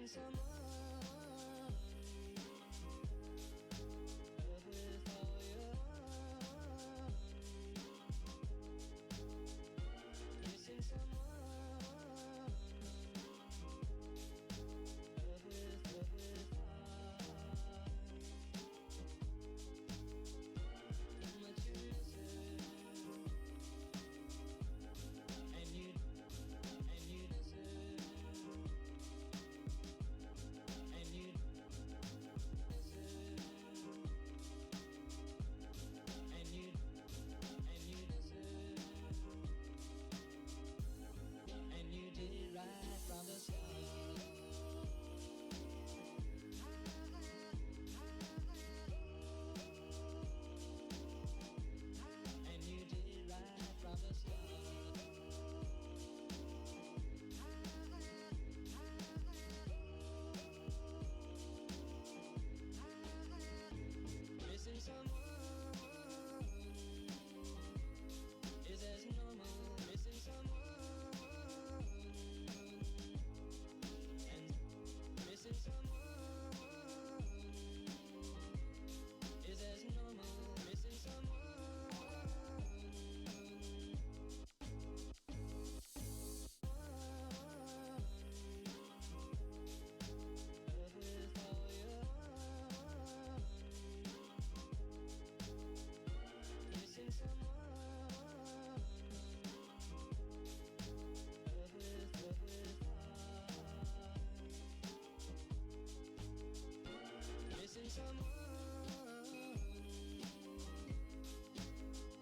Missing someone, love with all your heart. Missing someone, love with heart. How much you miss it, and you miss it. And you miss it, and you miss it, and you did it right from the start. And you did it right from the start. Missing someone is as normal. Missing someone and missing someone is as normal. Missing someone. Love with all your heart. Missing someone, love with heart. Missing someone,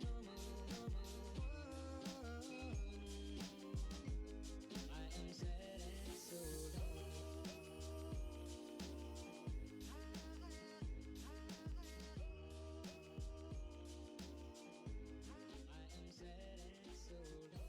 normal. I am sad and so low. I am sad and so low.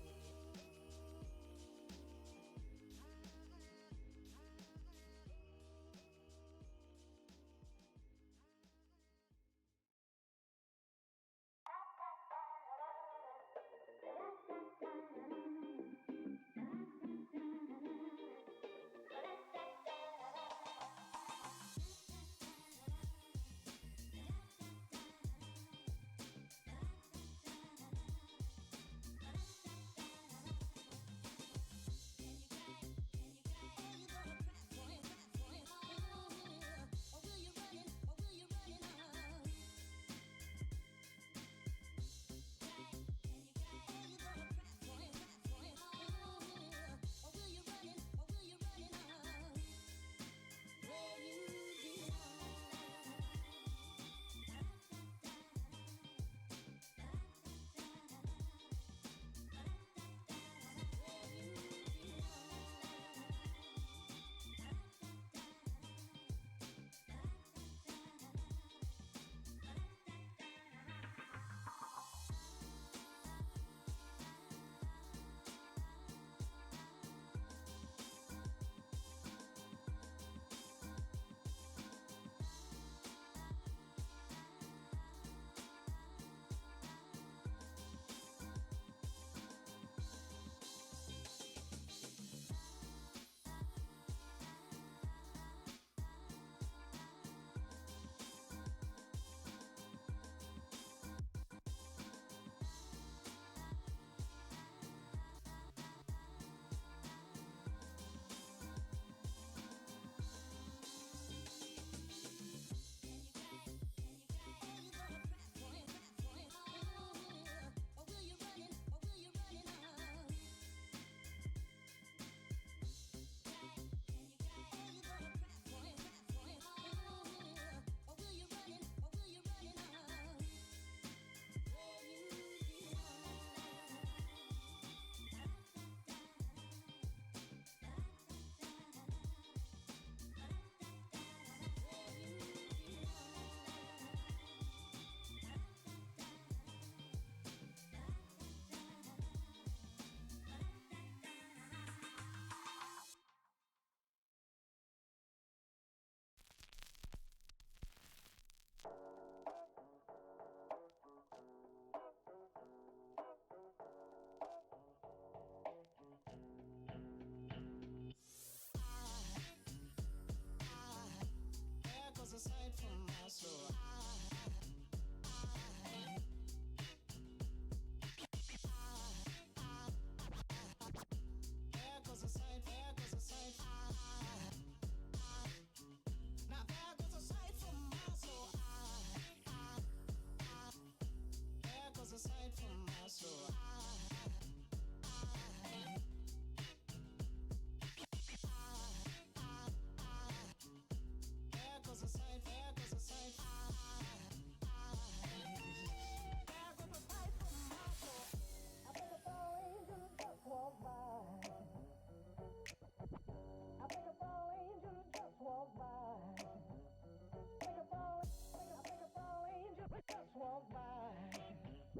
I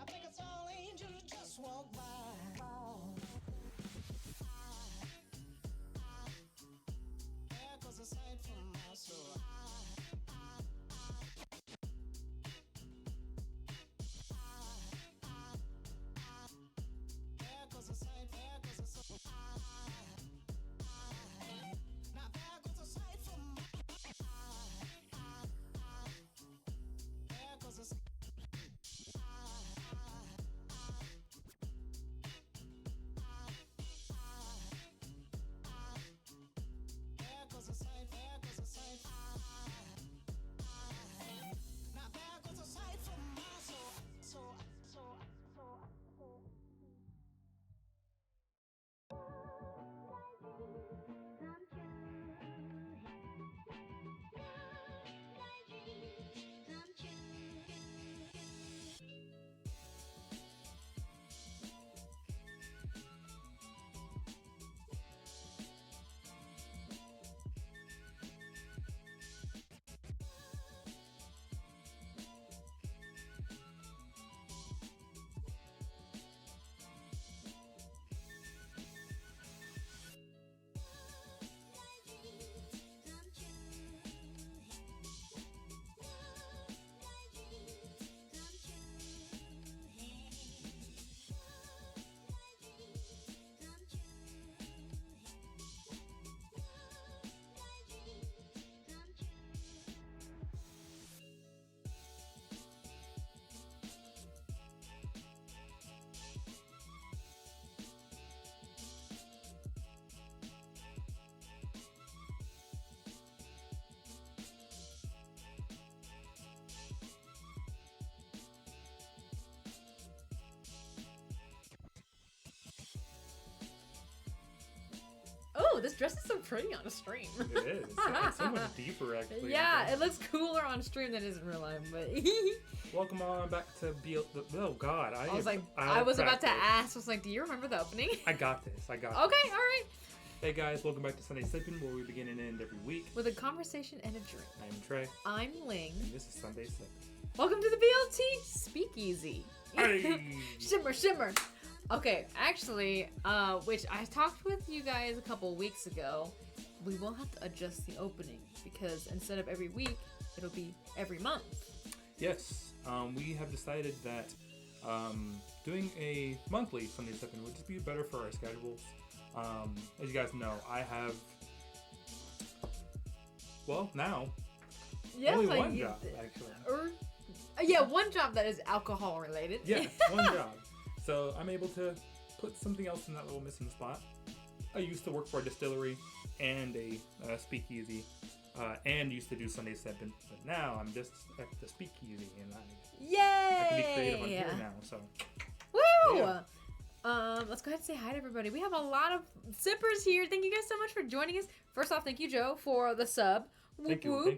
think it's all angels just walk by. There goes a sight from my soul. There goes a sight, there goes a sight. Now there goes a sight from my there goes a sight. There goes a sight, there goes a sight. Now there goes a sight from my soul. Oh, this dress is so pretty on a stream. It is. It's so much deeper, actually. Yeah, it looks cooler on stream than it is in real life, but... Welcome on back to BLT. Oh, God. I was like, I was about to ask. I was like, do you remember the opening? I got this. Okay, all right. Hey, guys. Welcome back to Sunday Sippin, where we begin and end every week. With a conversation and a drink. I'm Trey. I'm Ling. And this is Sunday Sippin. Welcome to the BLT Speakeasy. Hey! Shimmer. Okay, actually, which I talked with you guys a couple weeks ago, we will have to adjust the opening because instead of every week, it'll be every month. Yes, we have decided that doing a monthly Sunday Sippin would just be better for our schedules. As you guys know, I have, well, now, only one job, actually. One job that is alcohol related. Yeah, one job. So I'm able to put something else in that little missing spot. I used to work for a distillery and a speakeasy, and used to do Sunday Sippin, but now I'm just at the speakeasy, and I can be creative on here now. So, woo! Yeah. Let's go ahead and say hi to everybody. We have a lot of sippers here. Thank you guys so much for joining us. First off, thank you, Joe, for the sub. Thank you.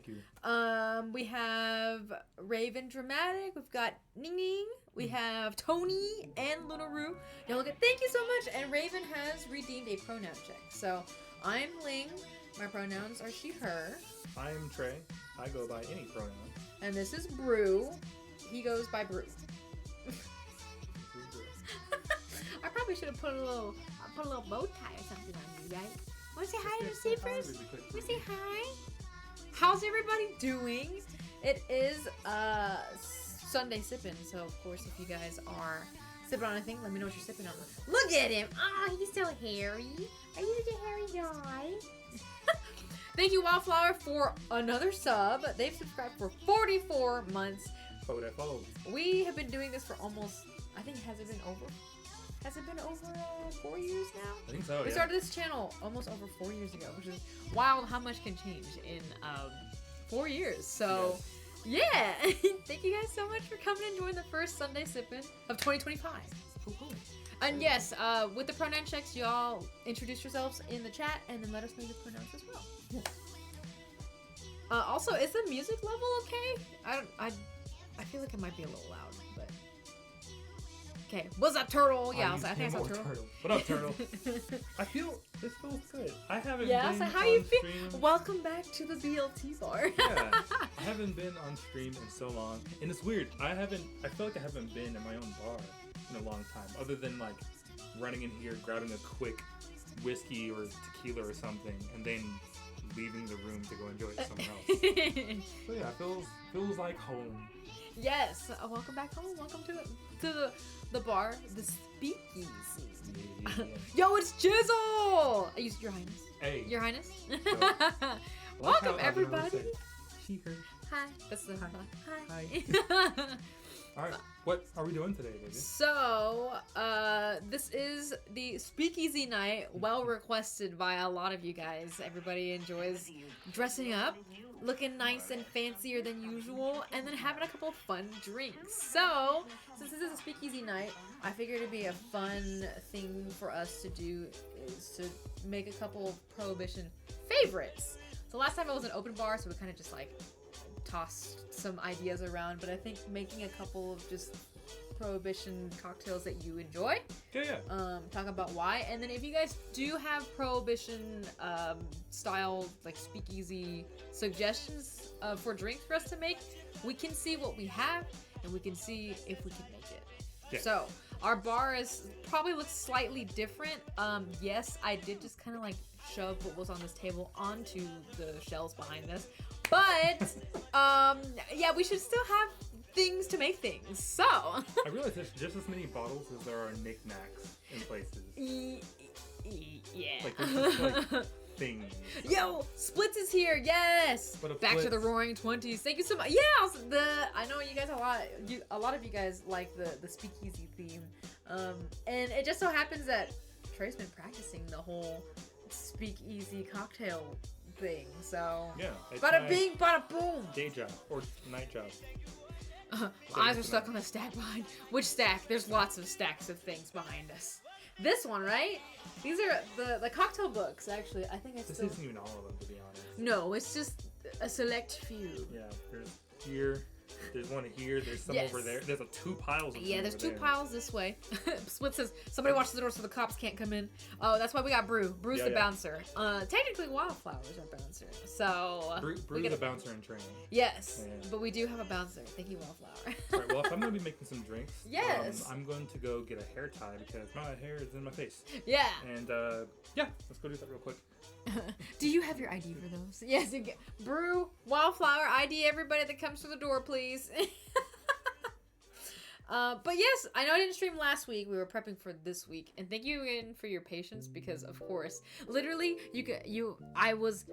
We have Raven Dramatic. We've got Ning Ning. We have Tony and Lunaru. Y'all look at. Thank you so much. And Raven has redeemed a pronoun check. So I'm Ling. My pronouns are she, her. I am Trey. I go by any pronoun. And this is Brew. He goes by Brew. I probably should have put a little bow tie or something on you, right? Want to say hi to the sippers? Want to say hi? How's everybody doing? It is Sunday Sippin', so of course if you guys are sipping on anything, let me know what you're sipping on. Look at him! Oh, he's so hairy. Are you such a hairy guy? Thank you, Wildflower, for another sub. They've subscribed for 44 months. We have been doing this for almost, I think, has it been over 4 years now? I think so, We started this channel almost over 4 years ago, which is wild how much can change in 4 years. So, yeah. Thank you guys so much for coming and joining the first Sunday Sippin' of 2025. Cool. And yes, with the pronoun checks, y'all introduce yourselves in the chat and then let us know your pronouns as well. Also, is the music level okay? I feel like it might be a little loud, but... Okay. What's up, Turtle? Yeah, I I think I saw Turtle. What up, Turtle? This feels good. I haven't Yeah, been so how on you feel? stream. Welcome back to the BLT bar. Yeah, I haven't been on stream in so long, and it's weird. I feel like I haven't been in my own bar in a long time, other than like running in here, grabbing a quick whiskey or tequila or something, and then leaving the room to go enjoy it somewhere else. So yeah, it feels like home. Yes. Welcome back home. Welcome to the bar, the Speakeasy. Yeah. Yo, it's Jizzle! Your Highness. Hey. Your Highness. Like Welcome, how everybody. say, she, her. Hi. That's the hi. All right, what are we doing today, baby? So, this is the Speakeasy night, well requested by a lot of you guys. Everybody enjoys dressing up, looking nice and fancier than usual, and then having a couple of fun drinks. So, since this is a Speakeasy night, I figured it'd be a fun thing for us to do is to make a couple of Prohibition favorites. So last time it was an open bar, so we kind of just like tossed some ideas around, but I think making a couple of just Prohibition cocktails that you enjoy. Yeah. Talk about why, and then if you guys do have Prohibition style like Speakeasy suggestions for drinks for us to make, we can see what we have and we can see if we can make it. Yeah. So our bar probably looks slightly different. Yes, I did just kind of like shove what was on this table onto the shelves behind us, but yeah, we should still have things to make things. So I realize there's just as many bottles as there are knickknacks in places. Yeah. Like there's just like things. Yo, Splits is here. Yes. What up, Back to Splits? the Roaring 20s. Thank you so much. Yeah, I know you guys a lot of you guys like the Speakeasy theme. And it just so happens that Trey's been practicing the whole Speakeasy cocktail thing. So Yeah. it's bada my bing, bada boom. Day job or night job. My eyes are stuck on the stack behind. Which stack? There's lots of stacks of things behind us. This one, right? These are the cocktail books. Actually, I think I This still. isn't even all of them, to be honest. No, it's just a select few. Yeah. There's here. There's one here. There's some Yes. over there. There's two piles. Of Yeah, them there's over two there. piles this way. Split says, somebody watch the door so the cops can't come in. Oh, that's why we got Brew. Brew's Yeah, the yeah. bouncer. Technically, Wildflower's our bouncer. So, Brew's a bouncer in training. yes, Yeah. but we do have a bouncer. Thank you, Wildflower. Alright, well, if I'm going to be making some drinks, Yes. I'm going to go get a hair tie because my hair is in my face. Yeah. And, yeah, let's go do that real quick. Do you have your ID for those? Yes. You get Brew, Wildflower, ID everybody that comes through the door, please. But yes, I know I didn't stream last week. We were prepping for this week, and thank you again for your patience because, of course, literally, I was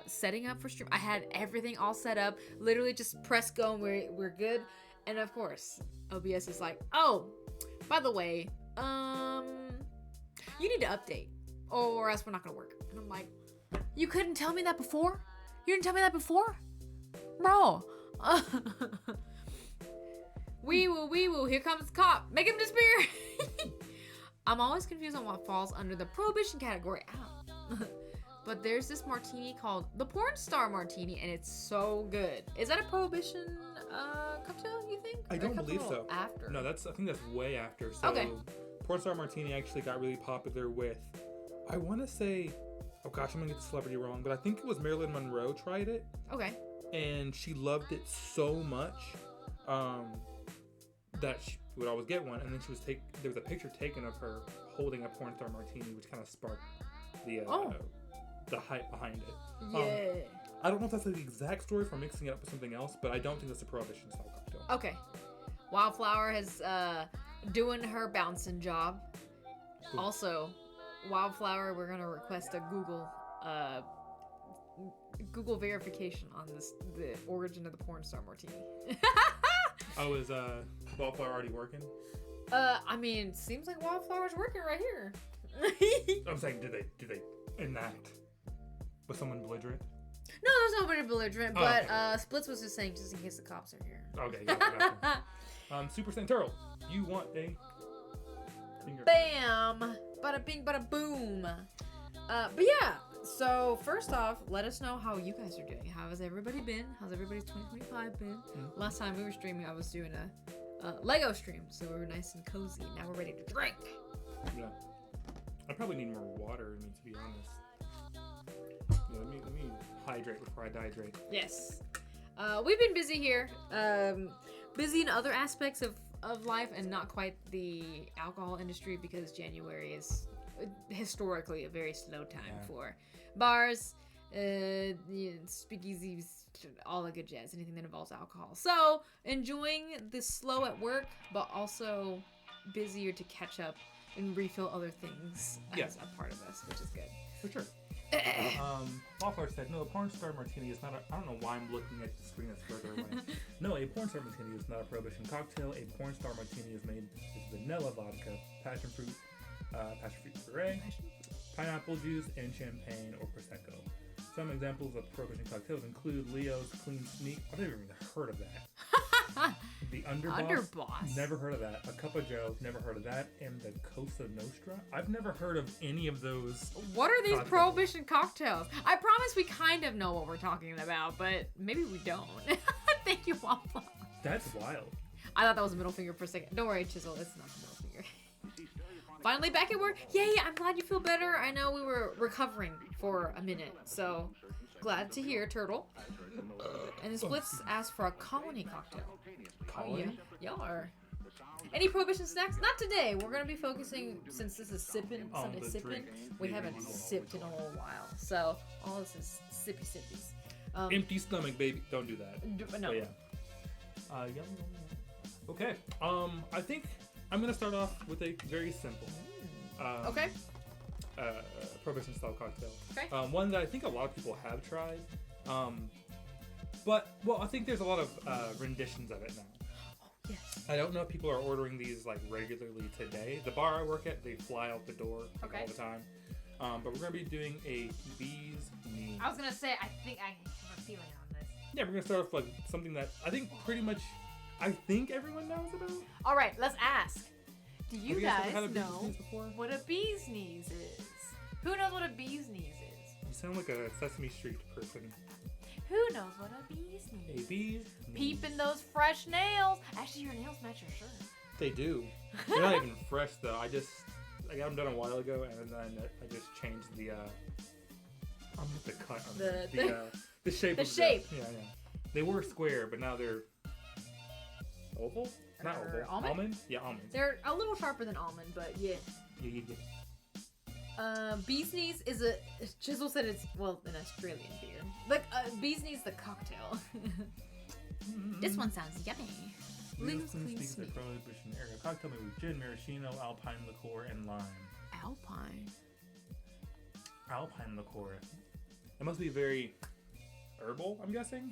setting up for stream. I had everything all set up. Literally, just press go, and we're good. And of course, OBS is like, oh, by the way, you need to update, or else we're not gonna work. And I'm like, you couldn't tell me that before? You didn't tell me that before, bro. Wee woo, here comes the cop. Make him disappear. I'm always confused on what falls under the Prohibition category. Ow. But there's this martini called the Porn Star Martini, and it's so good. Is that a Prohibition cocktail, you think? I Or a don't couple believe so. After? No, I think that's way after. So, Okay. Pornstar Martini actually got really popular with, I want to say, oh gosh, I'm going to get the celebrity wrong, but I think it was Marilyn Monroe tried it, Okay. and she loved it so much that she would always get one, and then there was a picture taken of her holding a Pornstar Martini, which kind of sparked the hype behind it. Yeah. I don't know if that's the exact story for mixing it up with something else, but I don't think that's a Prohibition style cocktail. Okay. Wildflower is doing her bouncing job. Cool. Also, Wildflower, we're gonna request a Google verification on the origin of the Porn Star Martini. Oh, is Wildflower already working? I mean, seems like Wildflower's working right here. I'm saying, did they enact? Was someone belligerent? No, there's nobody belligerent, Oh, but okay. Splits was just saying just in case the cops are here. Okay, gotcha. Super Saiyan Turtle, you want a finger? Bam! Bada bing, bada boom. But yeah, so first off, let us know how you guys are doing. How has everybody been? How's everybody's 2025 been? Mm-hmm. Last time we were streaming, I was doing Lego stream, so we're nice and cozy. Now we're ready to drink. Yeah. I probably need more water, I mean, to be honest. Yeah, let me hydrate before I dehydrate. Yes. We've been busy here. Busy in other aspects of life and not quite the alcohol industry because January is historically a very slow time for bars, speakeasies, all the good jazz, anything that involves alcohol. So enjoying the slow at work, but also busier to catch up and refill other things as a part of us, which is good. For sure. Wallflower said, no, a porn star martini is not a... I don't know why I'm looking at the screen that's further away. No, a porn star martini is not a prohibition cocktail. A porn star martini is made with vanilla vodka, passion fruit puree, pineapple juice, and champagne or prosecco. Some examples of prohibition cocktails include Leo's Clean Sneak. I've never even heard of that. The Underboss. Never heard of that. A Cup of Joe. Never heard of that. And the Cosa Nostra. I've never heard of any of those. What are these prohibition cocktails? I promise we kind of know what we're talking about, but maybe we don't. Thank you, Waffle. That's wild. I thought that was a middle finger for a second. Don't worry, Chisel. It's not the middle finger. Finally back at work. Yay, I'm glad you feel better. I know we were recovering for a minute, so glad to hear, Turtle. And the Splits asked for a colony cocktail. Colony? Y'all are. Any prohibition snacks? Not today. We're going to be focusing, since this is Sippin, Sunday Sippin, we haven't sipped in a little while. So all this is sippy sippies. Empty stomach, baby. Don't do that. No. But yeah. Okay. I think I'm going to start off with a very simple. Okay. Prohibition style cocktail. Okay. One that I think a lot of people have tried. But I think there's a lot of renditions of it now. Yes. I don't know if people are ordering these like regularly today. The bar I work at, they fly out the door all the time. But we're gonna be doing a bee's knees. I was gonna say, I think I have a feeling on this. Yeah, we're gonna start off with like something that I think pretty much, everyone knows about. All right, let's ask. Do you guys ever had a know bee's knees before? what a bee's knees is? Who knows what a bee's knees is? You sound like a Sesame Street person. Who knows what a bee's knees? A bee's knees. Peeping those fresh nails. Actually, your nails match your shirt. They do. They're not even fresh though. I got them done a while ago, and then I just changed the. I'm with the cut on the shape. The shape. Yeah. They were square, but now they're oval. Not oval. Almond? Yeah, almonds. They're a little sharper than almond, but yeah. Yeah. Bee's knees is a. Chisel said it's an Australian beer. Like bee's knees, the cocktail. This one sounds yummy. Leo's Clean Sneak is a prohibition area cocktail made with gin, maraschino, alpine liqueur, and lime. Alpine liqueur. It must be very herbal, I'm guessing.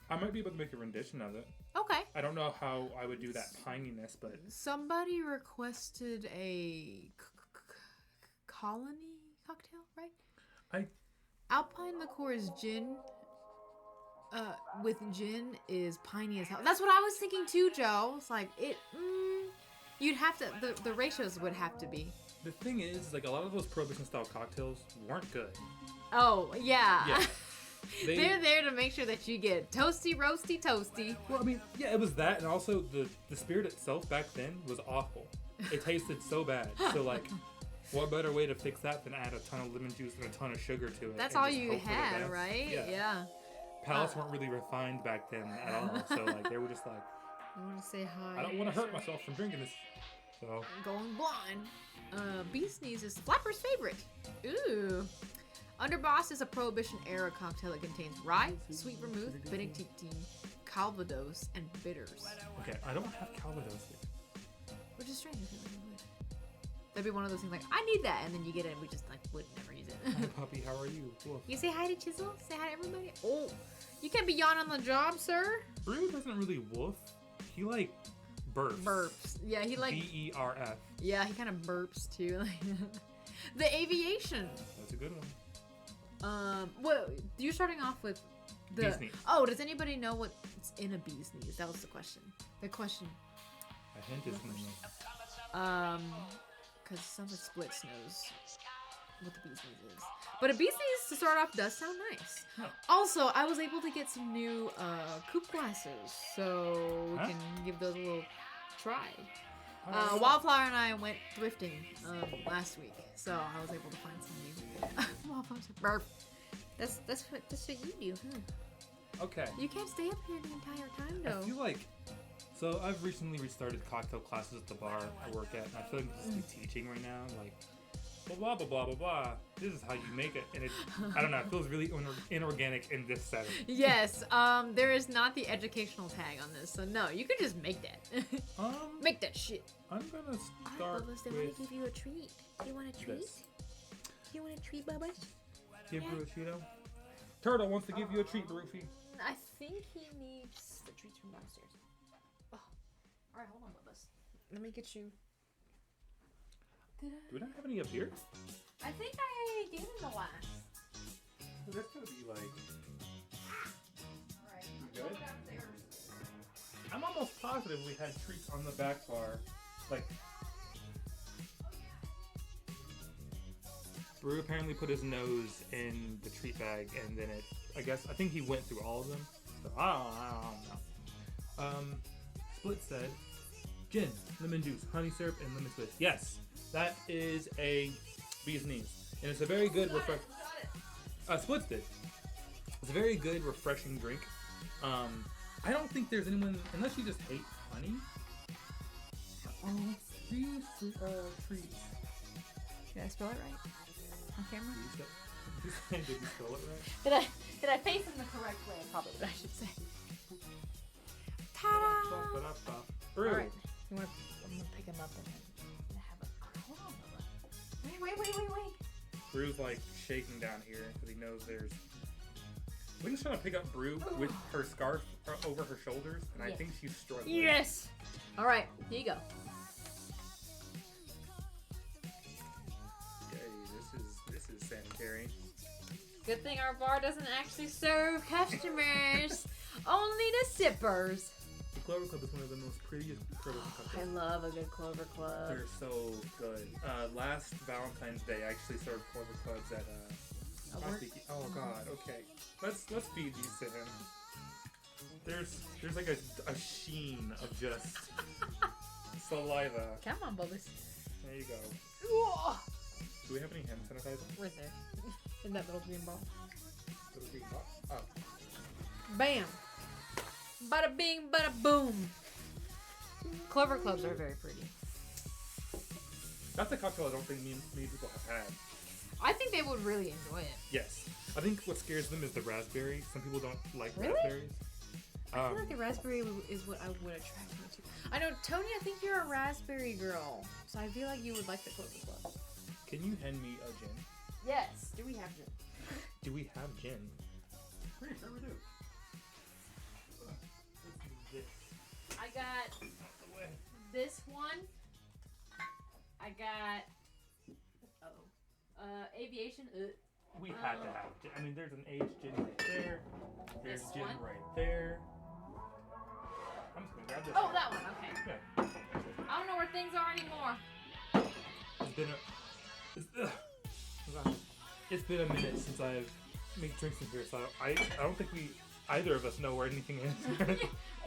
I might be able to make a rendition of it. Okay. I don't know how I would do that pininess, but Somebody requested a colony cocktail, right? Alpine liqueur is gin. With gin is piney as hell. That's what I was thinking too, Joe. It's like it. You'd have to. The ratios would have to be. the thing is, like, a lot of those prohibition style cocktails weren't good. Oh yeah. Yeah. They're there to make sure that you get toasty, roasty, toasty. Well, I mean, yeah, it was that, and also the spirit itself back then was awful. It tasted so bad. So, like, what better way to fix that than add a ton of lemon juice and a ton of sugar to it? That's and all just you hope for the had, best? right? Yeah. Palates weren't really refined back then at all. So, like, they were just like, I want to say hi. I don't want to hurt myself from drinking this. So, Going blind. Bee Sneeze is Flapper's favorite. Ooh. Underboss is a Prohibition-era cocktail that contains rye, sweet vermouth, benedictine, calvados, and bitters. okay, I don't have calvados here. Which is strange. I feel like we would. That'd be one of those things like, I need that, and then you get it, and we just like would never use it. Hi, puppy, how are you? Woof. You say hi to Chisel? Say hi to everybody? Oh, you can't be yawning on the job, sir. Brew doesn't really woof. He, like, burps. Burps. Yeah, he like... B-E-R-F. Yeah, he kind of burps, too. The Aviation. That's a good one. Well, you're starting off with the... Bee's knees. Oh, does anybody know what's in a bee's knees? That was the question. The question. A hint is in the name. Because some of Splits knows. what the bee's knees is. But a bee's knees to start off does sound nice. Huh. Also, I was able to get some new coupe glasses, so we Huh? can give those a little try. Alright. Wildflower and I went thrifting last week, so I was able to find some new. Wildflower's a burp. That's what you do, huh? Okay. You can't stay up here the entire time, I though. feel like, so I've recently restarted cocktail classes at the bar I work at, and I feel like I'm just teaching right now, like, blah, blah, blah, blah, blah. This is how you make it, and it, I don't know, it feels really inorganic in this setting. Yes, there is not the educational tag on this, so no, you can just make that. Make that shit. I'm gonna start Alright, Bubba's, they want with to give you a treat. Do you want a treat? this. Do you want a treat, Bubba's? Give you a Cheeto. Turtle wants to give you a treat, Roofy. I think he needs the treats from downstairs. Oh. Alright, hold on, Bubba's. Let me get you. Do we not have any up here? I think I gave him the last. That's gonna be like. Alright, Good? downstairs. I'm almost positive we had treats on the back bar. Like. Brew apparently put his nose in the treat bag, and then I think he went through all of them. So I don't know. Split said, gin, lemon juice, honey syrup, and lemon twist. Yes, that is a bee's knees, and it's a very good Splits did. It's a very good, refreshing drink. I don't think there's anyone, unless you just hate honey. These treats. Did I spell it right? On camera? Did you spell it right? Did I face him the correct way? Probably what I should say. Ta-da! Brew. Alright. I'm gonna pick him up and have a. Hold on, Bubba. Wait. Brew's like shaking down here because he knows there's. Link's trying to pick up Brew with her scarf over her shoulders, and I Yes. think she's struggling. Yes! Alright, here you go. Okay, this is sanitary. Good thing our bar doesn't actually serve customers. Only the sippers. The Clover Club is one of the most prettiest Clover Clubs. I love a good Clover Club. They're so good. Last Valentine's Day, I actually served Clover Clubs at oh god, okay. Let's feed these to him. There's like a sheen of just saliva. Come on, Bubba's. There you go. Whoa. Do we have any hand sanitizer? Right there. In that little green ball. Little green box? Oh. Bam. Bada bing, bada boom. Clover Clubs are very pretty. That's a cocktail I don't think many people have had. I think they would really enjoy it. Yes. I think what scares them is the raspberry. Some people don't like Really? raspberries. I feel like the raspberry is what I would attract me to. I know, Tony, I think you're a raspberry girl. So I feel like you would like the Clover Club. Can you hand me a gin? Yes. Do we have gin? Do we have gin? Pretty sure we do. I got this one. I got aviation. We had to have gin. I mean, there's an aged gin right there. There's This gin one? right there. I'm just gonna grab this. Oh, one. that one. Okay. Yeah. I don't know where things are anymore. It's been a minute since I've made drinks in here, so I don't think either of us know where anything is.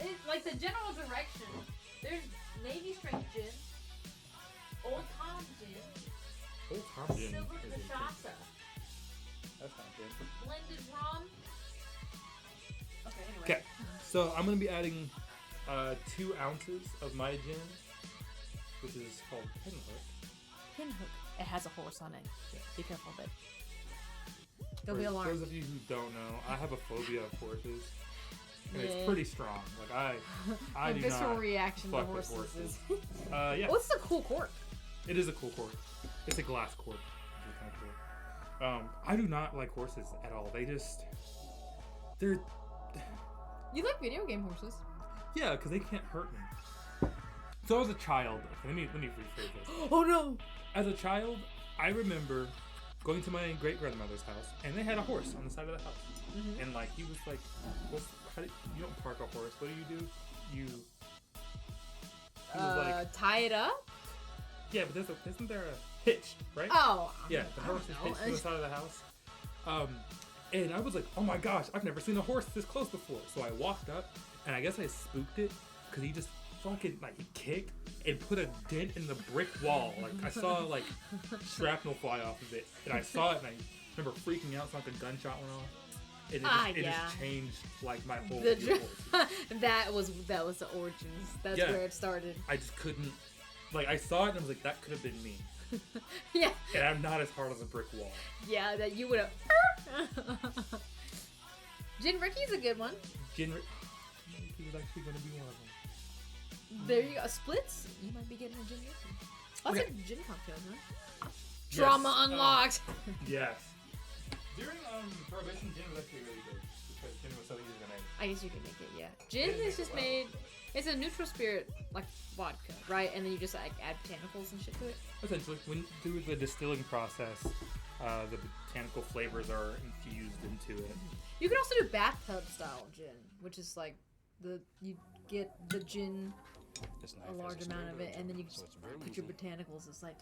It's like the general direction. There's Navy strength gin, Old Tom gin, Old Tom gin. Silver is a- cachaça, That's not good. blended rum. Okay, anyway. Okay, so I'm gonna be adding 2 ounces of my gin, which is called Pinhook. Pinhook. It has a horse on it. Yeah. Be careful of it. Don't For be alarmed. those of you who don't know, I have a phobia of horses, and Yeah. it's pretty strong. Like I The do visceral not reaction to fuck with horses. horses. Yeah, What's the cool cork? it is a cool cork. It's a glass cork. Which is kind of cool. I do not like horses at all. They're You like video game horses? yeah, because they can't hurt me. So as a child, let me rephrase this. Oh no! As a child, I remember going to my great grandmother's house, and they had a horse on the side of the house. Mhm. And like he was like, you don't park a horse. What do? He was like, Tie it up? yeah, but isn't there a hitched, right? Oh. Yeah, the horse is hitched to the side of the house. And I was like, oh my gosh, I've never seen a horse this close before. So I walked up, and I guess I spooked it because he just fucking like kicked and put a dent in the brick wall. Like I saw like shrapnel fly off of it, and I saw it, and I remember freaking out. So like a gunshot went off. And it just changed like my whole view. that was the origins. That's where it started. I just couldn't, like, I saw it and I was like, that could have been me. Yeah. And I'm not as hard as a brick wall. Yeah, that you would have. Gin Ricky's a good one. Gin Ricky was actually going to be one of them. There you go. Splits. You might be getting a Gin Ricky. Lots of gin cocktails, huh? Yes. Drama unlocked. Yes. During Prohibition, gin was actually really good because gin was so easy to make. I guess you can make it, yeah. Gin is just made. It's a neutral spirit like vodka, right? And then you just like add botanicals and shit to it. Essentially, when through the distilling process, the botanical flavors are infused into it. You can also do bathtub style gin, which is like you get the gin, a large amount of it, and then you just put your botanicals. It's like,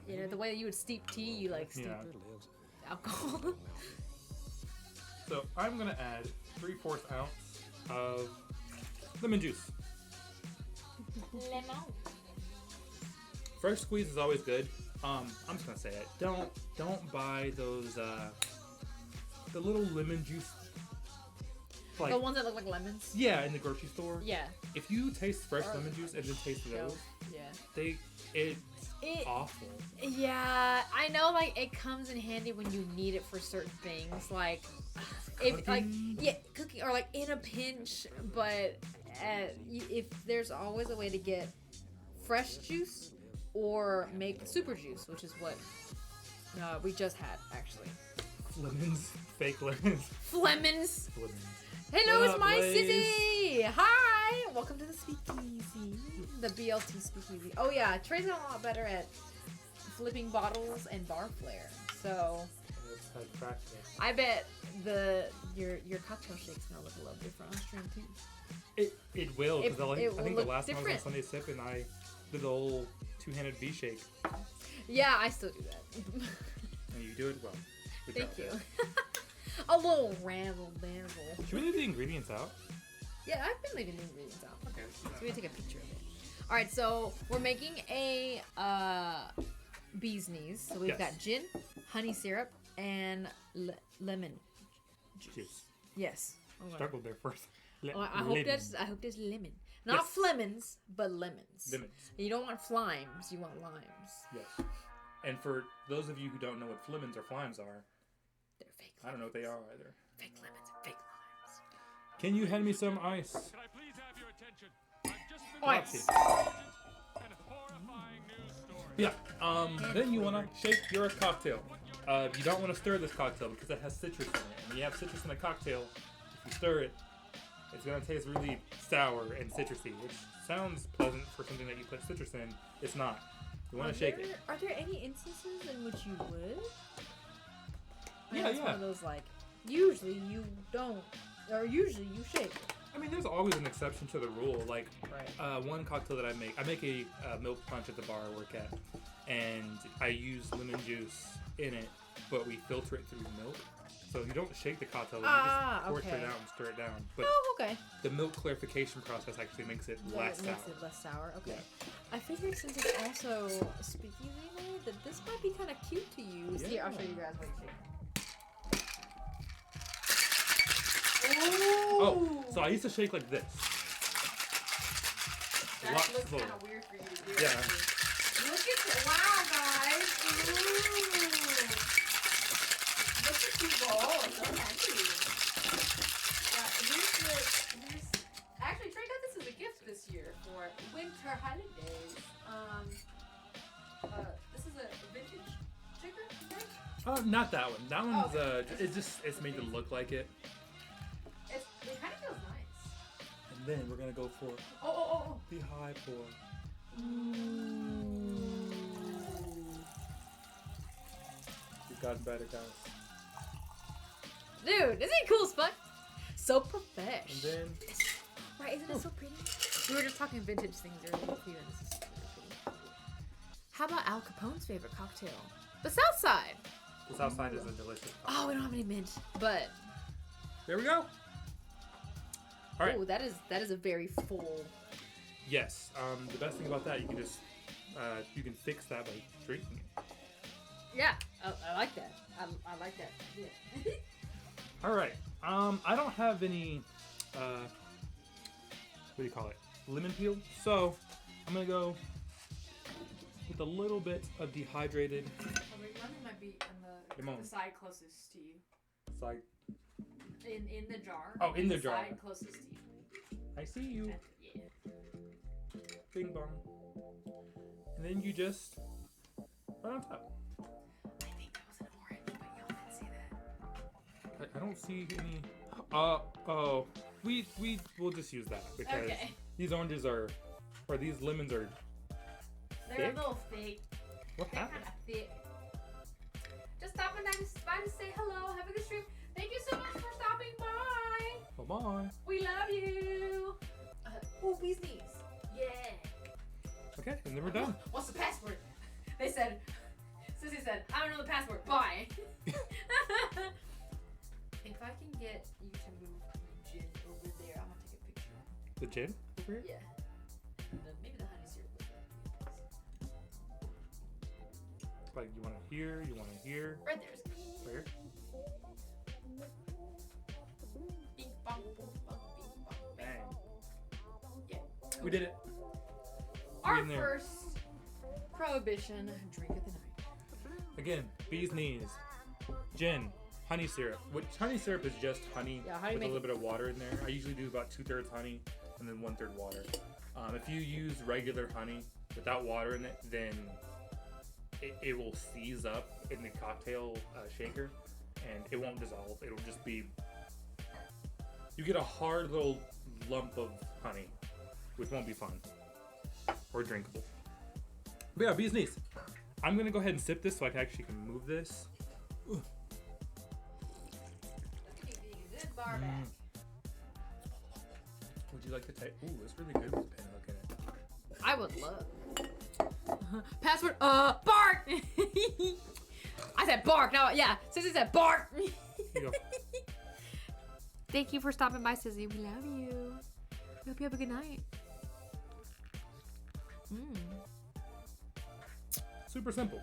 you know, the way that you would steep tea, you like steep alcohol. So I'm gonna add 3/4 ounce of lemon juice. Lemon. Fresh squeeze is always good. I'm just gonna say it. Don't buy those the little lemon juice. Like, the ones that look like lemons. Yeah, in the grocery store. Yeah. If you taste fresh lemon juice and then taste those, it's awful. Yeah, I know. Like it comes in handy when you need it for certain things, like cooking or like in a pinch. But if there's always a way to get fresh juice or make super juice, which is what we just had actually. Lemons, fake lemons. Flemons. Lemons. Hello, What it's up, my Blaze? city. Hi, welcome to the Speakeasy, the BLT Speakeasy. Oh yeah, Trey's a lot better at flipping bottles and bar flair. So I bet your cocktail shake's gonna look a little different on stream too. It will, because I think the last time I was on different. Sunday Sippin, I did the whole two-handed V shake. Yeah, I still do that. And you do it well. Good Thank job. you. A little razzle dazzle. Should we leave the ingredients out? Yeah, I've been leaving the ingredients out. Okay. So we take a picture of it. All right, so we're making a bee's knees. So we've got gin, honey syrup, and lemon Juice. Yes. Struggled there first. I hope there's lemon, not flemons, but lemons. Lemons. You don't want flimes. You want limes. Yes. And for those of you who don't know what flemons or flimes are, They're fake. I don't know what they are either. Fake lemons and fake limes. Can you hand me some ice? Can I please have your attention? I've just Ice. and a horrifying news story. Yeah. Then you wanna shake your cocktail. You don't want to stir this cocktail because it has citrus in it. And when you have citrus in a cocktail, if you stir it, it's gonna taste really sour and citrusy, which sounds pleasant for something that you put citrus in. It's not. You want to shake it. Are there any instances in which you would? Yeah, It's one of those like, usually you don't, or usually you shake. I mean, there's always an exception to the rule. Like, Right. one cocktail that I make a milk punch at the bar I work at, and I use lemon juice in it, but we filter it through milk. So you don't shake the cocktail, you just pour it straight out and stir it down. But Oh, okay. the milk clarification process actually makes it less sour. Makes it less sour. Okay. Yeah. I figured since it's also speakeasy made, that this might be kind of cute to use. Yeah. Here, I'll show you guys what you shake. Oh, so I used to shake like this. That Lots looks full. kind of weird for you to do. Yeah. actually. Look at that. Wow, guys. Ooh. Look at you go. So fancy. Here's actually, Trey got this as a gift this year for winter holidays. This is a vintage shaker, right? Oh, not that one. That one's Okay. it's made to look like it. It kind of feels nice. And then we're gonna go for Oh. the high pour. You've gotten better, guys. Dude, isn't it cool as fuck? So profesh. And then Right, isn't it so pretty? We were just talking vintage things earlier too, and this is really pretty. How about Al Capone's favorite cocktail? The South Side. The South Side is a delicious. Oh, we don't have any mint, but There we go. All right. oh, that is a very full. Yes. The best thing about that, you can just you can fix that by drinking it. Yeah, I like that. I like that. Yeah. All right. I don't have any. What do you call it? Lemon peel. So I'm gonna go with a little bit of dehydrated. Lemon might be on Limon. the side closest to you. Side. In the jar. Oh, in the jar. Side closest to you. I see you. Yeah. Bing bong. And then you just right on top. I think that was an orange, but y'all didn't see that. I don't see any. Oh. We'll just use that because Okay. these oranges are, or these lemons are. They're Thick? a little thick. What They're happened? kind of thick. Just stopping by to say hello. Have a good stream. Thank you so much for stopping by. Come on. We love you. Oh, bees knees. Yeah. Okay, and then we're done. What's the password? They said. Sissy said, I don't know the password. Bye. If I can get you to move Jin over there, I'm gonna take a picture. The gin over here. Yeah. Maybe the honey syrup. Like you want to hear, you want to hear. Right there. Right here. Bing bong boom bong bing bong bang. Bang. Yeah. We did it. Our in there. first prohibition drink of the night. Again, bee's knees, gin, honey syrup. Which honey syrup is just honey Yeah, how do you with a make little bit of water in there. I usually do about 2/3 honey and then 1/3 water. If you use regular honey without water in it, then it will seize up in the cocktail shaker and it won't dissolve. It'll just be. You get a hard little lump of honey, which won't be fun or drinkable. But yeah, bee's knees. I'm gonna go ahead and sip this so I actually can move this. Ooh. Good bar back. Would you like to take? Ooh, it's really good with pinhook in it. I would love. Password. Bark. I said bark. Now, yeah. Sissy said bark. Here you go. Thank you for stopping by, Sissy. We love you. We hope you have a good night. Super simple.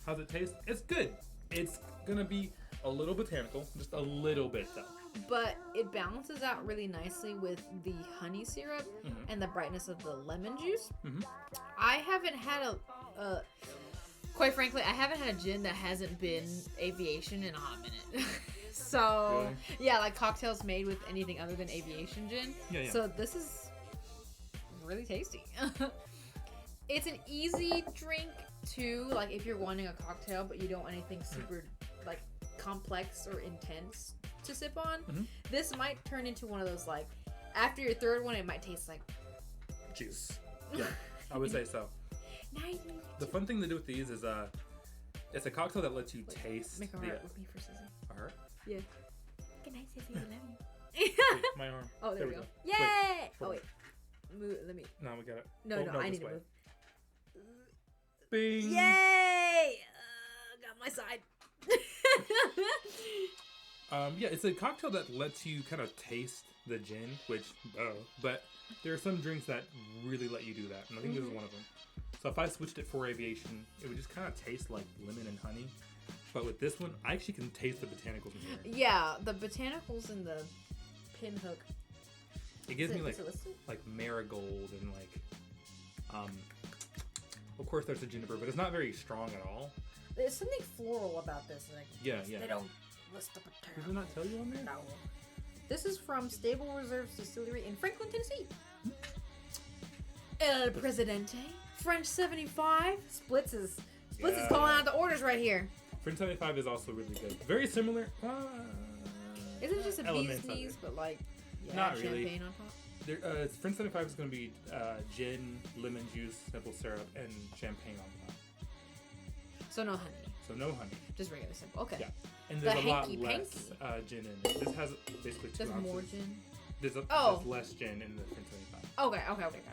How's it taste? It's good. It's gonna be a little botanical, just a little bit though. But it balances out really nicely with the honey syrup and the brightness of the lemon juice. I haven't had quite frankly, I haven't had a gin that hasn't been aviation in a hot minute. So, Really? yeah, like cocktails made with anything other than aviation gin. Yeah. So this is really tasty. It's an easy drink too, like if you're wanting a cocktail but you don't want anything super like complex or intense to sip on. This might turn into one of those like after your third one it might taste like Juice. Yeah, I would say so. The fun thing to do with these is it's a cocktail that lets you taste Make a the heart with me for Sissy. a heart. Yeah. Good night, Sissy. I love you. Wait, my arm. Oh, there we go. Wait, Yay! hold Oh wait. Move. Let me. No, we got it. No, Oh, no. I this need to way. move. Bing. Yay! Got my side. Yeah, it's a cocktail that lets you kind of taste the gin, which, but there are some drinks that really let you do that, and I think this is one of them. So if I switched it for aviation, it would just kind of taste like lemon and honey. But with this one, I actually can taste the botanicals in here. Yeah, the botanicals and the pinhook. It gives me Is it listed? like marigold and like, of course there's a juniper, but it's not very strong at all. There's something floral about this. Like, Yeah. They don't list the Does it botanicals. not tell you on there? No. This is from Stable Reserves Distillery in Franklin, Tennessee. El Presidente, French 75. Splits is calling out the orders right here. French 75 is also really good. Very similar. Isn't it just a bee's elements of knees, it. but like Not really. champagne on top? There, French 75 is going to be gin, lemon juice, simple syrup, and champagne on top. So no honey, So no honey. just regular simple. Okay. Yeah. And there's The a lot hanky-panky. less gin in it. This has basically 2 There's ounces. more gin. There's Oh. there's less gin in the French 75. Okay, got it.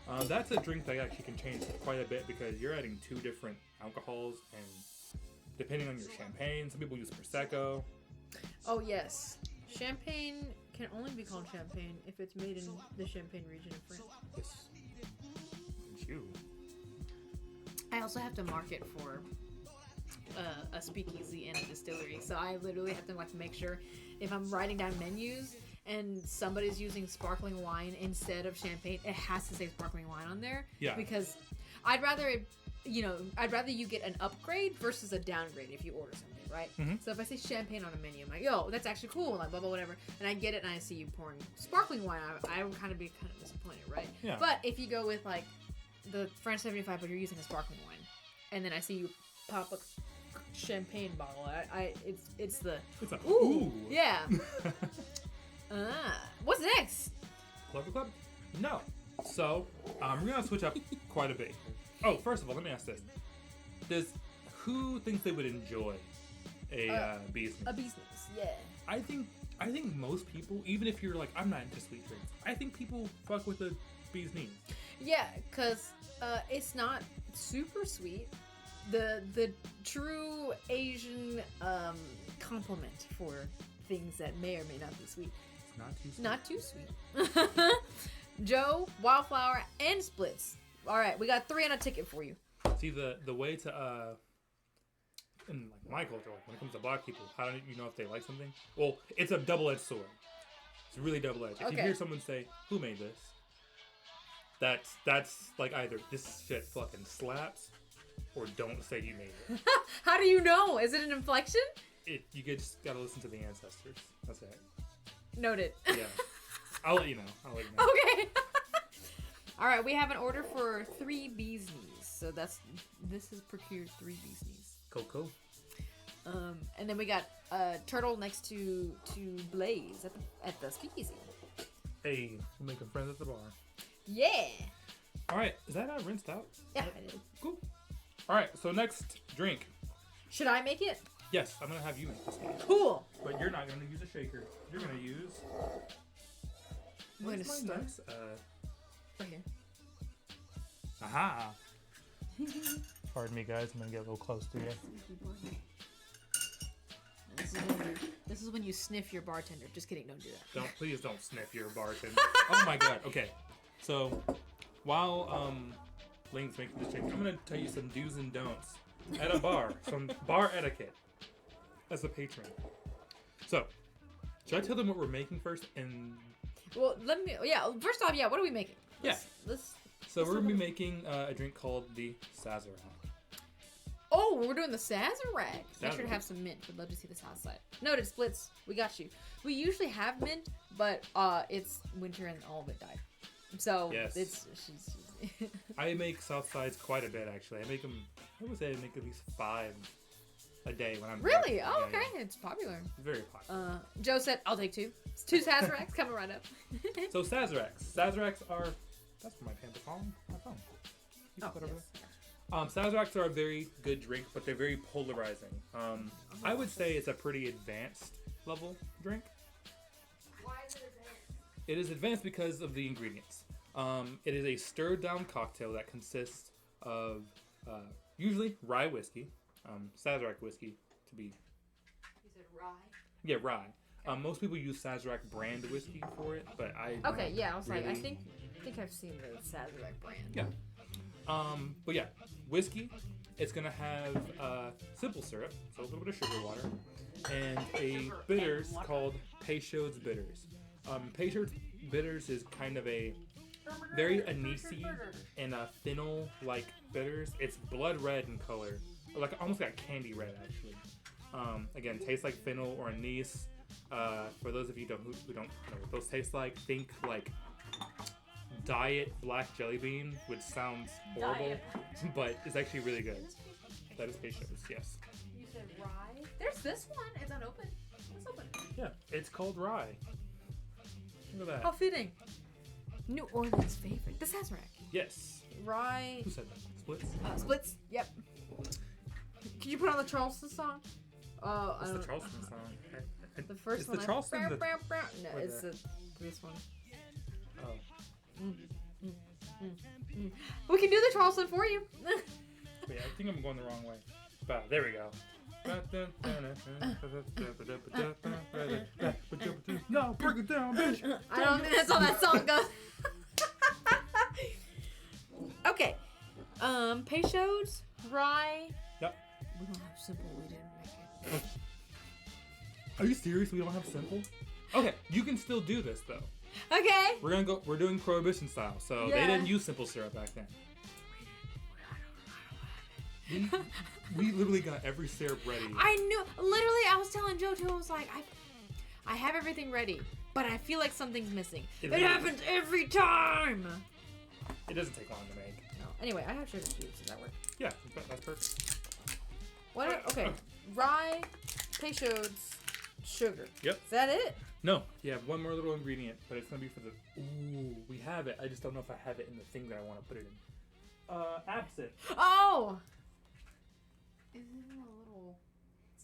That's a drink that actually can change quite a bit because you're adding 2 different alcohols, and depending on your champagne, some people use Prosecco. Oh yes, champagne can only be called champagne if it's made in the Champagne region of France. Yes. And you. I also have to market for a speakeasy and a distillery, so I literally have to like make sure if I'm writing down menus and somebody's using sparkling wine instead of champagne, it has to say sparkling wine on there. Yeah. Because I'd rather you get an upgrade versus a downgrade if you order something, right? Mhm. So if I say champagne on a menu, I'm like, yo, that's actually cool, like blah blah whatever, and I get it and I see you pouring sparkling wine, I would kind of be disappointed, right? Yeah. But if you go with like the French 75, but you're using a sparkling wine, and then I see you pop a champagne bottle, it's a ooh. yeah. What's next? Clever Club? No. So, we're gonna switch up quite a bit. Oh, first of all, let me ask this: who thinks they would enjoy a bee's knees? A bee's knees, yeah. I think most people, even if you're like, I'm not into sweet drinks, I think people fuck with the bee's knees. Yeah, cause it's not super sweet. The true Asian compliment for things that may or may not be sweet. It's not too sweet. Not too sweet. Joe, Wildflower, and Splits. All right, we got 3 on a ticket for you. See, the way to in like my culture, like when it comes to black people, how do you know if they like something? Well, it's a double-edged sword. It's really double-edged. If you Okay. hear someone say, "Who made this?" That's like either this shit fucking slaps, or don't say you made it. How do you know? Is it an inflection? Just gotta listen to the ancestors. That's it. Noted. Yeah. I'll let you know. Okay. All right, we have an order for 3 bee's knees. So this has procured 3 bee's knees. Cool. And then we got Turtle next to Blaze at the Speakeasy. Hey, we're making friends at the bar. Yeah. All right, is that rinsed out? Yeah, I did. Cool. All right, so next drink. Should I make it? Yes, I'm gonna have you make this one. Cool. But you're not gonna use a shaker. You're gonna use. I'm gonna what's my start nice, right here. Aha. Pardon me, guys. I'm gonna get a little close to you. This is when you sniff your bartender. Just kidding. Don't do that. Please don't sniff your bartender. Oh my god. Okay. So, while Lane's making this drink, I'm gonna tell you some do's and don'ts at a bar. Some bar etiquette as a patron. So, should I tell them what we're making first? And Well, first off, what are we making? Let's so we're gonna be making a drink called the Sazerac. Oh, we're doing the Sazerac. Make sure to Sazerac. have some mint. Would love to see the south side. Noted, Splits. We got you. We usually have mint, but it's winter and all of it died. So Yes. she's I make South Sides quite a bit, actually. I would say I make at least 5 a day when I'm really. working. Oh, Yeah, okay. yeah. It's popular. Very popular. Joe said, "I'll take 2. It's 2 Sazeracs coming right up." So Sazeracs. Sazeracs are. That's my panda phone. My phone. You can put it over there. Sazeracs are a very good drink, but they're very polarizing. I would say it's a pretty advanced level drink. Why is it advanced? It is advanced because of the ingredients. It is a stirred down cocktail that consists of usually rye whiskey, Sazerac whiskey to be. You said rye. Yeah, rye. Most people use Sazerac brand whiskey for it, but I. Okay, yeah. I was like, I really- think I've seen the Sazerac brand. Yeah. But yeah, whiskey. It's gonna have simple syrup, so a little bit of sugar water, and a bitters called Peychaud's bitters. Peychaud's bitters is kind of a very anisey and a fennel-like bitters. It's blood red in color, or like almost like candy red actually. Again, tastes like fennel or anise. For those of you who don't know what those taste like, think like diet black jelly bean, which sounds horrible, but it's actually really good. That is Peychaud's, yes. You said rye? There's this one. It's unopened. Let's open it. Yeah, it's called rye. Look at How that. fitting. New Orleans favorite. The Sazerac. Yes. Rye. Who said that? Splits? Splits. Yep. Can you put on the Charleston song? I It's the don't- Charleston song. The first it's one. the Charleston. No, or it's this one. oh. We can do the Charleston for you. Wait, I think I'm going the wrong way. But there we go. No, break it down, bitch. I don't think that's how that song goes. Okay. Peychaud's, rye. Yep. We don't have simple. We didn't make it. Are you serious? We don't have simple? Okay, you can still do this though. Okay. We're doing prohibition style, so Yeah. they didn't use simple syrup back then. We literally got every syrup ready. I knew. Literally, I was telling Joe too. I was like, I have everything ready, but I feel like something's missing. It really happens every time. It doesn't take long to make. No. Anyway, I have sugar cubes. Does that work? Yeah, that's perfect. What? Okay. Rye, Peychaud's, sugar. Yep. Is that it? No, you have one more little ingredient, but it's gonna be for the. Ooh, we have it. I just don't know if I have it in the thing that I want to put it in. Absinthe. Oh. Is it in a little?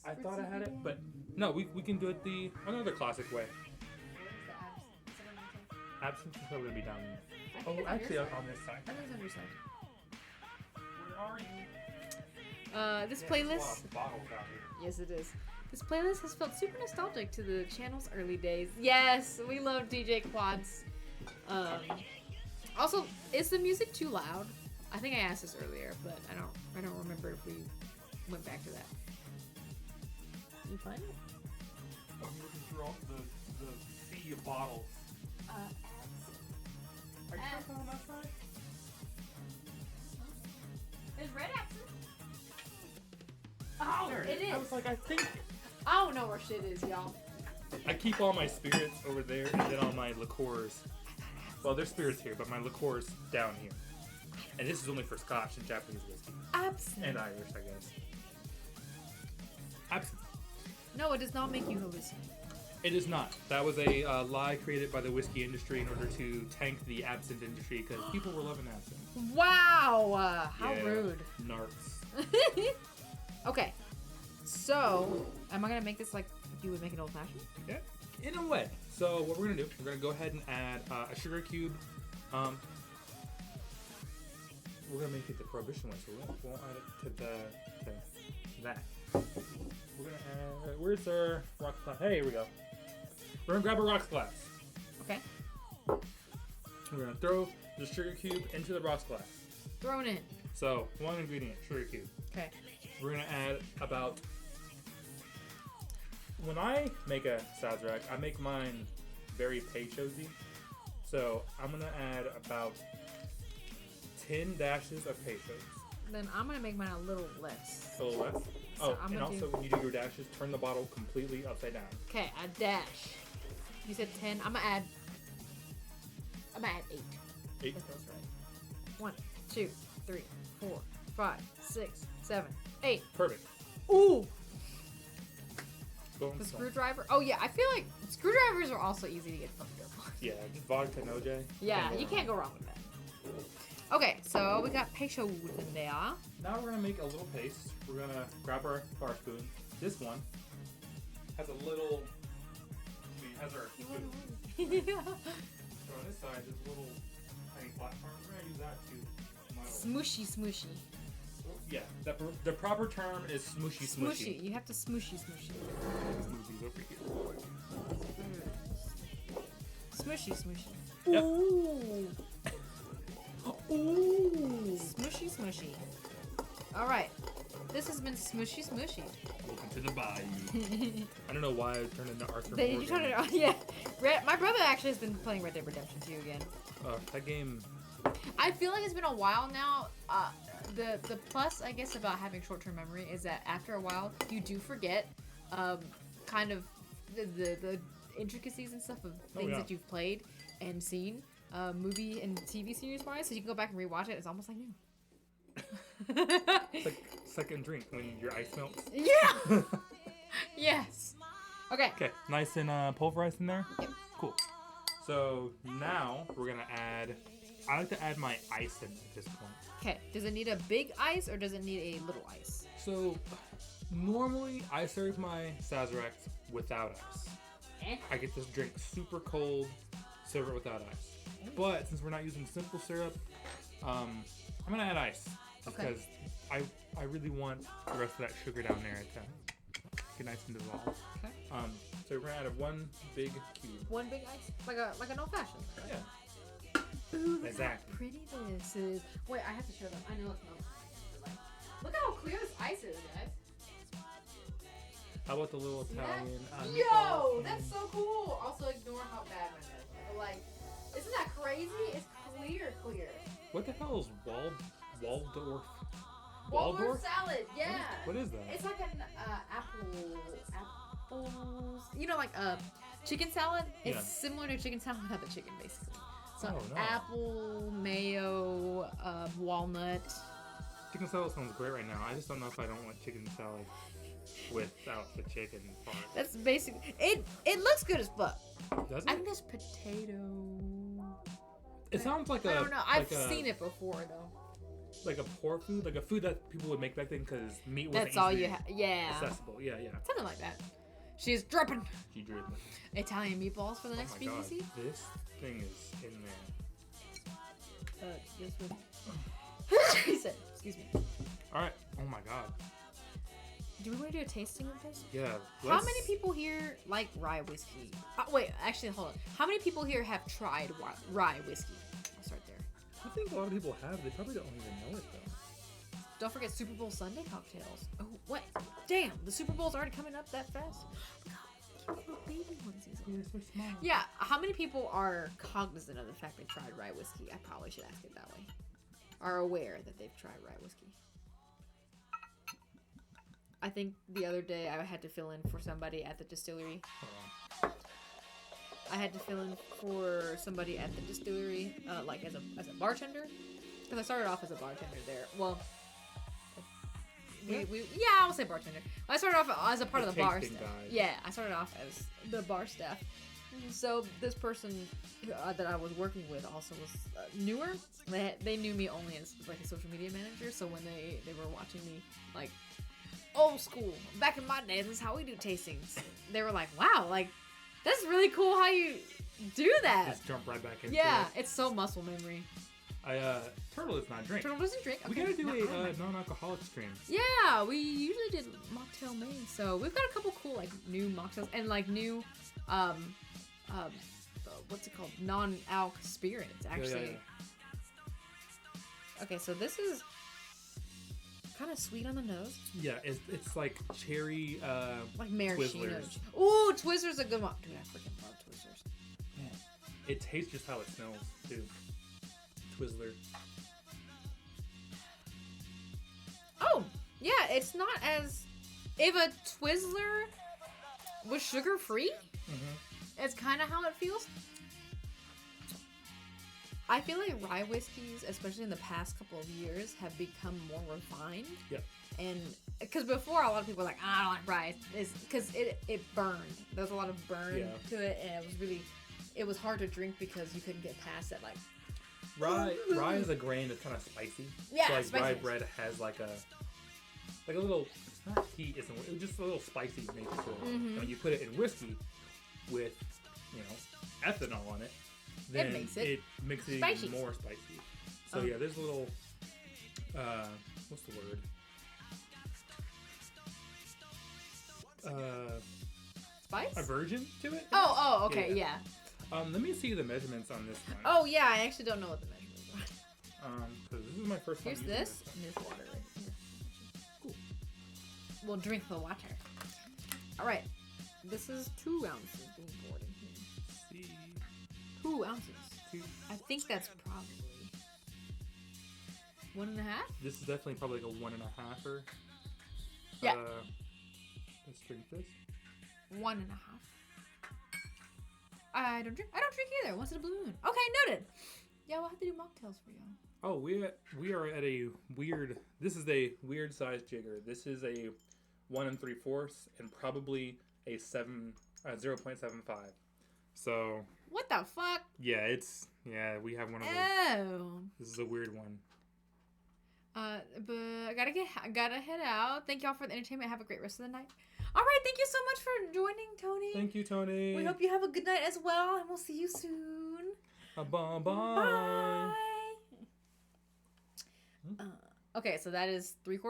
I thought I had it, but no, we can do it the another classic way. Where's the absinthe? Is it on your side? Absinthe is probably gonna be down there. I think Oh, it's on actually, your on side. this side. I think it's on your side. Where are you? This Yeah, there's a lot playlist. of bottles out here. Yes, it is. This playlist has felt super nostalgic to the channel's early days. Yes, we love DJ Quads. Also, is the music too loud? I think I asked this earlier, but I don't remember if we went back to that. You find it? I'm looking through all the sea of bottles. Are you sure on that side? Is red absinthe? Oh, There it is. I was like, I think I don't know where shit is, y'all. I keep all my spirits over there, and then all my liqueurs. Well, there's spirits here, but my liqueurs down here. And this is only for Scotch and Japanese whiskey, Absinthe. and Irish, I guess. Absinthe. No, it does not make you hallucinate. It is not. That was a lie created by the whiskey industry in order to tank the absinthe industry because people were loving absinthe. Wow, how Yeah, rude. Narcs. Okay, so am I gonna make this like you would make an old fashioned? Yeah, in a way. So what we're gonna do? We're gonna go ahead and add a sugar cube. We're gonna make it the prohibition way, so we won't add it to that. We're gonna add. Where's our rocks glass? Hey, here we go. We're gonna grab a rocks glass. Okay, We're gonna throw the sugar cube into the rocks glass. thrown in. So one ingredient, sugar cube. Okay. We're gonna add about. When I make a Sazerac, I make mine very Peychaud's-y. So I'm gonna add about 10 dashes of Peychaud's. Then I'm gonna make mine a little less. A little less. So Oh, I'm and gonna also when you do your dashes, turn the bottle completely upside down. Okay, a dash. You said 10. I'm gonna add 8. 8. If that's right. 1, 2, 3, 4, 5, 6, 7, 8. Perfect. Ooh, Boom. the screwdriver. Oh yeah, I feel like screwdrivers are also easy to get fucked up on. Yeah, just vodka and OJ. Yeah, you can't go wrong with that. Okay, so we got Peychaud in there. Now we're gonna make a little paste. We're gonna grab our bar spoon. This one has a little. I mean, has our spoon. So on this side, there's a little tiny platform. We're gonna use that to muddle. Smooshy. Yeah, the proper term is smooshy. Smooshy. You have to smooshy. Move these over here. Smooshy. Yep. Ooh. Ooh. Smooshy. All right. This has been smooshy. Welcome to the bayou. I don't know why I turned into Arthur Then Morgan. you turn it on. Yeah. My brother actually has been playing Red Dead Redemption 2 again. That game. I feel like it's been a while now. The plus, I guess, about having short-term memory is that after a while, you do forget, kind of the intricacies and stuff of things that you've played and seen, movie and TV series wise. So you can go back and rewatch it. It's almost like new. It's like second drink when your ice melts. Yeah. Yes. Okay. Okay, nice and pulverized in there. Yep. Cool. So now we're gonna add. I like to add my ice in at this point. Okay. Does it need a big ice or does it need a little ice? So normally I serve my Sazeracs without ice. I get this drink super cold, serve it without ice. But since we're not using simple syrup, I'm gonna add ice just Okay. because I really want the rest of that sugar down there to get nice and dissolved. Okay. So we're gonna add one big cube. One big ice, like an old fashioned. Right? Yeah. Ooh, look Exactly. how pretty this is. Wait, I have to show them. I know it's not. Look how clear this ice is, guys. How about the little See that? Italian? Yo, meatballs? that's so cool. Also, ignore how bad my nails are. But, like, isn't that crazy? It's clear. What the hell is Waldorf? Waldorf salad, yeah. What is that? It's like an apples. You know, like chicken salad. It's Yeah. similar to chicken salad without the chicken, basically. So Oh, no. apple, mayo, walnut. Chicken salad sounds great right now. I just don't know if I don't want chicken salad without the chicken part. That's basically it. It looks good as fuck. Does I it? think there's potato. It sounds like a. I don't know. I've like a- seen it before though. Like a poor food, like a food that people would make back then because meat wasn't That's all easily you have. Yeah, accessible. Yeah. something like that. She's dropping She drew it. Italian meatballs for the next Oh my god, Speakeasy. this thing is in there. This one. He said, "Excuse me. All right. Oh my god. Do we want to do a tasting of this? Yeah. How many people here like rye whiskey? Wait, actually, hold on. How many people here have tried rye whiskey? I'll start there. I think a lot of people have. They probably don't even know it though. Don't forget Super Bowl Sunday cocktails. Oh, what? Damn, the Super Bowl's already coming up that fast. Look how cute little baby onesies are. Yeah, so small. Yeah, how many people are cognizant of the fact they tried rye whiskey? I probably should ask it that way. Are aware that they've tried rye whiskey. I think the other day I had to fill in for somebody at the distillery. Hold on. I had to fill in for somebody at the distillery, like as a bartender, because I started off as a bartender there. Well, I'll say bartender. I started off as a part of the bar tasting staff. guy. Yeah, I started off as the bar staff. So this person that I was working with also was newer. They knew me only as like a social media manager. So when they were watching me like old school, back in my day, this is how we do tastings. They were like, "Wow, like that's really cool how you do that." Just jump right back into Yeah, it. it's so muscle memory. Turtle does not drink. Turtle doesn't drink. We Okay, gotta do not a mine. non-alcoholic stream. Yeah, we usually did mocktail May, so we've got a couple cool like new mocktails and like new what's it called? Non-alc spirits actually. Yeah. Okay, so this is kind of sweet on the nose, Yeah, it's like cherry. like maraschino. Twizzlers. Ooh, Twizzlers a good one. Dude, I freaking love Twizzlers. Man, it tastes just how it smells too. Twizzler. Oh, yeah, it's not as if a Twizzler was sugar free. Mm-hmm. It's kind of how it feels. I feel like rye whiskeys, especially in the past couple of years, have become more refined. Yep. And because before, a lot of people were like, I don't like rye. It's because it burned. There was a lot of burn to it, and it was hard to drink because you couldn't get past that. Like Rye is a grain that's kind of spicy. Yeah, so like spicy. rye bread has like a little. It's not heat. It's just a little spicy nature to it. Mhm. So when you put it in whiskey with, ethanol on it, then makes it makes it spicy. even more spicy. So Oh. yeah, there's a little. What's the word? spice. Aversion to it. Oh, okay, yeah. Let me see the measurements on this one. Oh, yeah. I actually don't know what the measurements are. Because this is my first time Here's using this and this water right here. Cool. We'll drink the water. All right. This is 2 ounces being poured in here. See. 2 ounces. Two. I think that's probably 1.5. This is definitely probably like a 1.5-er. Yeah. Let's drink this. 1.5. I don't drink either. Once in a blue moon. Okay, noted. Yeah, we'll have to do mocktails for y'all. Oh, we are at a weird. This is a weird size jigger. This is a 1 3/4 and probably a 0.75. So What the fuck? yeah, we have one of those. Oh. This is a weird one. But I gotta head out. Thank y'all for the entertainment. Have a great rest of the night. All right, thank you so much for joining, Tony. Thank you, Tony. We hope you have a good night as well, and we'll see you soon. Bye bye. Bye. Okay, so that is 3/4.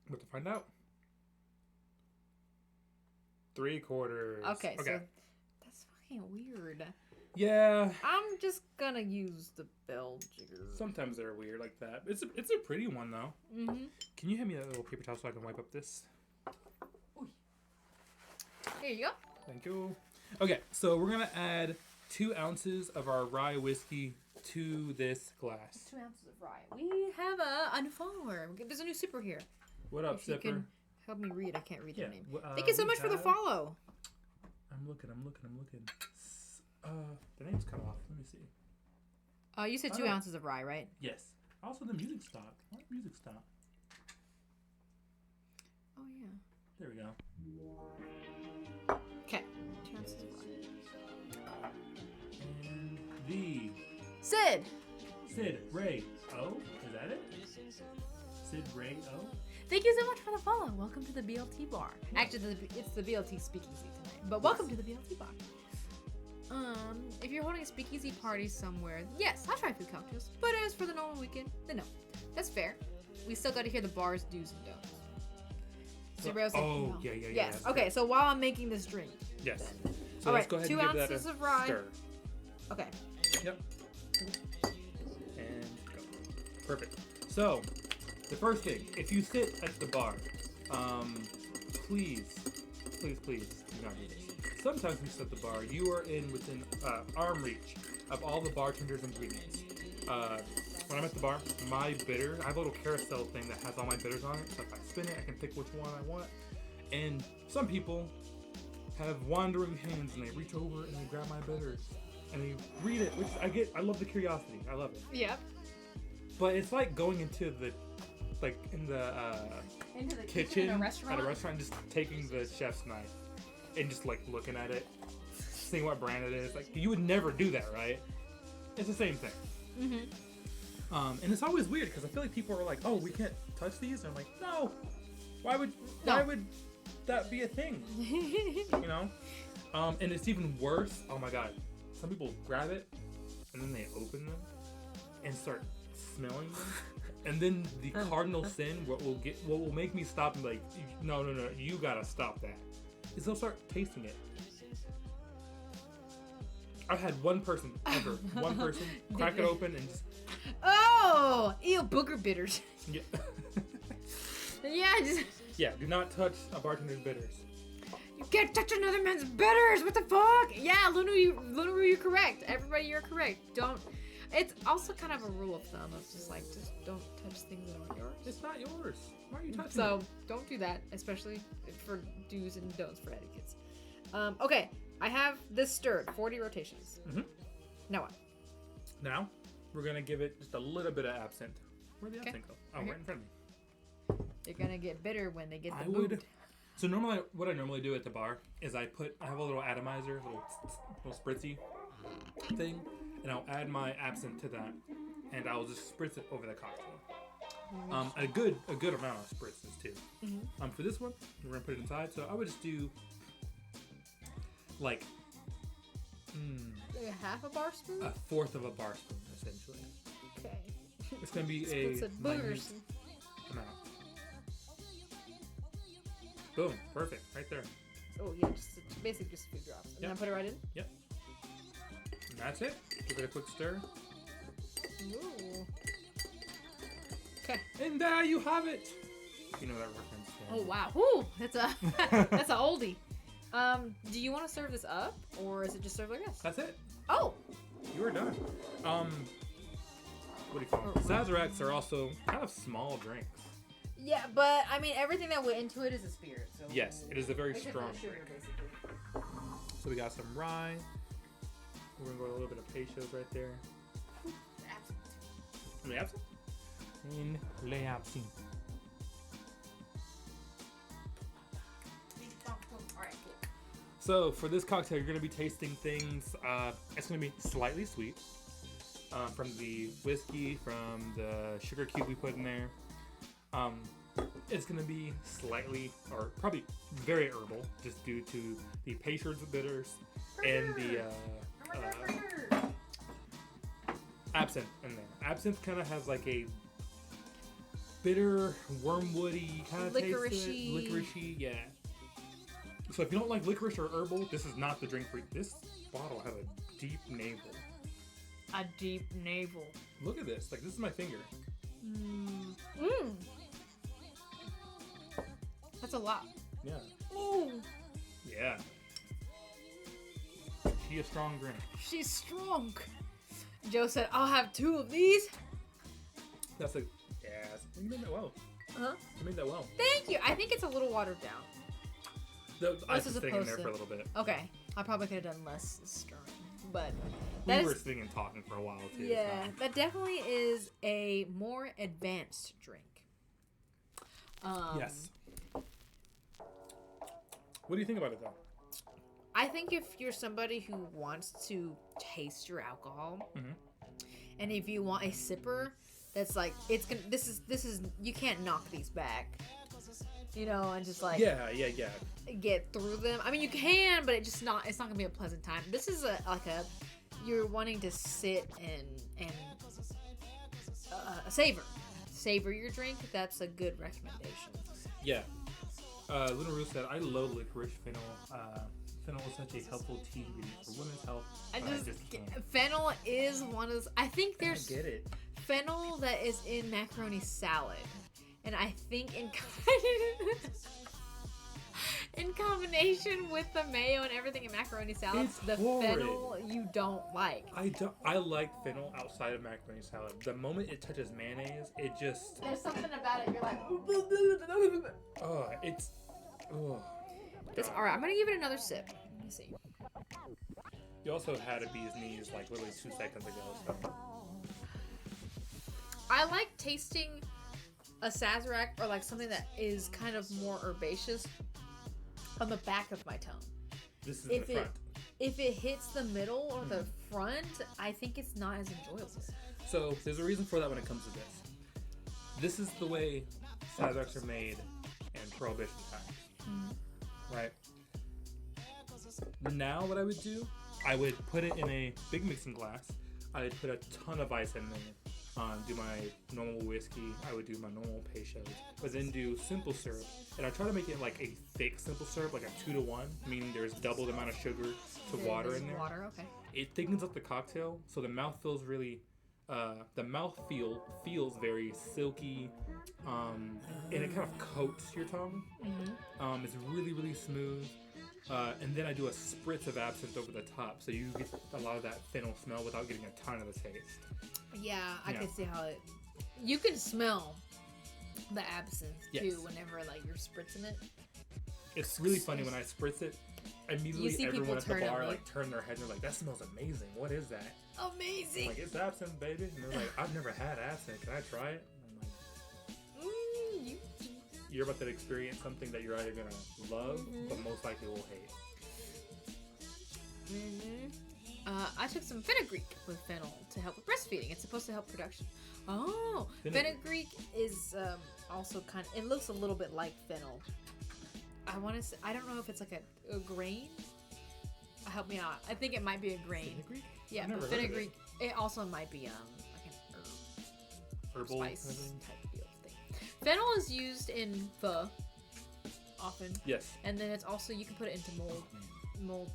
We'll have to find out. 3/4. Okay, so that's fucking weird. Yeah. I'm just gonna use the bell jigger. Sometimes they're weird like that. It's a pretty one though. Mm-hmm. Can you hand me that little paper towel so I can wipe up this? Here you go. Thank you. Okay, so we're gonna add 2 ounces of our rye whiskey to this glass. 2 ounces of rye. We have a new follower. There's a new sipper here. What up, If you Sipper? can help me read, I can't read their name. w- Thank you so we much for the have- follow. I'm looking. The name's cut off. Let me see. You said 2 ounces of rye, right? Yes. Also, the music stopped. Why did music stop? Oh yeah. There we go. Okay. 2 ounces of rye. And the Sid. Sid Ray O. Is that it? Sid Ray O. Thank you so much for the follow. Welcome to the BLT bar. Actually, it's the BLT Speakeasy tonight. But welcome to the BLT bar. If you're holding a speakeasy party somewhere, yes, I'll try food cocktails. But as for the normal weekend, then no. That's fair. We still got to hear the bar's do's and don'ts. So Rail said no. Yeah. Yes. that's Okay. right. So while I'm making this drink, Yes. then. So All let's right, go ahead 2 and give that ounces a of rye. stir. Okay. Yep. And go. Perfect. So, the first thing, if you sit at the bar, please do not do this. Sometimes when you sit at the bar, you are within arm reach of all the bartender's ingredients. When I'm at the bar, my bitter, I have a little carousel thing that has all my bitters on it. So if I spin it, I can pick which one I want. And some people have wandering hands and they reach over and they grab my bitters and they read it, which I love the curiosity. I love it. Yep. But it's like going into the Into the kitchen at a restaurant. and just taking the chef's knife and just like looking at it, seeing what brand it is. Like you would never do that, right? It's the same thing. Mm-hmm. And it's always weird because I feel like people are like, "Oh, we can't touch these," and I'm like, "No, why would that be a thing?" You know? And it's even worse. Oh my god, some people grab it and then they open them and start smelling them. And then the cardinal sin, what will make me stop and be like, no, you gotta stop that, is they'll start tasting it. I've had one person crack it open and just ew, booger bitters. yeah. Yeah, just Yeah, do not touch a bartender's bitters. you can't touch another man's bitters. What the fuck? Yeah, Luna, you're correct. Everybody, you're correct. Don't. It's also kind of a rule of thumb of just don't touch things that aren't yours. It's not yours. Why are you touching So it? don't do that, especially for do's and don'ts for etiquettes. Okay, I have this stirred, 40 rotations. Mhm. Now what? Now, we're gonna give it just a little bit of absinthe. Where'd the Okay. absinthe go? Oh, Right right in front of me. They're gonna get bitter when they get the I mood. would. So normally, what I normally do at the bar is I have a little atomizer, little spritzy thing, and I'll add my absinthe to that, and I'll just spritz it over the cocktail. A good amount of spritzes too. Mhm. For this one, we're gonna put it inside. So I would just do like Like a half a bar spoon? a fourth of a bar spoon, essentially. Okay. It's gonna be Splits a of minute boogers. amount. Boom, perfect, right there. Oh yeah, just basically just a few drops. And Yep. then put it right in? And that's it. Give it a quick stir. Ooh. Okay. And there you have it. You know that reference. Yeah. Oh wow. Whoo! That's a that's a oldie. Do you want to serve this up, or is it just served like this? That's it. Oh! You are done. What do you call them? Sazeracs are also kind of small drinks. Yeah, but I mean everything that went into it is a spirit, so Yes, it is a very except for strong the sugar, drink. basically. So we got some rye. We're gonna go with a little bit of peychaud right there. Le absinthe? In le absinthe. Alright, cool. So for this cocktail, you're gonna be tasting things. It's gonna be slightly sweet from the whiskey, from the sugar cube we put in there. It's gonna be slightly, or probably very herbal, just due to the peychaud's bitters and the absinthe in there. Absinthe kind of has like a bitter, wormwoody kind of taste to it. Licoricey. Licoricey, yeah. So if you don't like licorice or herbal, this is not the drink for you. This bottle has a deep navel. A deep navel. Look at this. Like, this is my finger. That's a lot. Yeah. Ooh. Yeah. She a strong drink. She's strong. Joe said, I'll have 2 of these. That's a... Yeah. You made that well. Huh? You made that well. Thank you. I think it's a little watered down. The ice is was staying in there supposed for a to- little bit. Okay. I probably could have done less stirring. But We that were is... sitting and talking for a while, too. Yeah, so. that definitely is a more advanced drink. Yes. What do you think about it, though? I think if you're somebody who wants to taste your alcohol, Mhm. and if you want a sipper that's like it's gonna, this is you can't knock these back, you know, and just like Yeah. get through them. I mean, you can, but it's not gonna be a pleasant time. This is you're wanting to sit and savor your drink. That's a good recommendation. Yeah. Luna Roo said, I love licorice fennel. Fennel is such a helpful tea ingredient for women's health. I but just can't. fennel is one of those. I think I there's get it. fennel that is in macaroni salad, and I think in combination with the mayo and everything in macaroni salad, It's the horrid. fennel you don't like. I like fennel outside of macaroni salad. The moment it touches mayonnaise, it just... There's something about it. You're like, Oh, it's... Oh. all right. I'm gonna give it another sip. Let me see. You also had a bee's knees like literally 2 seconds ago, so... I like tasting a Sazerac or like something that is kind of more herbaceous on the back of my tongue. This is If the front. If it hits the middle or the front, I think it's not as enjoyable. So, there's a reason for that when it comes to this. This is the way Sazeracs are made in Prohibition times. Right? Now what I would do, I would put it in a big mixing glass. I would put a ton of ice in there. Do my normal whiskey. I would do my normal pesos. But then do simple syrup. And I try to make it like a thick simple syrup, like a 2-to-1, meaning there's double the amount of sugar to water in there. Water, okay. It thickens up the cocktail, so the mouth feels really... the mouth feels very silky, and it kind of coats your tongue. It's really, really smooth. And then I do a spritz of absinthe over the top, so you get a lot of that fennel smell without getting a ton of the taste. Yeah, I Yeah. can see how it. You can smell the absinthe Yes. too whenever like you're spritzing it. It's really funny when I spritz it. Immediately, see people everyone at the turn bar up, like turn their head and they're like, "That smells amazing. What is that?" I'm Amazing. like, "It's absinthe, baby." And they're like, "I've never had absinthe. Can I try it?" And I'm like, "You're about to experience something that you're either gonna love, but most likely will hate." I took some fenugreek with fennel to help with breastfeeding. It's supposed to help production. Oh, Fenugreek. fenugreek is also kind of. It looks a little bit like fennel. I want to say. I don't know if it's like a grain. Help me out. I think it might be a grain. Fenugreek? Yeah, I've but never heard of it. fenugreek. It also might be like an herb. Herbal Spice kind of thing? type deal thing. Fennel is used in pho often, Yes. and then it's also you can put it into mold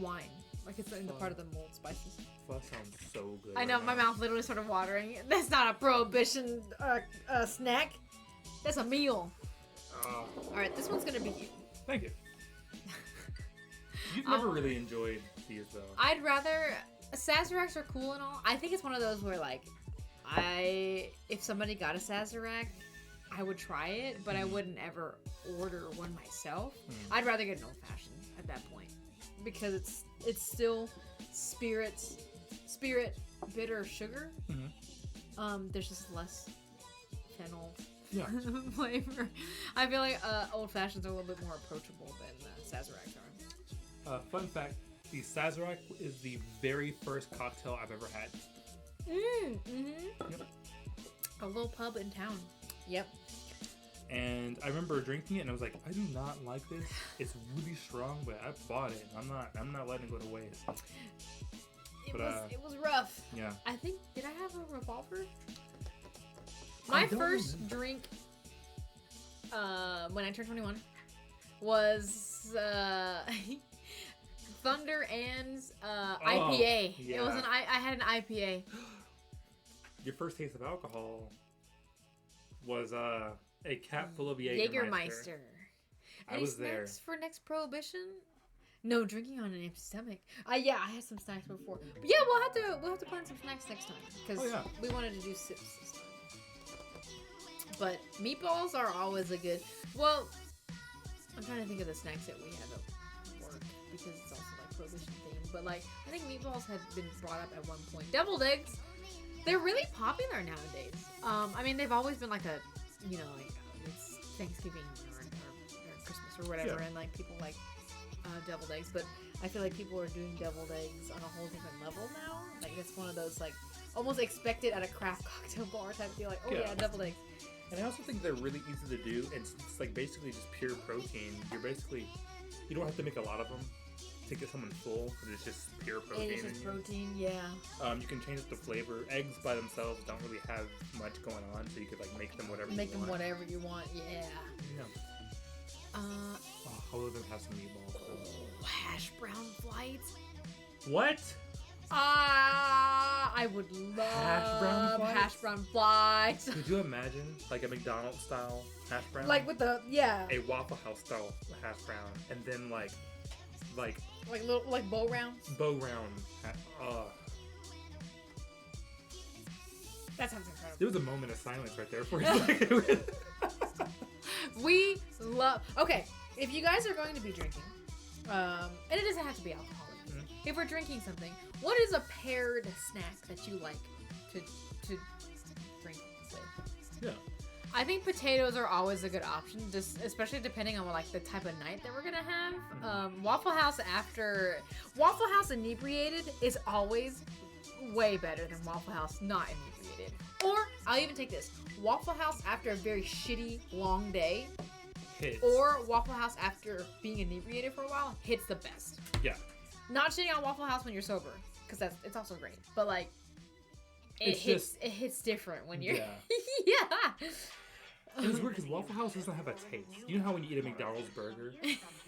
wine, like it's in the part of the mold spices. Pho sounds so good. I know right my now. mouth literally started watering. That's not a prohibition snack. That's a meal. All right, this one's gonna be you. Thank you. You've never really enjoyed these though. I'd rather Sazeracs are cool and all. I think it's one of those where like if somebody got a Sazerac, I would try it, but I wouldn't ever order one myself. I'd rather get an old fashioned at that point because it's still spirit bitter sugar. There's just less fennel Yeah. flavor. I feel like old fashions are a little bit more approachable than Sazeracs are. Fun fact: the Sazerac is the very first cocktail I've ever had. Yep. A little pub in town. Yep. And I remember drinking it, and I was like, I do not like this. It's really strong, but I bought it. I'm not letting it go to waste. It But, was rough. Yeah. I think did I have a revolver? My first drink when I turned 21 was Thunder Ann's IPA. Yeah. It was I had an IPA. Your first taste of alcohol was a cap full of Jägermeister. I Any was there. snacks for next prohibition? No, drinking on an empty stomach. Yeah, I had some snacks before. But yeah, we'll have to plan some snacks next time because we wanted to do sips this time. But meatballs are always a good. Well, I'm trying to think of the snacks that we have at work because it's also like prohibition themed. But like, I think meatballs had been brought up at one point. Deviled eggs, they're really popular nowadays. I mean, they've always been like a, you know, like it's Thanksgiving or Christmas or whatever, and like people like deviled eggs. But I feel like people are doing deviled eggs on a whole different level now. Like it's one of those like almost expected at a craft cocktail bar type deal. Like, oh yeah, deviled eggs. And I also think they're really easy to do. It's like basically just pure protein. You don't have to make a lot of them to get someone full because it's just pure protein. It's just protein, yeah. You can change up the flavor. Eggs by themselves don't really have much going on, so you could like make them whatever you want. Make them whatever you want, yeah. I'll let them have some meatballs. Hash brown flights. What? I would love hash brown flights. Could you imagine like a McDonald's style hash brown? Like with the a Waffle House style hash brown, and then like little like bow rounds. Bow round. That sounds incredible. There was a moment of silence right there for you. We love. Okay, if you guys are going to be drinking, and it doesn't have to be alcoholic. Mm-hmm. If we're drinking something, what is a paired snack that you like to drink with? Yeah. I think potatoes are always a good option, just especially depending on like the type of night that we're gonna have. Mm-hmm. Waffle House inebriated is always way better than Waffle House not inebriated. Or I'll even take this: Waffle House after a very shitty long day, or Waffle House after being inebriated for a while hits the best. Yeah. Not shitting on Waffle House when you're sober, because it's also great. But like, it hits different when you're yeah. And it's weird because Waffle House doesn't have a taste. You know how when you eat a McDonald's burger,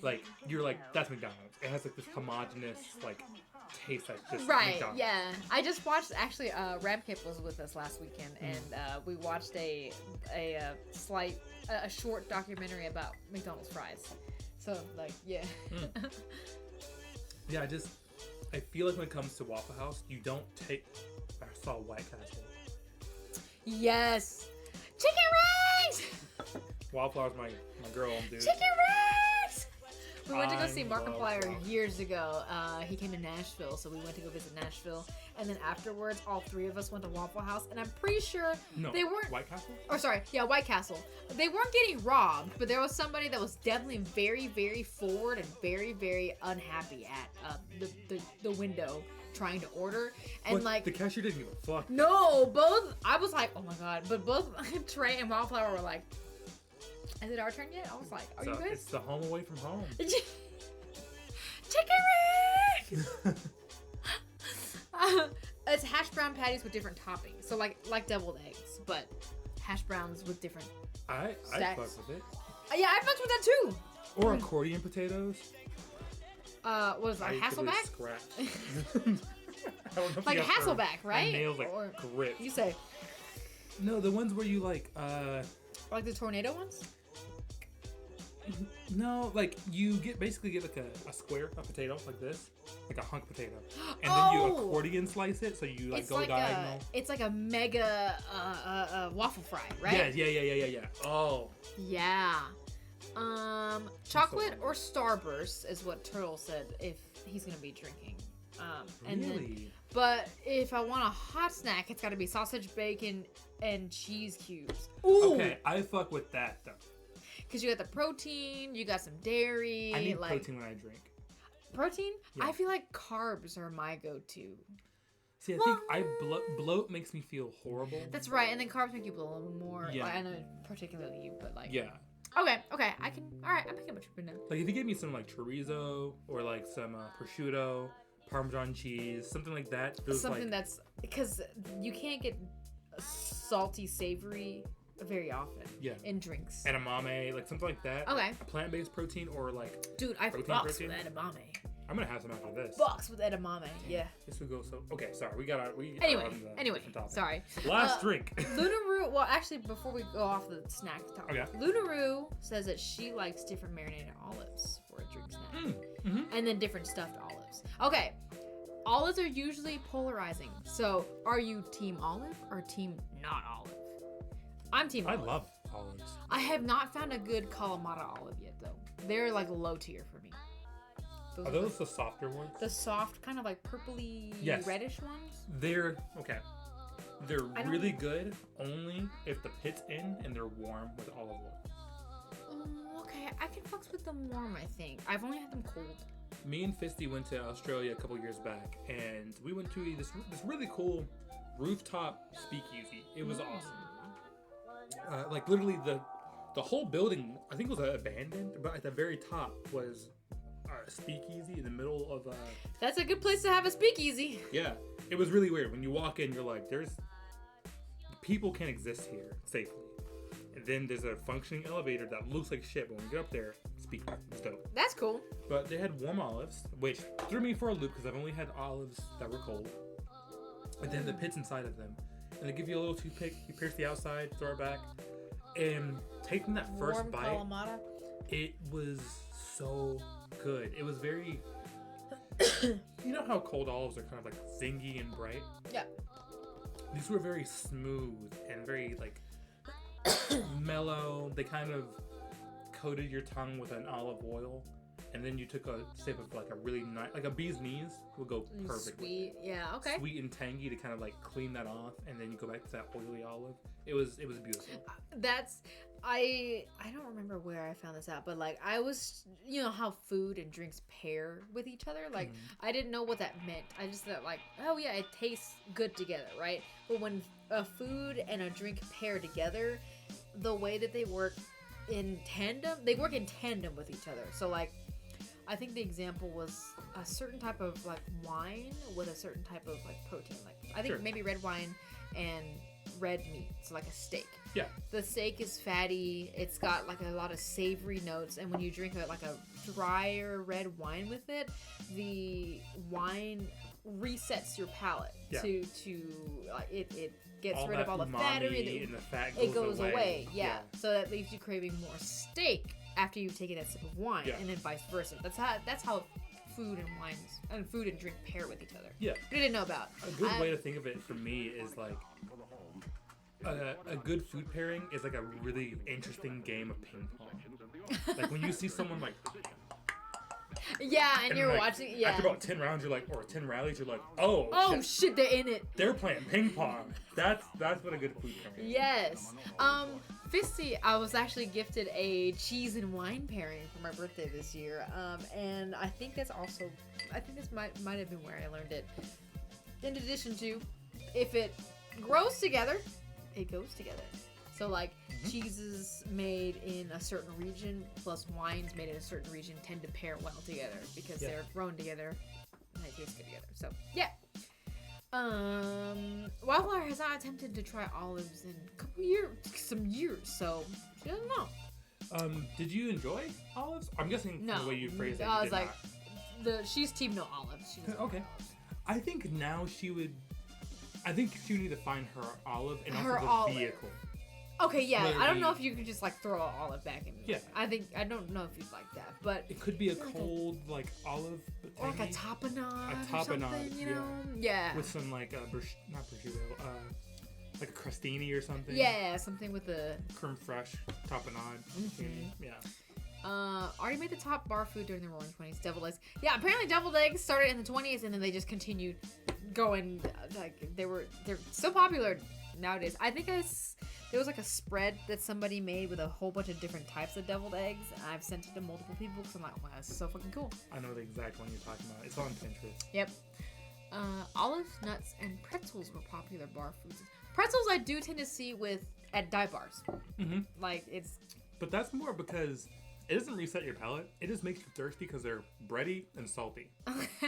like you're like, that's McDonald's. It has like this homogenous like taste that's just McDonald's. Yeah. I just watched actually. Ramkip was with us last weekend, and we watched a short documentary about McDonald's fries. So like, yeah. Yeah, I feel like when it comes to Waffle House, you don't take. I saw White Castle. Yes. Chicken wings! Wildflower's my girl, dude. Chicken wings! We went to go see Markiplier years ago. He came to Nashville, so we went to go visit Nashville. And then afterwards, all three of us went to Waffle House. And I'm pretty sure they weren't... White Castle? Oh, sorry. Yeah, White Castle. They weren't getting robbed, but there was somebody that was definitely very, very forward and very, very unhappy at the window trying to order. And like... The cashier didn't give a fuck. No, I was like, oh my god. But both Trey and Wildflower were like, is it our turn yet? I was like, are you good? It's the home away from home. Chicken wings! It's hash brown patties with different toppings. So like deviled eggs, but hash browns with different I fuck with it. Yeah, I fucked with that too. Or accordion potatoes. What is that? Hasselback? Like Hasselback, right? Nails like grip. You say? No, the ones where you like the tornado ones? No, like you basically get like a square, a potato like this, like a hunk potato, and then you accordion slice it, so you like diagonal. It's like a mega waffle fry, right? Yeah. Oh. Yeah. Chocolate or Starburst is what Turtle said if he's gonna be drinking. Really? But if I want a hot snack, it's gotta be sausage, bacon, and cheese cubes. Ooh. Okay, I fuck with that though. Because you got the protein, you got some dairy. I need protein when I drink. Protein? Yeah. I feel like carbs are my go-to. See, I think bloat makes me feel horrible. That's right, and then carbs make you bloat a little more. Yeah. Like, I know particularly you, but like... Yeah. Okay, I can... Alright, I'm picking up what you're putting down. Like, if you give me some, like, chorizo, or, like, some prosciutto, Parmesan cheese, something like that. Something that's... Because you can't get salty, savory very often. Yeah. In drinks. Edamame, like something like that. Okay. A plant-based protein or like. Dude, I protein, box protein? with edamame. I'm gonna have some after this. Box with edamame. Yeah. This would go so. Okay, sorry. We are Anyway, on the different topic. sorry. Last drink. Lunaroo, well, actually, before we go off the snack topic, Okay. Lunaroo says that she likes different marinated olives for a drink snack. Mm-hmm. And then different stuffed olives. Okay. Olives are usually polarizing. So, are you team olive or team not olive? I'm team I olive. love olives. I have not found a good Kalamata olive yet, though. They're like low tier for me. Are those the softer ones? the soft, kind of like purpley, Yes. reddish ones? They're okay. They're I don't- really good only if the pit's in and they're warm with olive oil. Okay, I can fucks with them warm, I think. I've only had them cold. Me and Fisty went to Australia a couple years back, and we went to this really cool rooftop speakeasy. It was awesome. Like literally the whole building, I think it was abandoned, but at the very top was a speakeasy in the middle of That's a good place to have a speakeasy. yeah. It was really weird. When you walk in, you're like, there's people can exist here safely. And then there's a functioning elevator that looks like shit, but when you get up there, speakeasy. It's dope. That's cool. But they had warm olives, which threw me for a loop because I've only had olives that were cold. And then the pits inside of them. And they give you a little toothpick, you pierce the outside, throw it back. And taking that first Warm bite, Kalamata. it was so good. It was very... You know how cold olives are kind of like zingy and bright? Yeah. These were very smooth and very like mellow. They kind of coated your tongue with an olive oil, and then you took a sip of like a really nice, like a bee's knees would go perfect. Sweet. Yeah, okay. Sweet and tangy to kind of like clean that off, and then you go back to that oily olive. It was beautiful. That's I don't remember where I found this out, but like I was, you know how food and drinks pair with each other. Like I didn't know what that meant. I just thought like, oh yeah, it tastes good together, right? But when a food and a drink pair together, the way that they work in tandem, they work in tandem with each other. So like, I think the example was a certain type of like wine with a certain type of like protein. Like I think Sure. maybe red wine and red meat, so like a steak. Yeah. The steak is fatty. It's got like a lot of savory notes, and when you drink like a drier red wine with it, the wine resets your palate Yeah. to it gets All rid that of all the umami fatty. and the fat It goes away. Yeah. Yeah. So that leaves you craving more steak after you've taken that sip of wine, Yeah. and then vice versa. That's how food and wines and food and drink pair with each other. Yeah. I didn't know about. A good way to think of it for me is like a good food pairing is like a really interesting game of ping pong. Like when you see someone like Yeah, and you're like, watching. Yeah. after about 10 rounds, you're like, or 10 rallies, you're like, oh, Oh shit, shit, they're in it. they're playing ping pong. That's what a good food pairing is. Yes. Fisty, I was actually gifted a cheese and wine pairing for my birthday this year. And I think this might have been where I learned it. In addition to, if it grows together, it goes together. So like cheeses made in a certain region plus wines made in a certain region tend to pair well together because Yeah. they're grown together and they taste good together. So yeah. Wildflower has not attempted to try olives in some years, so she doesn't know. Did you enjoy olives? I'm guessing from No, the way you phrased it, I you was did like, she's team no olives. She doesn't. okay. I think now she would need to find her olive and Her also the olive. vehicle. Okay, yeah, Whether I don't it know be- if you could just like throw an olive back in. Yeah. I don't know if you'd like that, but It could be a Like a- cold like olive, but or like a tangy, tapenade, A or tapenade, something, you know? Yeah. with some like not prosciutto, like a crostini or something. Yeah, something with the. Creme fraiche, tapenade. Mhm. Yeah. Already made the top bar food during the Roaring 20s. Deviled eggs. Yeah, apparently deviled eggs started in the 20s and then they just continued going. Like they're so popular nowadays. I think there was like a spread that somebody made with a whole bunch of different types of deviled eggs. And I've sent it to multiple people because I'm like, wow, this is so fucking cool. I know the exact one you're talking about. It's on Pinterest. Yep. Olives, nuts, and pretzels were popular bar foods. Pretzels I do tend to see at dive bars. Mm-hmm. Like it's. But that's more because it doesn't reset your palate. It just makes you thirsty because they're bready and salty.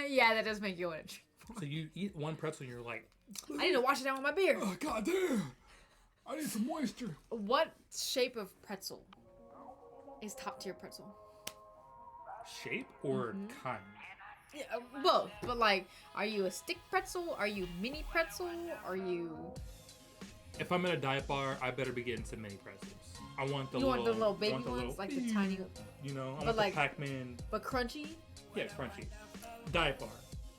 Yeah, that does make you itch. So you eat one pretzel and you're like, I need to wash it down with my beer. oh goddamn. I need some moisture. What shape of pretzel is top tier pretzel? Shape or kind? Yeah, both. But like, are you a stick pretzel? Are you mini pretzel? Are you? If I'm at a diet bar, I better be getting some mini pretzels. I want the You want the little baby I want the ones, little, like the tiny, You know, I but want like- the Pac-Man. but crunchy. Yeah, crunchy. Diet bar.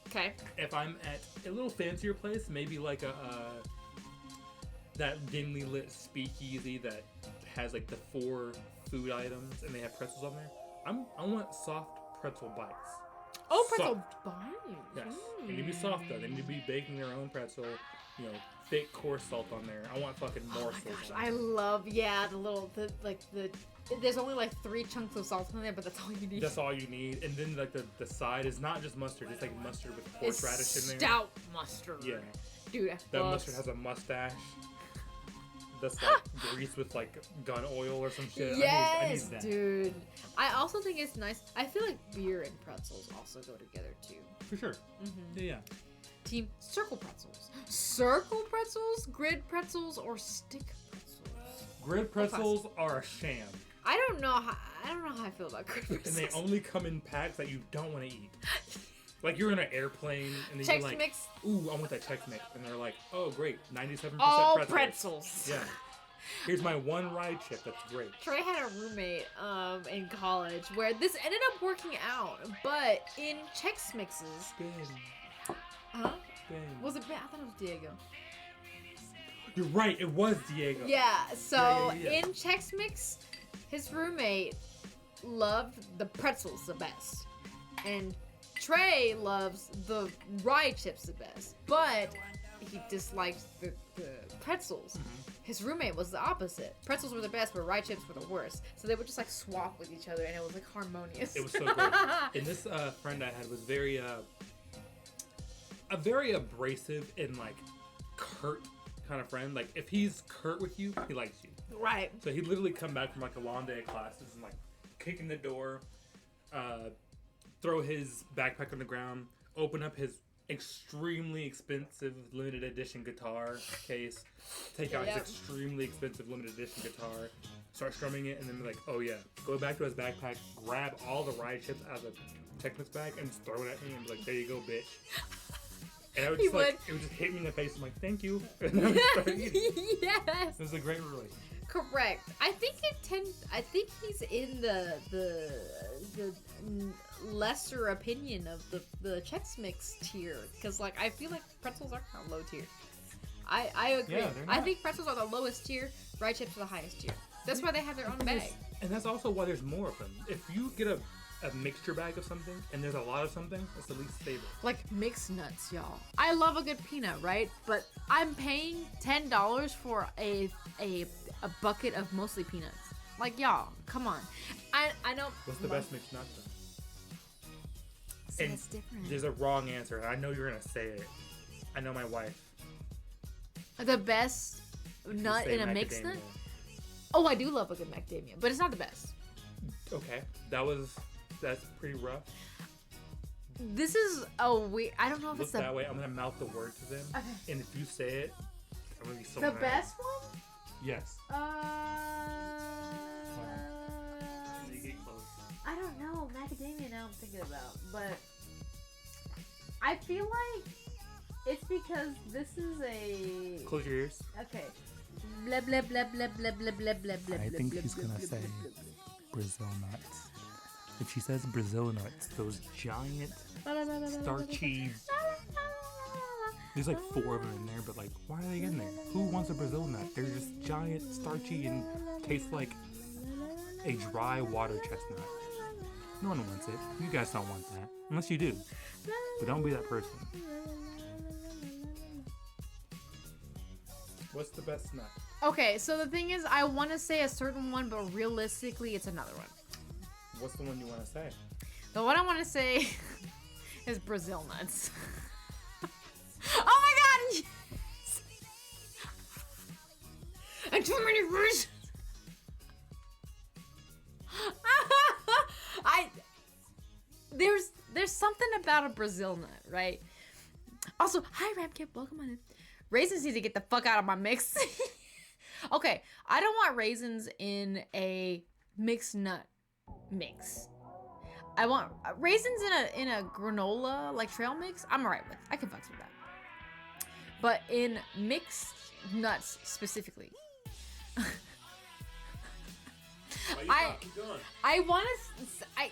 Okay. If I'm at a little fancier place, maybe like a that dimly lit speakeasy that has like the 4 food items and they have pretzels on there. I want soft pretzel bites. Oh, pretzel Soft. bites. Yes. They need to be soft though. They need to be baking their own pretzel. You know, thick coarse salt on there. I want fucking Oh morsels. my gosh, on I there. love the there's only like 3 chunks of salt in there, but that's all you need. That's all you need. And then like the side is not just mustard. It's like mustard with It's horseradish in there. stout mustard. Yeah. Dude, I That love- mustard has a mustache. That's like grease with like gun oil or some shit. Yes, I need that. dude. I also think it's nice. I feel like beer and pretzels also go together too. For sure. Mm-hmm. Yeah. Team circle pretzels. Circle pretzels, grid pretzels, or stick pretzels. Grid pretzels are a sham. I don't know how I feel about grid And pretzels. they only come in packs that you don't want to eat. Like you're in an airplane and then Chex you're like, Mix. ooh, I want that Chex Mix. And they're like, oh, great, 97% All pretzels. pretzels. Yeah. Here's my one ride chip. That's great. Trey had a roommate in college where this ended up working out, but in Chex Mixes, huh? Was it? I thought it was Diego. You're right. It was Diego. Yeah. So Yeah. in Chex Mix, his roommate loved the pretzels the best, and Trey loves the rye chips the best, but he disliked the pretzels. His roommate was the opposite. Pretzels were the best, but rye chips were the worst. So they would just like swap with each other, and it was like harmonious. It was so great. And this friend I had was very a very abrasive and like curt kind of friend. Like if he's curt with you, he likes you. Right. So he'd literally come back from like a long day of classes and like kick in the door, throw his backpack on the ground, open up his extremely expensive limited edition guitar case, take out his Yep. extremely expensive limited edition guitar, start strumming it, and then be like, oh yeah, go back to his backpack, grab all the ride chips out of the Technics bag and just throw it at me and be like, there you go, bitch. And I would He just like, would. it would just hit me in the face. I'm like, thank you. And then I would start eating. Yes. It was a great relationship. Correct. I think he's in the lesser opinion of the Chex Mix tier, because like I feel like pretzels are kind of low tier. I agree. Yeah, they're I not. think pretzels are the lowest tier. Rye chips are the highest tier. That's why they have their own bag. And that's also why there's more of them. If you get a mixture bag of something and there's a lot of something, it's the least favorite. Like mixed nuts, y'all. I love a good peanut, right? But I'm paying $10 for a bucket of mostly peanuts. Like y'all, come on. I know. What's the best mixed nut though? See, And that's different. there's a wrong answer, and I know you're gonna say it. I know my wife. The best You nut say in a mixed nut? macadamia. Oh, I do love a good macadamia, but it's not the best. Okay, that's pretty rough. This is I don't know if Look it's the that way. I'm gonna mouth the word to them, Okay. and if you say it, I'm gonna be so the mad. best one. Yes. You get close. I don't know macadamia. Now I'm thinking about, but I feel like it's because this is a Close your ears. okay. Blah blah blah blah blah blah blah blah blah. I think blah, she's blah, gonna blah, say blah, blah, Brazil nuts. If she says Brazil nuts, those giant, starchy. There's like 4 of them in there, but like, why are they in there? Who wants a Brazil nut? They're just giant, starchy, and taste like a dry water chestnut. No one wants it. You guys don't want that. Unless you do. But don't be that person. What's the best nut? Okay, so the thing is, I want to say a certain one, but realistically, it's another one. What's the one you want to say? The one I want to say is Brazil nuts. Oh my god! Yes! And too many versions. There's something about a Brazil nut, right? Also, hi Ramkip, welcome on in. Raisins need to get the fuck out of my mix. Okay, I don't want raisins in a mixed nut mix. I want raisins in a granola like trail mix. I'm alright with. I can fuck with that. But in mixed nuts specifically, I want to,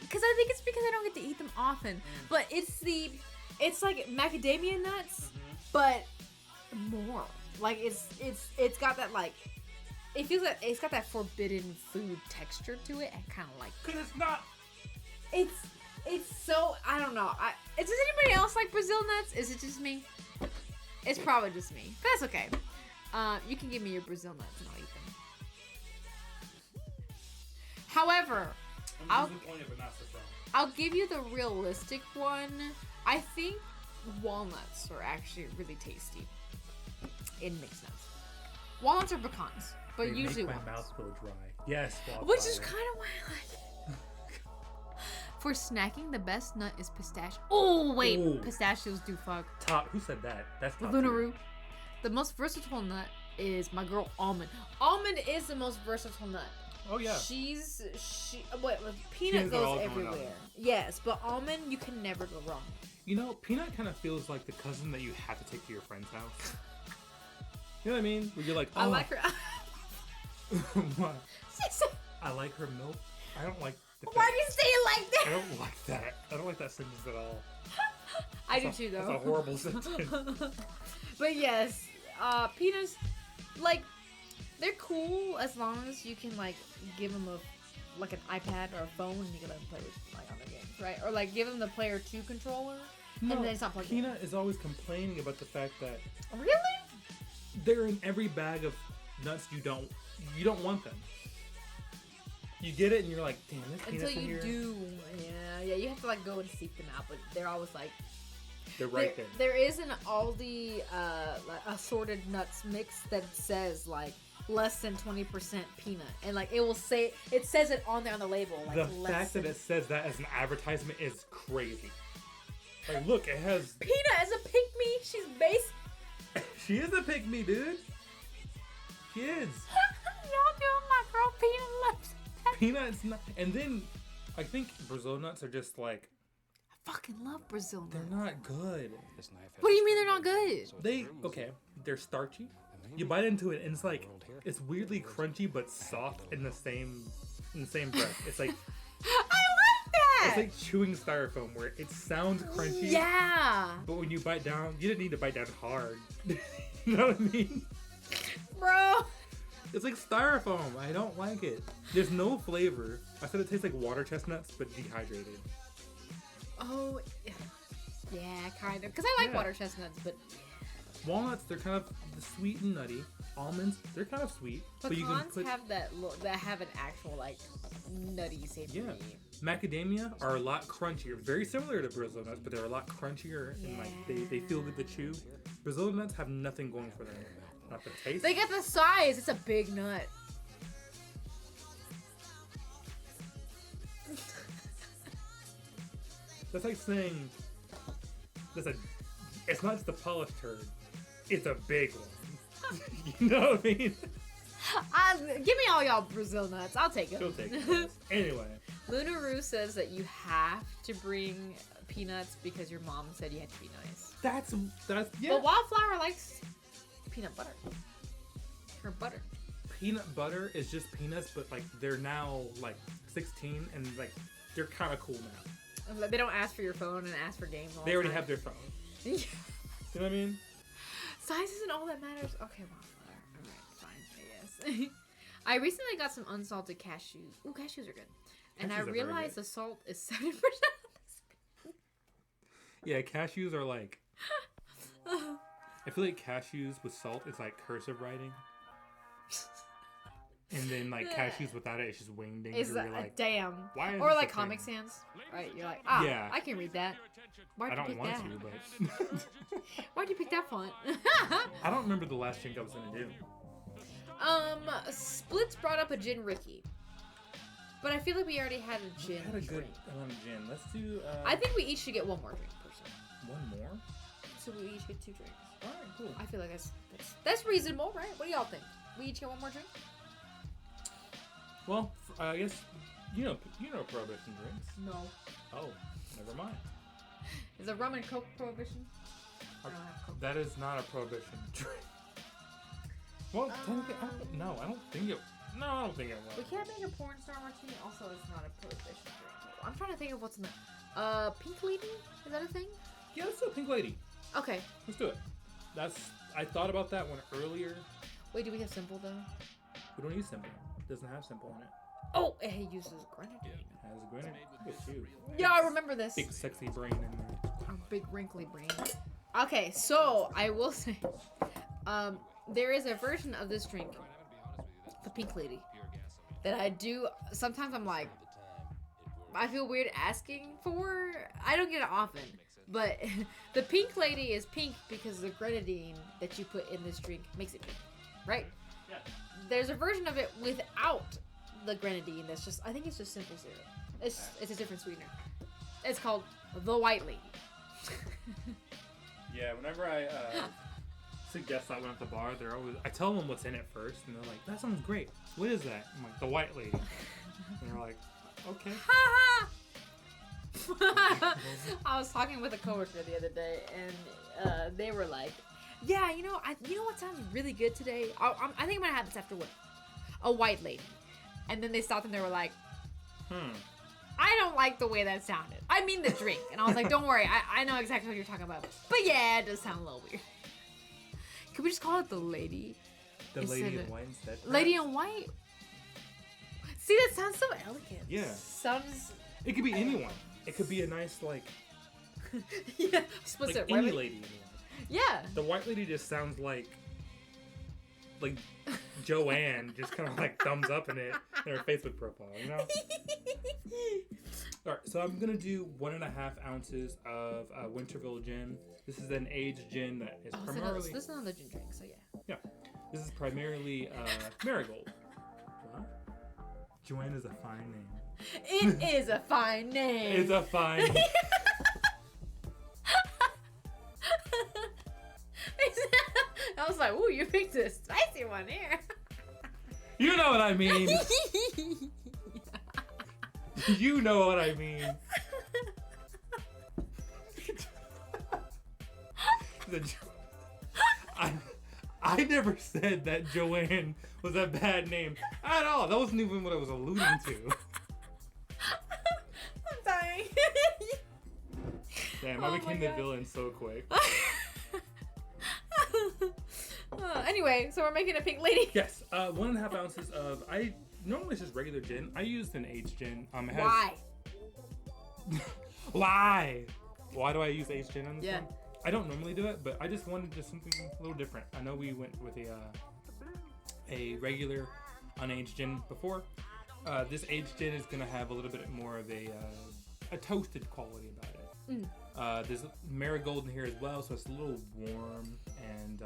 because I think it's because I don't get to eat them often. But it's like macadamia nuts, but more. Like it's got that like, it feels like it's got that forbidden food texture to it, and kind of like. Cause it's not. It's so, I don't know. Does anybody else like Brazil nuts? Is it just me? It's probably just me. But that's okay. You can give me your Brazil nuts and I'll eat them. However, I'll give you the realistic one. I think walnuts are actually really tasty in mixed nuts. Walnuts or pecans, but They usually make my walnuts. mouth go dry. Yes, Which is kind of why I like it. For snacking, the best nut is pistachio. Oh, wait. Ooh. Pistachios do fuck. top. Who said that? That's top Lunaroo. The most versatile nut is my girl almond. Almond is the most versatile nut. Oh yeah. Peanut Peanut are all goes going everywhere. on. Yes, but almond you can never go wrong. You know, peanut kind of feels like the cousin that you have to take to your friend's house. You know what I mean? Where you're like, oh, I like her. what? I like her milk. I don't like. Why do you say it like I that? don't like that. I don't like that sentence at all. I do too, though. That's a horrible sentence. But yes, peanuts, like, they're cool as long as you can like give them like an iPad or a phone and you can let them play with like on their games, right? Or like give them the Player 2 controller and then it's not plugged in. Peanut is always complaining about the fact that Really? they're in every bag of nuts you don't want them. You get it and you're like, damn, this peanuts Until in you here. do, yeah, you have to like go and seek them out, but they're always like They're right there. There is an Aldi like assorted nuts mix that says like less than 20% peanut, and like it says it on there on the label. Like The less fact that than- it says that as an advertisement is crazy. Like, look, it has. Peanut is a pick me. She's base. She is a pick me, dude. She is. Y'all doing my girl peanut lips. Peanuts, not. And then I think Brazil nuts are just like I fucking love Brazil nuts. they're not good. What do you mean they're not good? They're starchy. You bite into it and it's like it's weirdly crunchy but soft in the same breath. It's like I like that. it's like chewing styrofoam where it sounds crunchy. Yeah, But when you bite down, you didn't need to bite down hard. You know what I mean? bro. It's like styrofoam. I don't like it. There's no flavor. I said it tastes like water chestnuts but dehydrated. Oh, yeah, kind of. Because I like Yeah. water chestnuts, but Walnuts, they're kind of sweet and nutty. Almonds, they're kind of sweet. But you can pecans put have that have an actual like nutty savory. Yeah. Macadamia are a lot crunchier. Very similar to Brazil nuts, but they're a lot crunchier and like they feel good to chew. Brazil nuts have nothing going for them. Not the taste. They get the size. It's a big nut. That's like saying it's not just a polished turd. It's a big one. You know what I mean? Give me all y'all Brazil nuts. I'll take She'll them. take it. Anyway, Lunaroo says that you have to bring peanuts because your mom said you had to be nice. that's yeah. But Wildflower likes peanut butter. Her butter. Peanut butter is just peanuts, but like they're now like 16 and like they're kind of cool now. They don't ask for your phone and ask for games all They the already time. have their phone. You know what I mean? Size isn't all that matters. Okay, Wildflower. Alright, fine, I guess. I recently got some unsalted cashews. Ooh, cashews are good. And Cashews I are very realized good. the salt is 7%. Yeah, cashews are like. I feel like cashews with salt is like cursive writing. And then like cashews without it, it's just wingdings. Is Where you're like, damn. why is Or this like a Comic thing? Sans. Right, you're like, ah, Yeah. I can read that. Why'd I you don't pick want that? to, but Why'd you pick that font? I don't remember the last drink I was gonna do. Splits brought up a gin Ricky. But I feel like we already had a gin I had a good drink. amount of gin. Let's do. I think we each should get one more drink, personally. one more. So we each get 2 drinks. All right, cool. I feel like that's reasonable, right? What do y'all think? we each get one more drink? Well, I guess you know prohibition drinks. No. Oh, never mind. Is it rum and coke prohibition? Our- I don't have coke. That is not a prohibition drink. Well, technically, I don't think it. No, I don't think it We was. can't make a porn star martini. Also, it's not a prohibition drink. I'm trying to think of what's in the. Pink lady? Is that a thing? Yeah, let's do a pink lady. Okay. Let's do it. I thought about that one earlier. Wait, do we have simple though? We don't use simple. It doesn't have simple in it. Oh, it uses grenadine. It has a grenade. Look at you. Yeah, I remember this. Big sexy brain in there. A big wrinkly brain. Okay, so I will say, there is a version of this drink, the Pink Lady, that I do. Sometimes I'm like, I feel weird asking for. I don't get it often, but the Pink Lady is pink because the grenadine that you put in this drink makes it pink, right? Yeah. There's a version of it without the grenadine. That's just, I think it's just simple syrup. It's a different sweetener. It's called the White Lady. Yeah, whenever I suggest that one at the bar, I tell them what's in it first, and they're like, "That sounds great. What is that?" I'm like, "The White Lady," and they're like, "Okay." I was talking with a coworker the other day, and they were like, "Yeah, you know what sounds really good today? I think I'm gonna have this after work. A White Lady." And then they stopped and they were like, I don't like the way that sounded. I mean the drink. And I was like, don't worry, I know exactly what you're talking about. But yeah, it does sound a little weird. Can we just call it the Lady? The Lady in White instead. Lady in White? See, that sounds so elegant. Yeah. Sounds... It could be anyone. It could be a nice, like yeah, split it, any right? lady in White. Yeah. The White Lady just sounds like Joanne, just kind of like thumbs up in it in her Facebook profile, you know? Alright, so I'm gonna do 1.5 ounces of Winterville gin. This is an aged gin that is primarily. This is another gin drink, so yeah. Yeah, this is primarily marigold. What? Joanne is a fine name. It is a fine name. It's a fine name. I was like, ooh, you picked a spicy one here. You know what I mean. You know what I mean. I never said that Joanne was a bad name at all. That wasn't even what I was alluding to. I'm dying. Damn, Oh I my became the God. villain so quick. Anyway, so we're making a Pink Lady. Yes, 1.5 ounces of. Normally it's just regular gin. I used an aged gin. It has, Why? Why? Why do I use aged gin on this Yeah. one? I don't normally do it, but I just wanted just something a little different. I know we went with a regular unaged gin before. This aged gin is gonna have a little bit more of a toasted quality about it. There's marigold in here as well, so it's a little warm and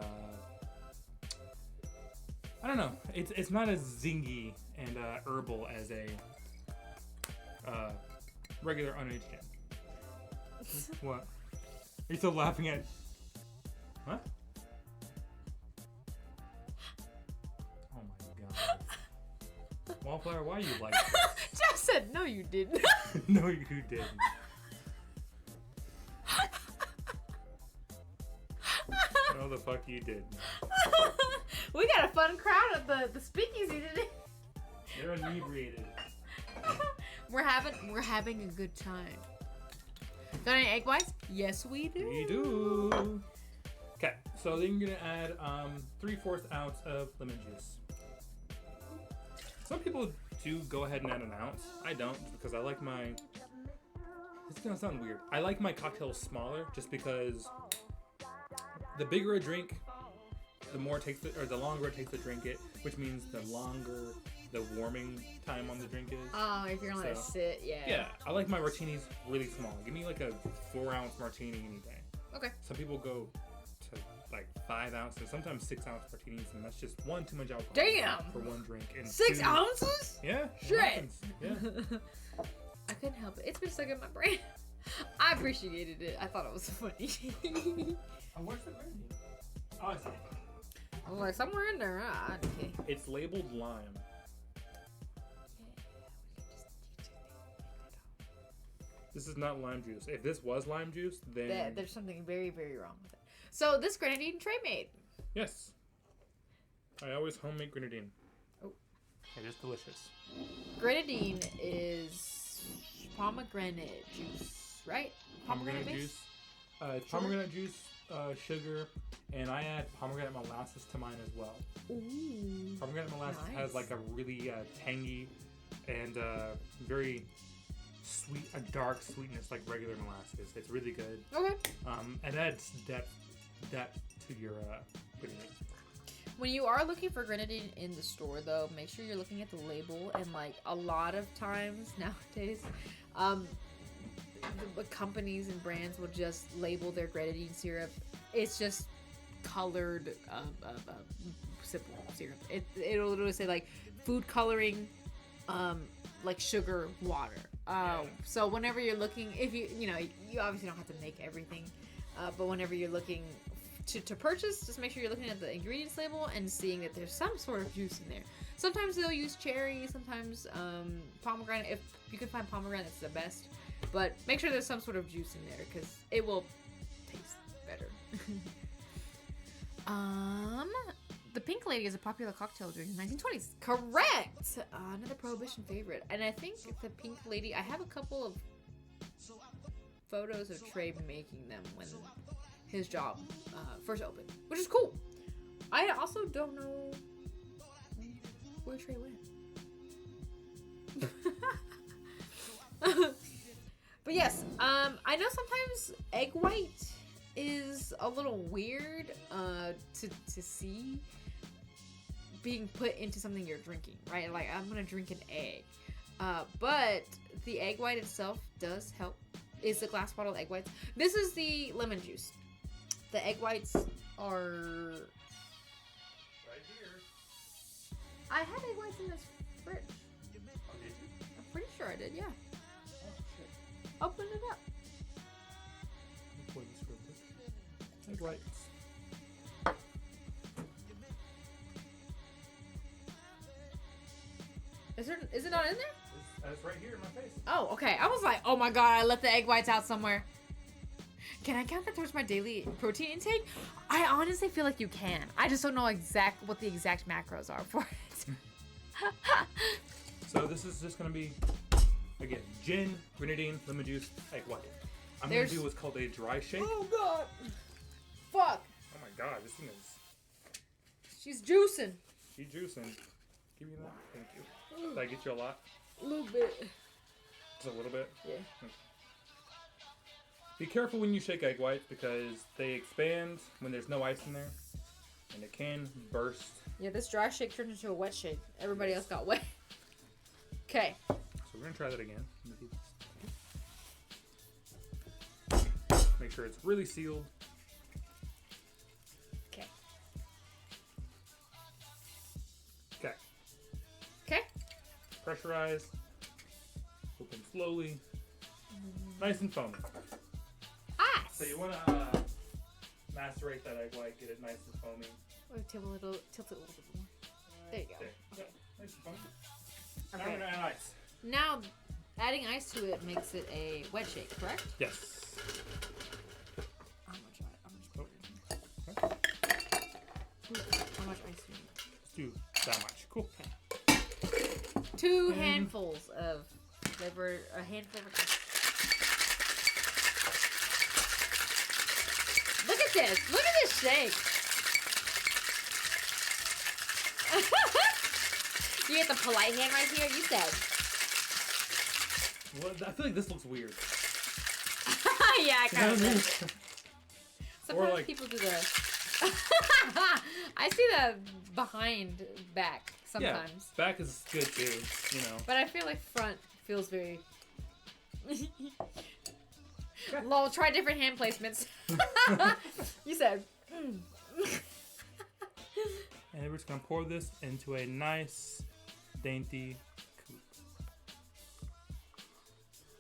I don't know. It's not as zingy and herbal as a regular unaged gin. What? Are you still laughing at? What? Oh my god. Wallflower, why are you like this? Jeff said, no, you didn't. No, you didn't. No, the fuck you didn't. We got a fun crowd at the Speakeasy today. They're inebriated. We're having a good time. Got any egg whites? Yes, we do. We do. Okay, so then you're gonna add 3/4 ounce of lemon juice. Some people do go ahead and add an ounce. I don't, just because I like my. It's gonna sound weird. I like my cocktails smaller, just because the bigger a drink, the more it takes, the longer it takes to drink it, which means the longer the warming time on the drink is. Oh, if you're gonna let it So, sit, yeah. Yeah, I like my martinis really small. Give me like a 4-ounce martini any day. Okay. Some people go to like 5 ounces, sometimes 6-ounce martinis, and that's just one too much alcohol. Damn! For one drink. And 6 two, ounces? Yeah. it Shit! happens, Yeah. I couldn't help it. It's been stuck in my brain. I appreciated it. I thought it was funny. Oh, where's the grenadine? Oh, I see. I was like, somewhere in there. Okay. It's labeled lime. This is not lime juice. If this was lime juice, then There's something very, very wrong with it. So this grenadine Trey made. yes. I always homemade grenadine. Oh. It is delicious. Grenadine is pomegranate juice, right? Pomegranate base? juice. It's pomegranate juice, sugar, and I add pomegranate molasses to mine as well. Ooh. Pomegranate molasses Nice. has like a really tangy and very sweet, a dark sweetness like regular molasses. It's really good. Okay. And adds depth to your grenadine. When you are looking for grenadine in the store, though, make sure you're looking at the label. And like a lot of times nowadays, the companies and brands will just label their grenadine syrup. It's just colored simple syrup. It'll literally say like food coloring, like sugar, water. So whenever you're looking, if you obviously don't have to make everything, but whenever you're looking to purchase, just make sure you're looking at the ingredients label and seeing that there's some sort of juice in there. Sometimes they'll use cherry, sometimes pomegranate. If you can find pomegranate, it's the best. But make sure there's some sort of juice in there because it will taste better. The Pink Lady is a popular cocktail during the 1920s. Correct! Another Prohibition favorite. And I think the Pink Lady, I have a couple of photos of Trey making them when his job first opened, which is cool. I also don't know where Trey went. But yes, I know sometimes egg white is a little weird to see being put into something you're drinking, right? Like, I'm gonna drink an egg. But the egg white itself does help. It's the glass bottle egg whites. This is the lemon juice. The egg whites are... Right here. I had egg whites in this fridge. Oh, did you? I'm pretty sure I did, yeah. Oh, shit. Open it up. Pour this real quick. Egg whites. Is it not in there? It's right here in my face. Oh, okay. I was like, oh my god, I left the egg whites out somewhere. Can I count that towards my daily protein intake? I honestly feel like you can. I just don't know what the exact macros are for it. So this is just going to be, again, gin, grenadine, lemon juice, egg white. I'm going There's- to do what's called a dry shake. Oh god. Fuck. Oh my god, this thing is... She's juicing. You juicing. Give me that. Thank you. Did I get you a lot? A little bit. Just a little bit? Yeah. Be careful when you shake egg whites because they expand when there's no ice in there. And it can burst. Yeah, this dry shake turned into a wet shake. Everybody else got wet. Okay. So we're going to try that again. Make sure it's really sealed. Okay. Okay. Okay. Pressurize. Open slowly. Nice and foamy. Ah. So you want to macerate that egg white, get it nice and foamy. Tilt it a little bit more. There you go. Okay. Nice and foamy. Now Okay. we're going to add ice. Now, adding ice to it makes it a wet shake, correct? Yes. I'm gonna try it. I'm just put it in. Okay. How much ice do you need? Let's do that much. Cool. Two And- handfuls of flavor, a handful of ice. Look at this! Look at this shake! You get the polite hand right here. You said. Well, I feel like this looks weird. Yeah, I kind of did. Sometimes like- people do the. I see the behind back sometimes, Yeah, back is good too, you know. but I feel like front feels very. Lol, try different hand placements. You said. And we're just gonna pour this into a nice, dainty coupe.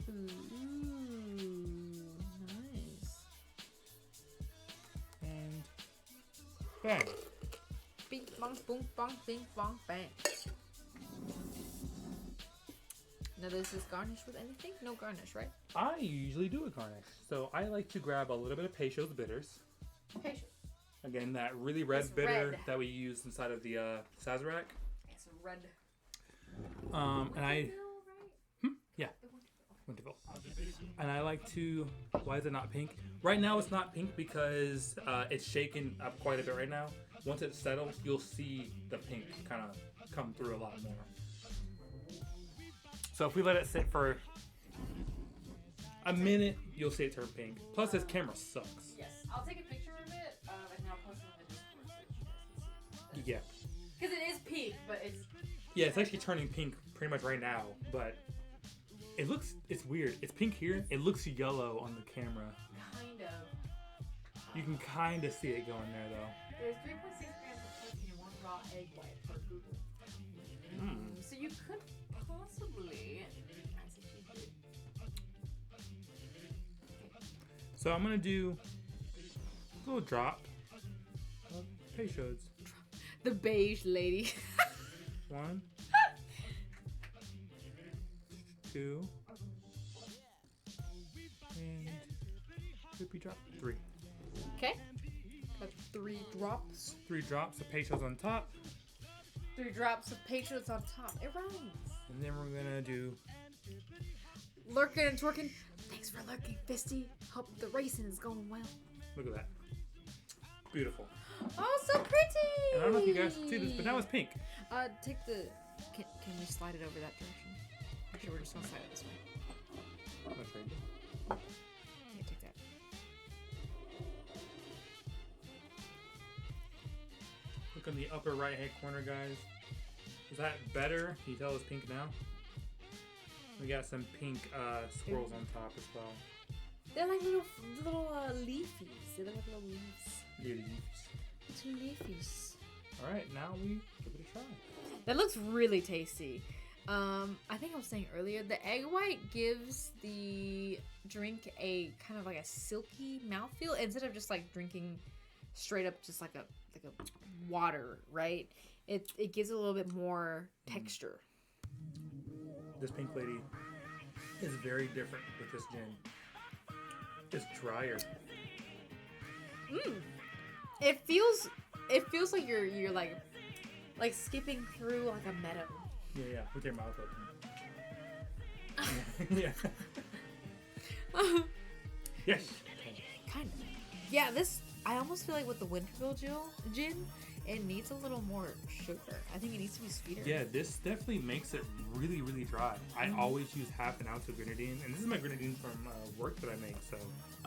Ooh, nice. And bang. bing, bong, boom, bong, bing, bong, bang. Now this is garnished with anything? No garnish, right? I usually do a garnish. So I like to grab a little bit of Peychaud's bitters. Peychaud. Again, that really red It's bitter red. that we use inside of the Sazerac. It's red. And I... Right? Yeah. Winterville. And I like to... Why is it not pink? Right now it's not pink because it's shaken up quite a bit right now. Once it's settled, you'll see the pink kind of come through a lot more. So if we let it sit for a minute, you'll see it turn pink. Plus, this camera sucks. Yes. I'll take a picture of it and I'll post it on the Discord so you guys can see. Yeah. Because it is pink, but it's... Yeah, it's actually turning pink pretty much right now, but it's weird. It's pink here. It looks yellow on the camera. Kind of. You can kind of see it going there, though. There's 3.6 grams of protein in one raw egg white per Google. So you could possibly... So I'm going to do a little drop of Peychaud's. The beige lady. 1, 2, and drippy drop 3. Okay. That's 3 drops. 3 drops of Peychaud's on top, 3 drops of Patriots on top. It rhymes. and then we're gonna do. Lurking and twerking. Thanks for lurking, Fisty. Hope the racing is going well. Look at that, beautiful. Oh, so pretty! And I don't know if you guys can see this, but now it's pink. Take the... Can we slide it over that direction? Actually, we're just gonna slide it this way. That's right there. Yeah, take that. Look in the upper right hand corner, guys. Is that better? Can you tell it's pink now? We got some pink swirls on top as well. They're like little leafies. They look like little leaves. Leaves. Little leafies. All right, now we give it a try. That looks really tasty. I think I was saying earlier, the egg white gives the drink a kind of like a silky mouthfeel instead of just like drinking straight up just like a water, right? It gives it a little bit more texture. This pink lady is very different with this gin. It's drier. It feels like you're like skipping through like a meadow. Yeah, with your mouth open. Yeah. Yes. Kind of. Yeah, I almost feel like with the Winterville gin, it needs a little more sugar. I think it needs to be sweeter. Yeah, this definitely makes it really, really dry. I always use half an ounce of grenadine, and this is my grenadine from work that I make, so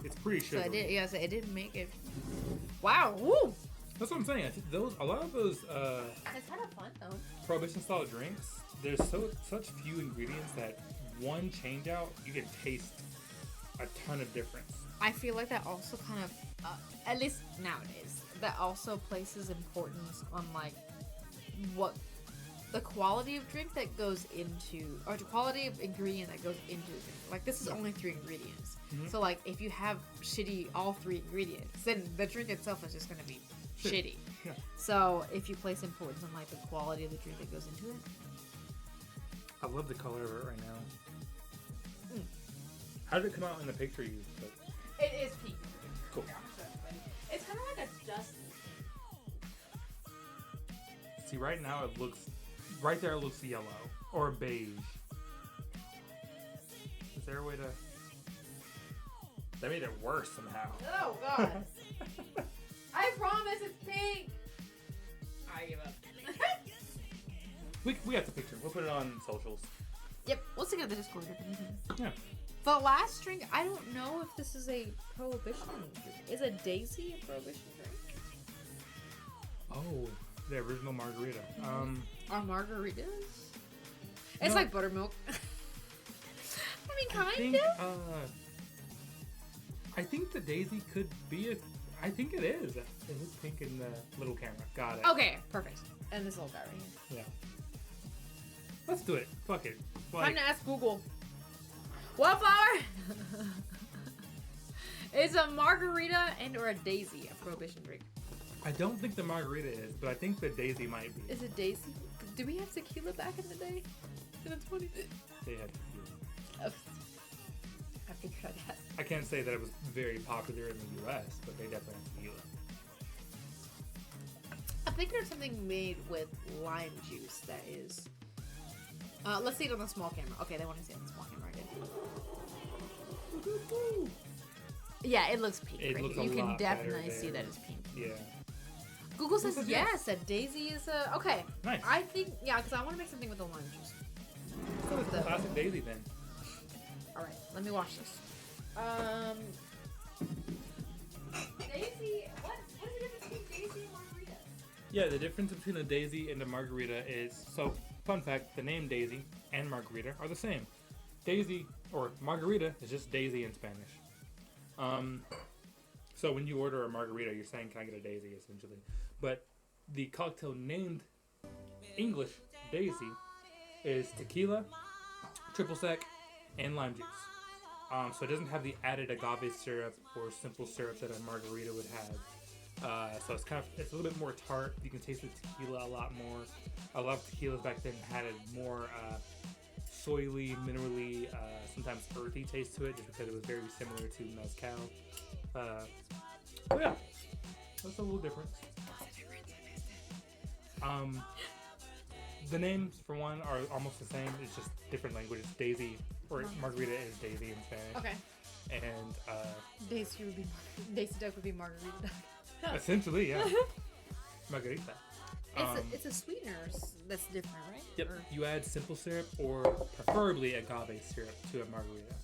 it's pretty So sugary. it didn't make it. Wow. Woo. That's what I'm saying. I think a lot of those It's kind of fun though. prohibition style drinks, there's such few ingredients that one change out, you can taste a ton of difference. I feel like that also kind of, at least nowadays, that also places importance on like what the quality of drink that goes into, or the quality of ingredient that goes into the drink. Like this is only 3 ingredients. So like if you have all 3 ingredients, then the drink itself is just going to be shitty. Yeah. So if you place importance on like the quality of the drink that goes into it. I love the color of it right now. How did it come out in the picture you took? It is pink. Cool. It's kind of like a dust. See, right now it looks, right there it looks yellow or beige. Is there a way to? That made it worse somehow. Oh god. I promise it's pink. I give up. We have the picture. We'll put it on socials. Yep, we'll stick it in the Discord. Yeah. The last drink, I don't know if this is a prohibition drink. Is a Daisy a prohibition drink? Oh, the original margarita. Are margaritas? It's No. like buttermilk. I mean, kind of. I think the Daisy could be a. I think it is. It is pink in the little camera. Got it. Okay, perfect. And this little guy right here. Yeah. Let's do it. Fuck it. Time to ask Google. What flower? Is a margarita and or a Daisy a prohibition drink? I don't think the margarita is, but I think the Daisy might be. Is it Daisy? Did we have tequila back in the day? In the 20s? They had tequila. Oh. I figured out that. I can't say that it was very popular in the U.S., but they definitely had tequila. I think there's something made with lime juice that is. Let's see it on the small camera. Okay, they want to see it on the small camera again. Yeah, it looks pink. It right looks here. a You can lot better definitely see there. that it's pink. Yeah. Google says says yes, yes. that Daisy is a. Okay. Nice. I think, yeah, because I want to make something with the lime juice. So it's the classic Daisy then. Alright, let me watch this. Daisy, what is the difference between Daisy and margarita? Yeah, the difference between a Daisy and a margarita is, so, fun fact, the name Daisy and margarita are the same. Daisy, or margarita, is just Daisy in Spanish. So when you order a margarita, you're saying, can I get a Daisy, essentially. But the cocktail named English Daisy is tequila, triple sec, and lime juice. So it doesn't have the added agave syrup or simple syrup that a margarita would have. So it's a little bit more tart. You can taste the tequila a lot more. A lot of tequilas back then had a more soily, minerally, sometimes earthy taste to it, just because it was very similar to mezcal. But yeah, that's a little difference. The names, for one, are almost the same. It's just different languages. Daisy, or margarita is Daisy in Spanish. Okay. And Daisy would be Daisy Duck would be margarita duck. essentially, yeah, margarita. It's a sweetener that's different, right? Yep. Or- You add simple syrup or preferably agave syrup to a margarita.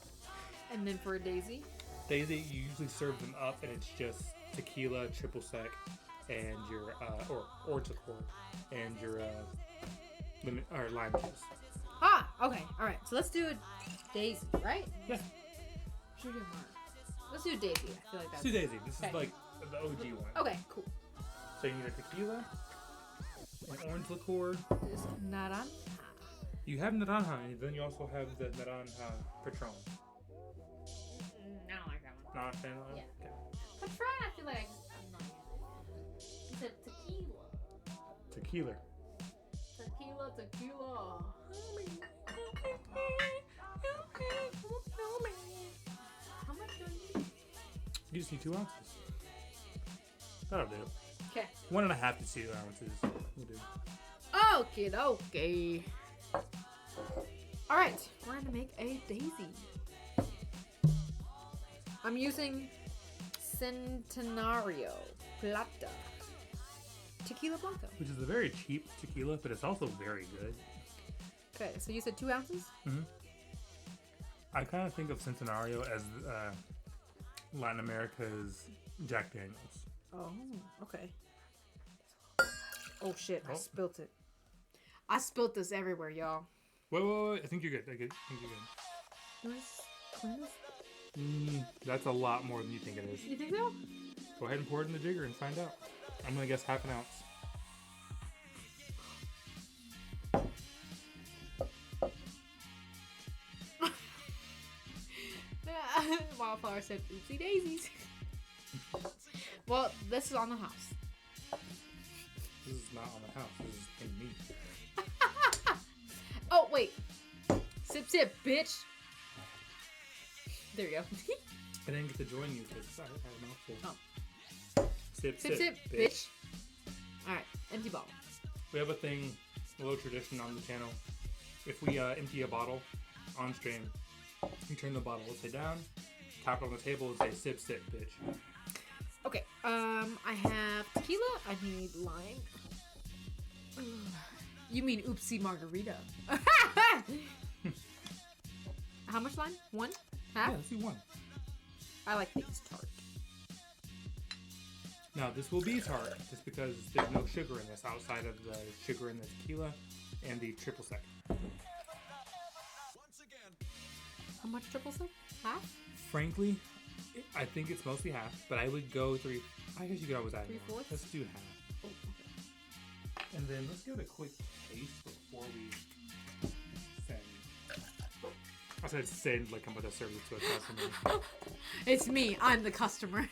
and then for a Daisy, Daisy, you usually serve them up, and it's just tequila, triple sec, and your or liqueur, and your lemon or lime juice. okay, all right. So let's do a Daisy, right? Yeah. Should we do Mark? Let's do Daisy. I feel like Let's that's do Daisy. This Okay. is like the OG one. okay. Cool. So you need a tequila, an orange liqueur. This naranja. You have naranja, and then you also have the naranja Patron. I don't like that one. Not a fan of that? Yeah. Okay. Patron, I feel like I'm not using it. It's a tequila. Tequila. Tequila. How much do I need? You just need 2 ounces. That'll do. Okay. 1.5 to 2 ounces will do. Okie dokie. Alright, we're gonna make a Daisy. I'm using Centenario Plata Tequila Blanco. Which is a very cheap tequila, but it's also very good. Okay, so you said 2 ounces? I kind of think of Centenario as Latin America's Jack Daniels. Oh, okay. Oh shit, I Oh. spilt it. I spilt this everywhere, y'all. Wait. I think you're good. I think you're good. Can I just clean this? That's a lot more than you think it is. You think so? Go ahead and pour it in the jigger and find out. I'm going to guess half an ounce. Wildflower said, oopsie daisies. Well, this is on the house. This is not on the house. This is in me. Oh, wait. Sip, bitch. There you go. I didn't get to join you because I had a mouthful. Oh. Sip, Sip, bitch. Alright, empty bottle. We have a thing, a little tradition on the channel. If we empty a bottle on stream, we turn the bottle upside down, tap it on the table, and say, sip, bitch. Okay, I have tequila. I need lime. You mean oopsie margarita. How much lime? 1? Half? Yeah, let's do 1. I like these tart. Now, this will be tart, just because there's no sugar in this outside of the sugar in the tequila and the triple sec. How much triple sec? Half? Frankly, I think it's mostly half, but I would go 3. I guess you could always add more. 3/4? Let's do half. Oh, okay. And then let's give it a quick taste before we send. I said send like I'm about to serve it to a customer. It's me. I'm the customer.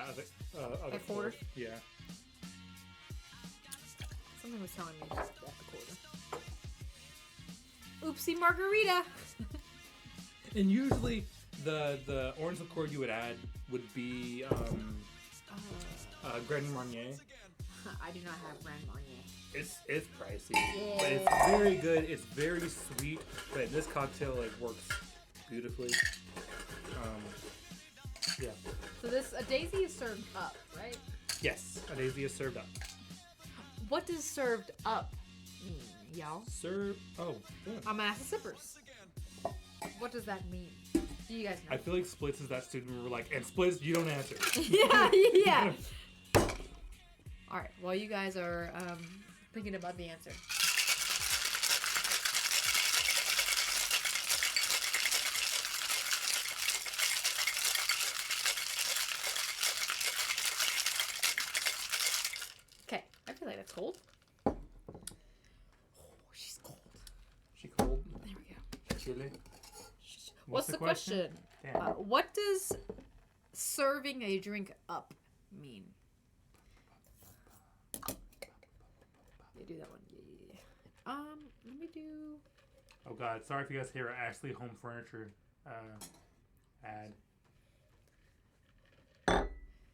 other quarter? Yeah. Something was telling me just at the quarter. Oopsie margarita. And usually the orange liqueur you would add would be Grand Marnier. I do not have Grand Marnier. It's pricey, but it's very good. It's very sweet, but this cocktail like works beautifully. Yeah. So a daisy is served up, right? Yes, a daisy is served up. What does served up mean, y'all? Serve. Oh, good. I'm gonna ask the sippers. What does that mean? Do you guys know? I feel like Splits is that student where we're like, and Splits, you don't answer. yeah. All right. While you guys are thinking about the answer. Okay, I feel like that's cold. Oh, she's cold. She cold. There we go. Chili. What's the question? What does serving a drink up mean? Yeah, do that one. Yeah. Let me do. Oh God, sorry if you guys hear an Ashley Home Furniture ad.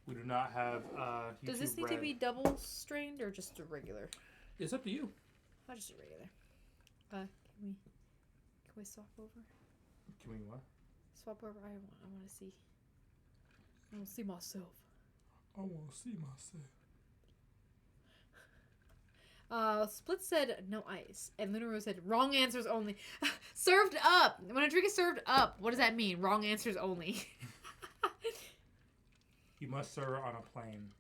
We do not have YouTube Does this need Red. to be double strained or just a regular? It's up to you. I'll just do regular. Can we swap over? Can we what? Swap over. I want to see. I want to see myself. I want to see myself. Split said no ice, and Luna Rose said wrong answers only. Served up. When a drink is served up, what does that mean? Wrong answers only. You must serve it on a plane.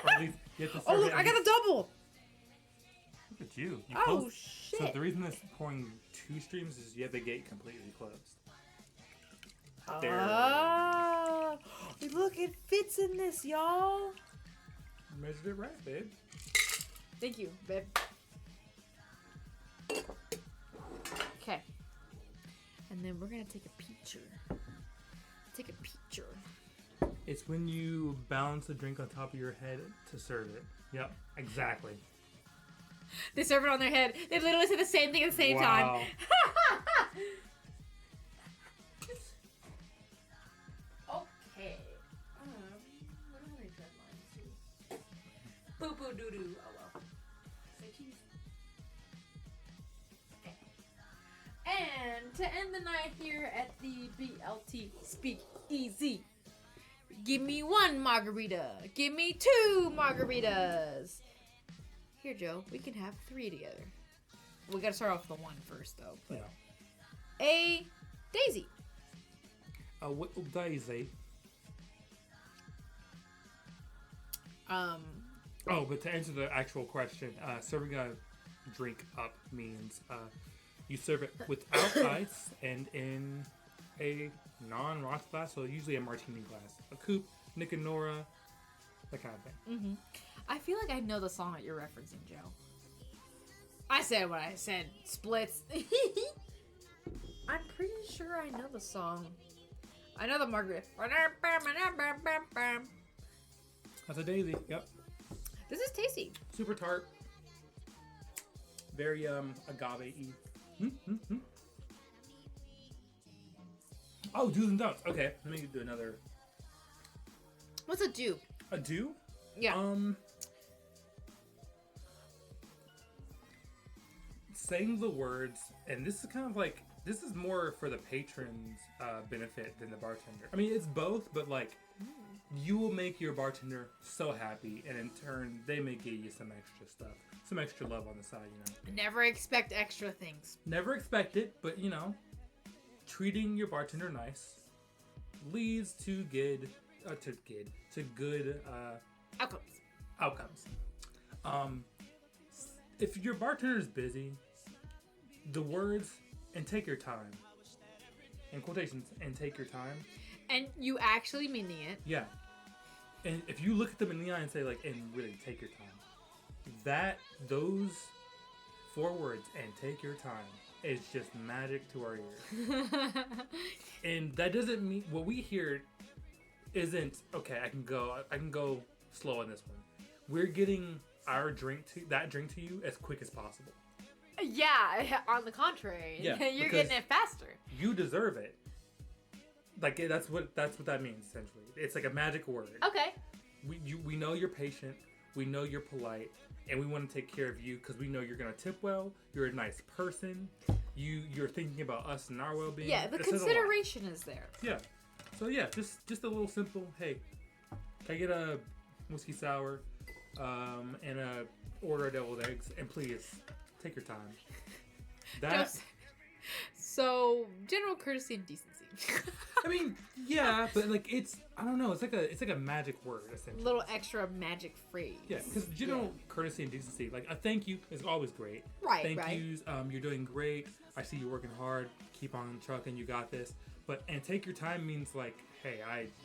Or at least you have to serve Oh look, it I got a double. Look at you. Oh closed. shit. So the reason it's pouring 2 streams is you have the gate completely closed. There. Oh, look, it fits in this, y'all. Measured it right, babe. Thank you, babe. Okay. And then we're gonna take a picture. Take a picture. It's when you balance the drink on top of your head to serve it. Yep, exactly. They serve it on their head. They literally say the same thing at the same time. Okay. What are my dreadlines too? Boo boo doo doo. Oh well. Say cheese. Okay. And to end the night here at the BLT Speakeasy, give me 1 margarita. Give me 2 margaritas. Here, Joe, we can have 3 together. We gotta start off with the 1 first, though. Yeah. A daisy. A whittle daisy. Oh, but to answer the actual question, serving a drink up means you serve it without ice and in a non-rocks glass, so usually a martini glass, a coupe, Nick and Nora, that kind of thing. Mm-hmm. I feel like I know the song that you're referencing, Joe. I said what I said. Splits. I'm pretty sure I know the song. I know the Margaret. That's a daisy. Yep. This is tasty. Super tart. Very agave-y. Oh, do's and don'ts. Okay, let me do another. What's a do? A do? Yeah. Saying the words, and this is kind of like, this is more for the patron's benefit than the bartender. I mean, it's both, but like, you will make your bartender so happy, and in turn, they may give you some extra stuff, some extra love on the side, you know. Never expect extra things. Never expect it, but you know, treating your bartender nice leads to good outcomes. If your bartender is busy, the words "and take your time," in quotations, "and take your time," And you actually meaning it. yeah. And if you look at them in the eye and say like, "and really take your time," those 4 words "and take your time" is just magic to our ears. And that doesn't mean what we hear isn't okay. I can go slow on this one. We're getting our drink to you as quick as possible. Yeah, on the contrary, Yeah, you're because- getting it faster. You deserve it. Like that's what that means essentially. It's like a magic word. Okay. We know you're patient. We know you're polite, and we want to take care of you because we know you're gonna tip well. You're a nice person. You're thinking about us and our well-being. Yeah, the It says a lot. consideration is there. Yeah. So yeah, just a little simple. Hey, can I get a whiskey sour, and a order of deviled eggs, and please take your time. That So general courtesy and decency. I mean, yeah, but like I don't know. It's like a magic word essentially. A little extra magic phrase. Yeah, because general courtesy and decency, like a thank you is always great. Right, Thank right. yous. You're doing great. I see you working hard. Keep on trucking. You got this. And take your time means like, hey,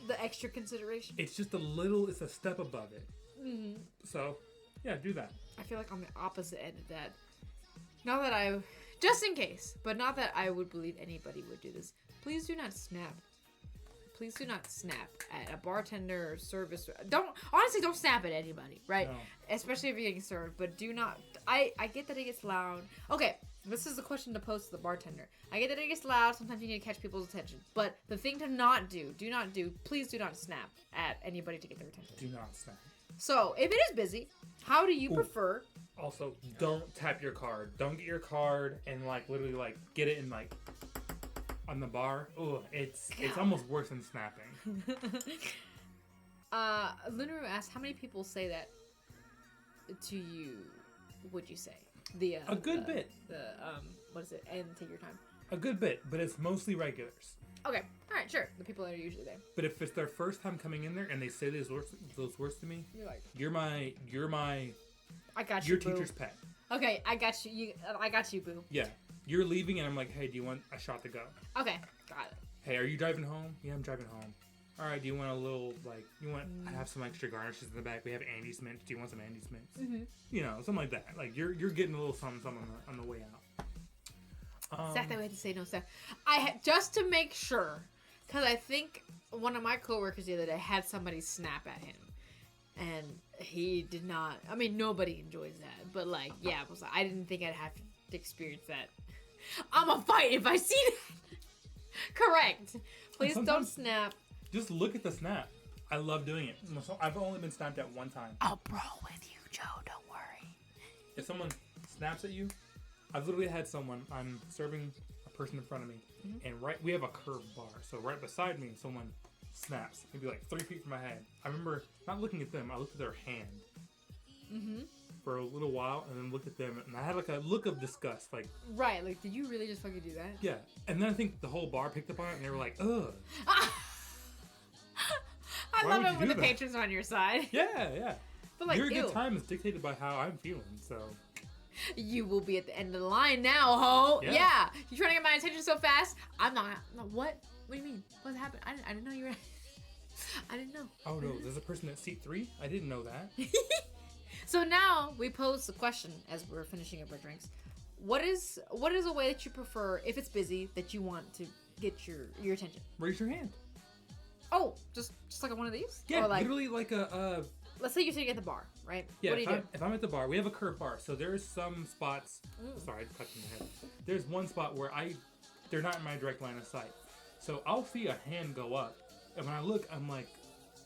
The extra consideration. It's just a little. It's a step above it. Mm-hmm. So, yeah, do that. I feel like I'm the opposite end of that. Not that I, just in case, but not that I would believe anybody would do this. Please do not snap. Please do not snap at a bartender or service. Don't snap at anybody, right? No. Especially if you're getting served. But do not. I get that it gets loud. Okay, this is the question to pose to the bartender. I get that it gets loud. Sometimes you need to catch people's attention. But the thing to not do, please do not snap at anybody to get their attention. Do not snap. So if it is busy, how do you prefer? Also, don't tap your card. Don't get your card and like literally like get it in like on the bar. Oh, it's almost worse than snapping. Lunaru asked, how many people say that to you? Would you say A good bit. What is it? And take your time. A good bit, but it's mostly regulars. Okay, all right, sure. The people that are usually there. But if it's their first time coming in there and they say those words to me, You're like, you're my I got you, your boo. teacher's pet. Okay, I got you. I got you, boo. Yeah, you're leaving and I'm like, hey, do you want a shot to go? Okay, got it. Hey, are you driving home? Yeah, I'm driving home. All right, do you want a little like I have some extra garnishes in the back. We have Andy's mints. Do you want some Andy's mints? Mm-hmm. You know, something like that. Like you're getting a little something on the way out. Exactly. We had to say no stuff. Just to make sure, because I think one of my coworkers the other day had somebody snap at him, and he did not. I mean, nobody enjoys that, but like, yeah, it was like, I didn't think I'd have to experience that. I'm a fight if I see that. Correct. Please don't snap. Just look at the snap. I love doing it. I've only been snapped at one time. I'll brawl with you, Joe. Don't worry. If someone snaps at you, I've literally had someone. I'm serving a person in front of me, and we have a curved bar. So right beside me, someone snaps, maybe like 3 feet from my head. I remember not looking at them. I looked at their hand for a little while, and then looked at them, and I had like a look of disgust, like Right. Like, did you really just fucking do that? yeah. And then I think the whole bar picked up on it, and they were like, ugh. I Why love would it you when do the that? patrons are on your side. Yeah. But like, Your ew. good time is dictated by how I'm feeling. So You will be at the end of the line now, ho. Yeah. Yeah. You trying to get my attention so fast? I'm not. No, what? What do you mean? What happened? I didn't know you were. I didn't know. oh no, there's a person at seat 3. I didn't know that. So now we pose the question as we're finishing up our drinks. What is a way that you prefer if it's busy that you want to get your attention? Raise your hand. Oh, just like one of these? Yeah, Or like, literally like a let's say you're sitting at the bar, right? yeah. What do you do? If I'm at the bar, we have a curved bar, so there's some spots. Mm. Sorry, I cut in the head. There's one spot where they're not in my direct line of sight, so I'll see a hand go up, and when I look, I'm like,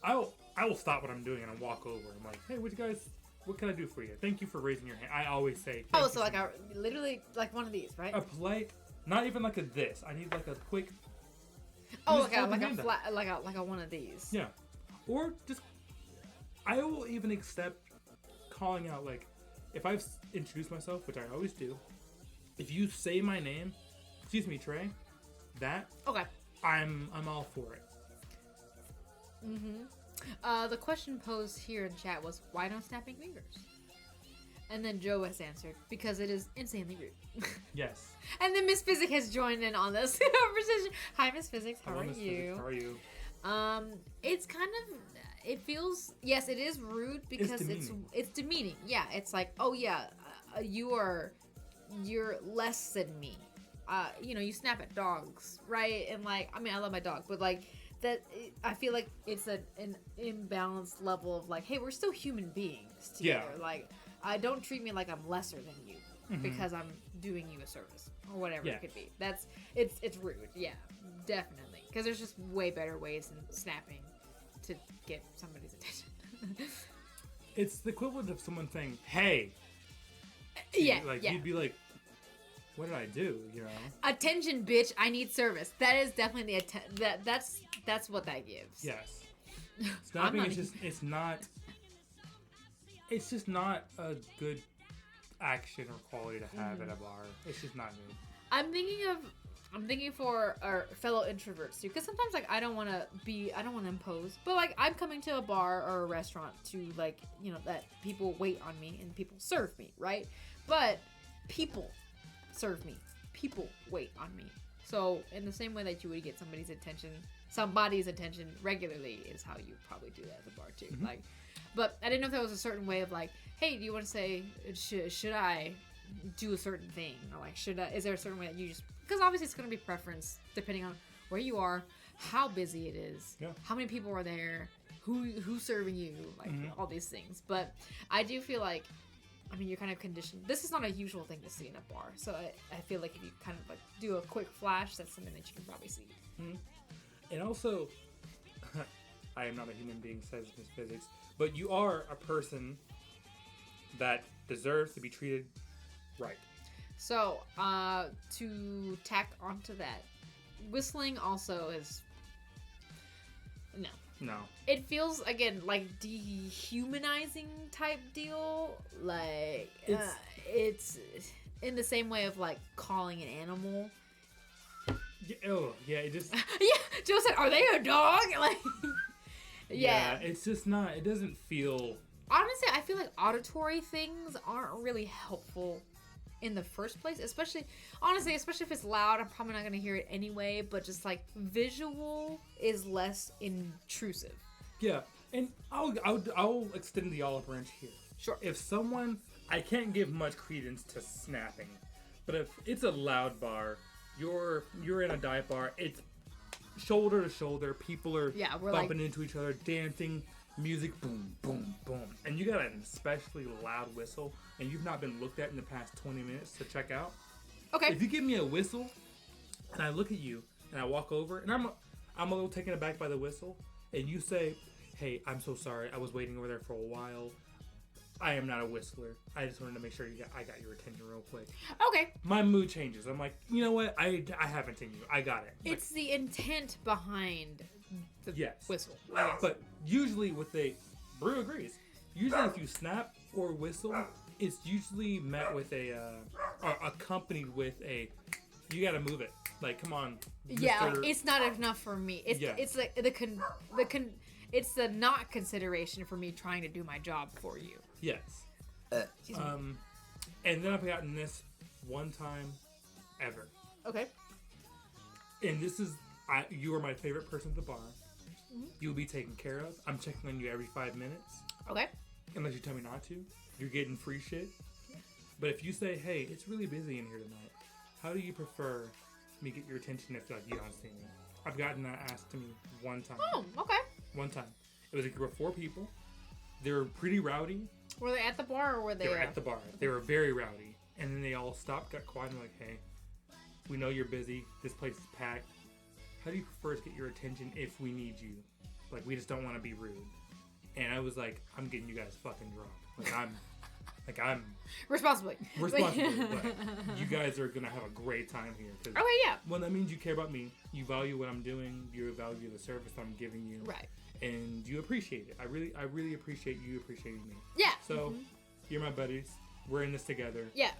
I will stop what I'm doing and I walk over. I'm like, hey, what can I do for you? Thank you for raising your hand. I always say. Oh, "Thank so you like so literally like one of these, right? much." A polite, not even like a this. I need like a quick. Oh, just like a hold the like a hand up. flat like a one of these. Yeah. Or just, I will even accept calling out, like, if I've introduced myself, which I always do, if you say my name, excuse me, Trey, that, Okay. I'm all for it. The question posed here in chat was, why no snapping fingers? And then Joe has answered, because it is insanely rude. Yes. And then Miss Physics has joined in on this conversation. Hi, Miss Physics. How Hello, are Miss you? Physics, how are you? It's kind of, it feels, yes, it is rude because demeaning. it's demeaning. Yeah, it's like, oh yeah, you're less than me. You snap at dogs, right? And like, I mean, I love my dog, but like, that I feel like it's an imbalanced level of like, hey, we're still human beings together. Yeah. Like, don't treat me like I'm lesser than you because I'm doing you a service or whatever it could be. It's rude. Yeah, definitely. Because there's just way better ways than snapping to get somebody's attention. It's the equivalent of someone saying, "Hey." Yeah, Like yeah. you'd be like, "What did I do?" You know. Attention, bitch! I need service. That is definitely that's what that gives. Yes. Snapping not is just it's just not a good action or quality to have at a bar. It's just not good. I'm thinking for our fellow introverts too, because sometimes like I don't want to impose, but like I'm coming to a bar or a restaurant to like, you know, that people wait on me and people serve me, right? But people serve me, people wait on me. So in the same way that you would get somebody's attention regularly is how you probably do that at the bar too. Like, but I didn't know if there was a certain way of like, hey, do you want to say should I do a certain thing, or like is there a certain way that you just, because obviously it's going to be preference depending on where you are, how busy it is, how many people are there, who's serving you, like all these things. But I do feel like, I mean, you're kind of conditioned. This is not a usual thing to see in a bar, so I feel like if you kind of like do a quick flash, that's something that you can probably see. And also, I am not a human being, says Miss Physics, but you are a person that deserves to be treated right. So, to tack onto that, whistling also is no. It feels again like dehumanizing type deal. Like it's in the same way of like calling an animal. Yeah, it just Yeah, Joe said, "Are they a dog?" Like, yeah, it's just not. It doesn't feel. Honestly, I feel like auditory things aren't really helpful in the first place, especially if it's loud. I'm probably not gonna hear it anyway, but just like visual is less intrusive. Yeah, and I'll extend the olive branch here. Sure. If someone, I can't give much credence to snapping, but if it's a loud bar, you're in a dive bar, it's shoulder to shoulder, people are bumping into each other, dancing, music, boom, boom, boom, and you got an especially loud whistle, and you've not been looked at in the past 20 minutes to check out. Okay. If you give me a whistle, and I look at you, and I walk over, and I'm a little taken aback by the whistle, and you say, "Hey, I'm so sorry, I was waiting over there for a while. I am not a whistler. I just wanted to make sure I got your attention real quick." Okay. My mood changes. I'm like, you know what? I have attention. I got it. It's the intent behind the whistle. But usually Brew agrees. Usually if you snap or whistle, it's usually met with accompanied with you gotta move it. Like, come on. Yeah, like, it's not enough for me. It's like it's the not consideration for me trying to do my job for you. Yes. And then I've gotten this one time ever. Okay. And this is, you are my favorite person at the bar. You'll be taken care of. I'm checking on you every 5 minutes. Okay. Unless you tell me not to. You're getting free shit. But if you say, "Hey, it's really busy in here tonight. How do you prefer me get your attention if like, you don't see me?" I've gotten that asked to me one time. Oh, okay. One time. It was a group of 4 people. They were pretty rowdy. Were they at the bar or were they? They were at the bar. They were very rowdy. And then they all stopped, got quiet, and like, "Hey, we know you're busy. This place is packed. How do you prefer to get your attention if we need you? Like, we just don't want to be rude." And I was like, "I'm getting you guys fucking drunk. I'm responsibly, but you guys are gonna have a great time here." Okay, yeah. Well, that means you care about me. You value what I'm doing. You value the service I'm giving you. Right. And you appreciate it. I really appreciate you appreciating me. Yeah. So, you're my buddies. We're in this together. Yeah.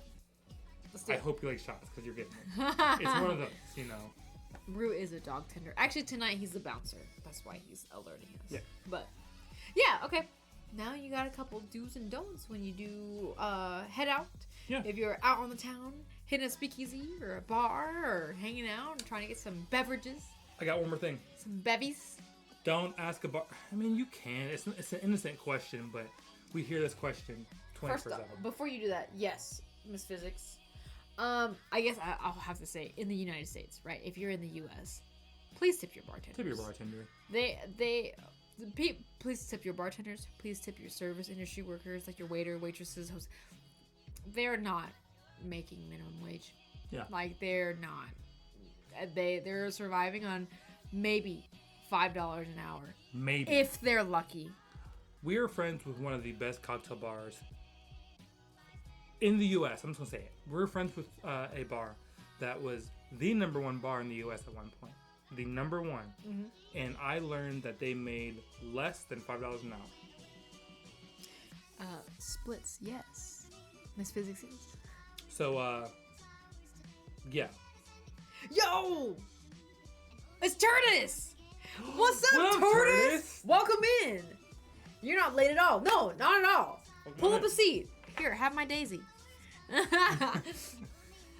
Let's do it. I hope you like shots because you're getting it. It's one of those, you know. Brew is a dog tender. Actually, tonight he's the bouncer. That's why he's alerting us. Yeah. But, yeah, okay. Now you got a couple do's and don'ts when you do head out. Yeah. If you're out on the town, hitting a speakeasy or a bar or hanging out and trying to get some beverages. I got one more thing. Some bevies. Don't ask a bar. I mean, you can. It's an innocent question, but we hear this question 24/7. First off, before you do that, yes, Miss Physics. I guess I'll have to say in the United States, right? If you're in the U.S., Please tip your bartenders. Tip your bartender. Please tip your bartenders. Please tip your service industry workers, like your waiter, waitresses, hosts. They're not making minimum wage. Yeah. Like they're not. They're surviving on maybe $5 an hour. Maybe. If they're lucky. We are friends with one of the best cocktail bars in the U.S. I'm just gonna say it. We're friends with a bar that was the number one bar in the U.S. at one point. The number one. Mm-hmm. And I learned that they made less than $5 an hour. Splits, yes. Miss Physics. So, yeah. Yo! It's Turtis! What's up, What up, Turtis? Turtis? Welcome in. You're not late at all. No, not at all. Welcome Pull in. up a seat. Here, have my daisy.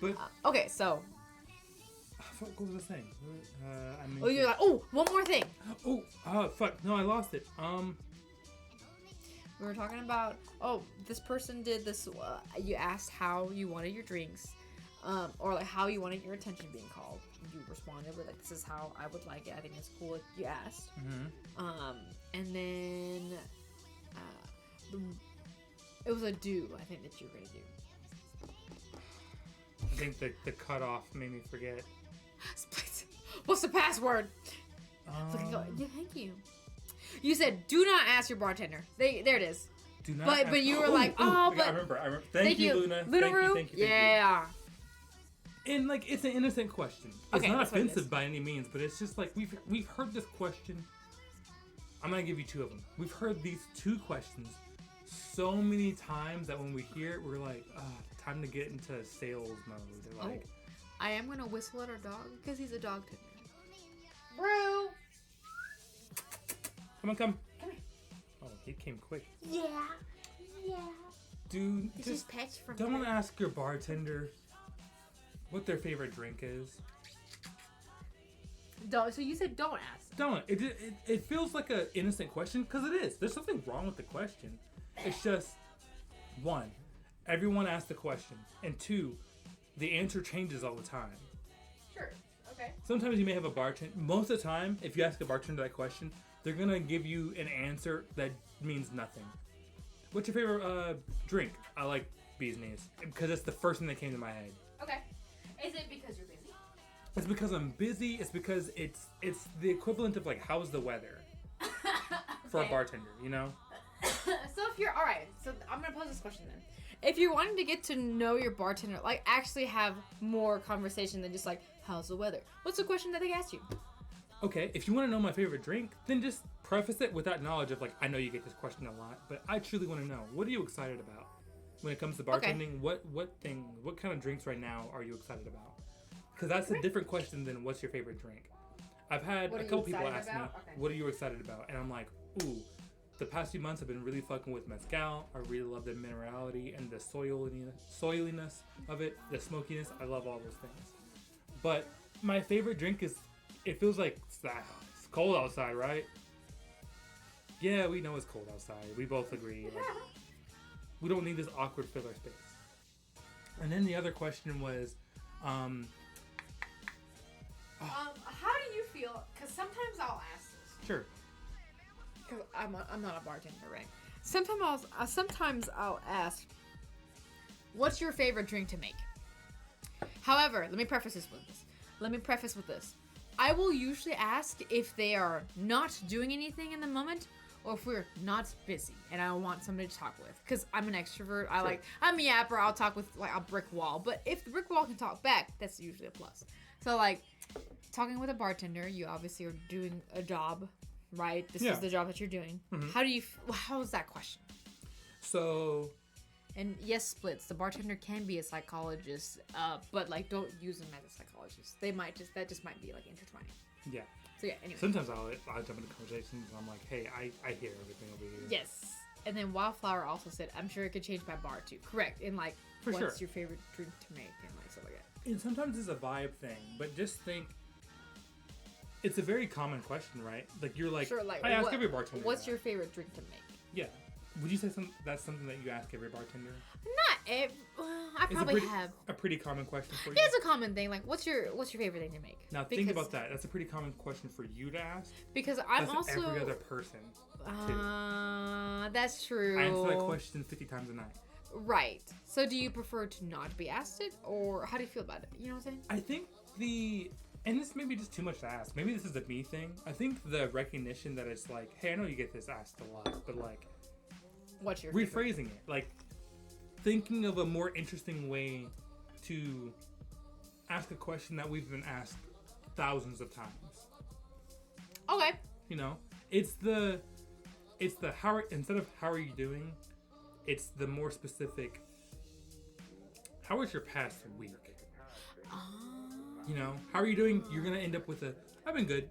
But Okay, so. fuck, what was I saying? Oh, you're like, oh, one more thing. Fuck. No, I lost it. We were talking about, this person did this. You asked how you wanted your drinks, or like how you wanted your attention being called. You responded with like, "This is how I would like it." I think it's cool. Like, you asked, and then it was a do. I think that you were gonna do. I think the cutoff made me forget. What's the password? Yeah, thank you. You said, "Do not ask your bartender." There it is. Do not. But you were like, but but I remember. Thank you, Luna. Luna. Thank you. Yeah. And like, it's an innocent question. It's Okay, not that's what it is. offensive by any means, but it's just like we've heard this question. I'm gonna give you two of them. We've heard these two questions so many times that when we hear it, we're like, time to get into sales mode. They're like, I am gonna whistle at our dog because he's a dog tender. Bro. come on. Come here. Oh, he came quick. Yeah. Dude, This is just pets from don't ask your bartender what their favorite drink is. Don't. So you said don't ask. Don't. It feels like an innocent question because it is. There's something wrong with the question. It's just, one, everyone asks the question, and two, the answer changes all the time. Sure. Okay. Sometimes you may have a bartender. Most of the time, if you ask a bartender that question, they're gonna give you an answer that means nothing. What's your favorite drink? I like bee's knees because it's the first thing that came to my head. Okay. Is it because you're busy? It's because I'm busy. It's because it's the equivalent of like, how's the weather for a bartender, you know? So if you're alright, so I'm gonna pose this question then. If you're wanting to get to know your bartender, like actually have more conversation than just like, how's the weather? What's the question that they asked you? Okay, if you want to know my favorite drink, then just preface it with that knowledge of like, I know you get this question a lot, but I truly want to know, what are you excited about when it comes to bartending? Okay. What kind of drinks right now are you excited about? Because that's a different question than what's your favorite drink. I've had What a are you couple people excited ask me, about? Okay. what are you excited about? And I'm like, ooh, the past few months I've been really fucking with mezcal. I really love the minerality and the soiliness of it, the smokiness. I love all those things. But my favorite drink is, it feels like it's cold outside, right? Yeah, we know it's cold outside. We both agree. Like, we don't need this awkward filler space. And then the other question was, How do you feel? Because sometimes I'll ask this. sure. Because I'm not a bartender, right? Sometimes I'll ask, what's your favorite drink to make? However, let me preface with this. I will usually ask if they are not doing anything in the moment, or if we're not busy and I want somebody to talk with. Because I'm an extrovert. I'm a yapper. I'll talk with like a brick wall. But if the brick wall can talk back, that's usually a plus. So like, talking with a bartender, you obviously are doing a job, right? This is the job that you're doing. Mm-hmm. How is that question? So, And yes, splits. The bartender can be a psychologist, but like don't use them as a psychologist. That just might be like intertwining. yeah. So yeah, anyway. Sometimes I'll jump into conversations and I'm like, hey, I hear everything over here. Yes. And then Wildflower also said, I'm sure it could change by bar too. Correct. And like, For what's sure. your favorite drink to make and like stuff like that. And sometimes it's a vibe thing, but just think, it's a very common question, right? Like, you're like, Sure, like I ask every bartender what's that. your favorite drink to make? Yeah. would you say that's something that you ask every bartender? I probably have. A pretty common question for you. Yeah, it's a common thing. Like, what's your favorite thing to make? Now think about that. That's a pretty common question for you to ask. Because I'm That's also every other person. That's true. I answer that question 50 times a night. Right. So do you prefer to not be asked it, or how do you feel about it? You know what I'm saying? I think and this may be just too much to ask. Maybe this is a me thing. I think the recognition that it's like, hey, I know you get this asked a lot, but like, what's your rephrasing it, like thinking of a more interesting way to ask a question that we've been asked thousands of times. Okay. You know, it's the instead of how are you doing, it's the more specific, how was your past week? You know, how are you doing? You're gonna end up with I've been good.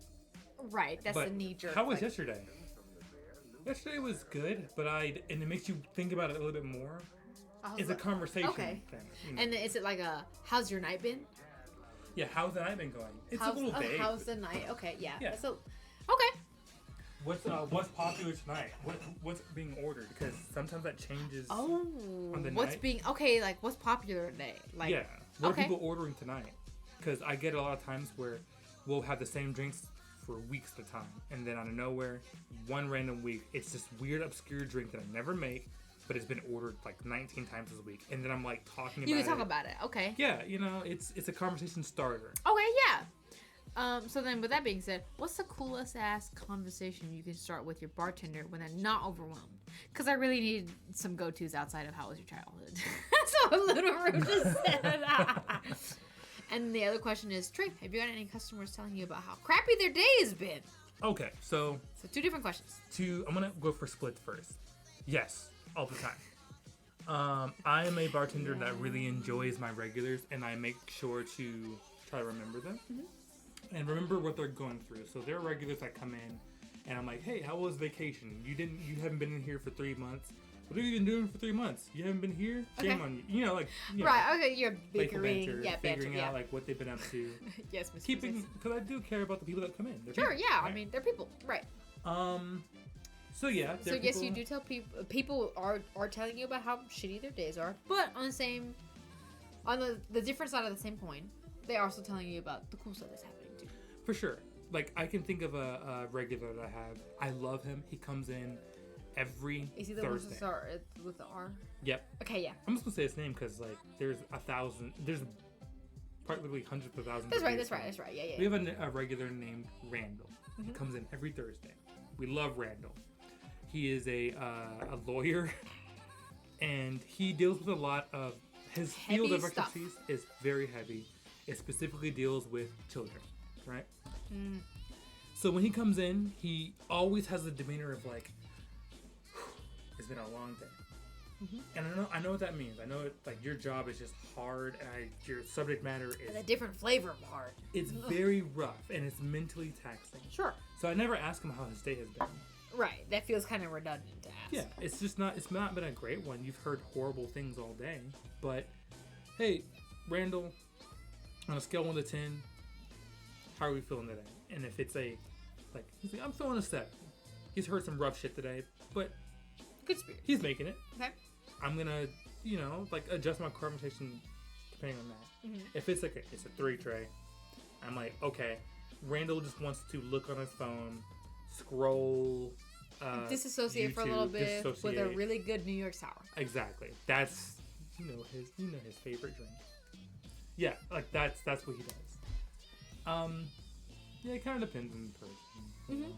Right, that's But a knee jerk. how was yesterday? Yesterday was good, but and it makes you think about it a little bit more. It's a conversation okay. thing. You know? And is it like how's your night been? Yeah, how's the night been going? It's a little vague. How's the night? Okay, yeah. Yeah. Okay. What's popular tonight? What's being ordered? Because sometimes that changes. Oh. On the what's night. being like what's popular today? Like Yeah. What okay. are people ordering tonight? Because I get a lot of times where we'll have the same drinks for weeks at a time, and then out of nowhere, one random week, it's this weird obscure drink that I never make, but it's been ordered like 19 times this week, and then I'm like talking about it. You can talk about it. Okay. Yeah, you know, it's a conversation starter. Okay, yeah. So then with that being said, what's the coolest ass conversation you can start with your bartender when they're not overwhelmed? Because I really need some go-tos outside of how was your childhood. So a little rude to say that. And the other question is, Trey, have you got any customers telling you about how crappy their day has been? Okay, so two different questions. I'm gonna go for splits first. Yes, all the time. I am a bartender that really enjoys my regulars, and I make sure to try to remember them and remember what they're going through. So there are regulars that come in, and I'm like, hey, how was vacation? You haven't been in here for 3 months. What have you been doing for 3 months? You haven't been here? Shame on you. You know, like right. Okay, you're playful bickering. banter, Yeah, figuring banter. out Yeah. like what they've been up to. Yes, Miss. Keeping, because I do care about the people that come in. They're Sure. people, Yeah. right? I mean, they're people. Right. So yeah. So yes, you do tell people are telling you about how shitty their days are, but on the different side of the same coin, they're also telling you about the cool stuff that's happening too. For sure. Like I can think of a regular that I have. I love him. He comes in every Is he the Thursday. one to start with the R? Yep. Okay, yeah. I'm just gonna say his name because like there's probably hundreds of thousands. That's of right. views. That's right. Yeah. We have a regular named Randall. He comes in every Thursday. We love Randall. He is a lawyer, and he deals with a lot of his field of Heavy stuff. expertise is very heavy. It specifically deals with children, right? So when he comes in, he always has the demeanor of like, it's been a long day. And I know what that means. I know like your job is just hard, and your subject matter is a different flavor of hard. It's very rough and it's mentally taxing. Sure. So I never ask him how his day has been. Right. That feels kind of redundant to ask. Yeah, it's not been a great one. You've heard horrible things all day, but hey, Randall, on a scale of 1 to 10, how are we feeling today? And if it's he's like, I'm feeling a 7. He's heard some rough shit today, but Good spirit. he's making it. Okay. I'm gonna, adjust my conversation depending on that. If it's it's a 3 tray, I'm like, okay, Randall just wants to look on his phone, scroll, Disassociate for a little YouTube, bit with a disassociate. really good New York sour. Exactly. That's his favorite drink. Yeah, like that's what he does. Yeah, it kind of depends on the person.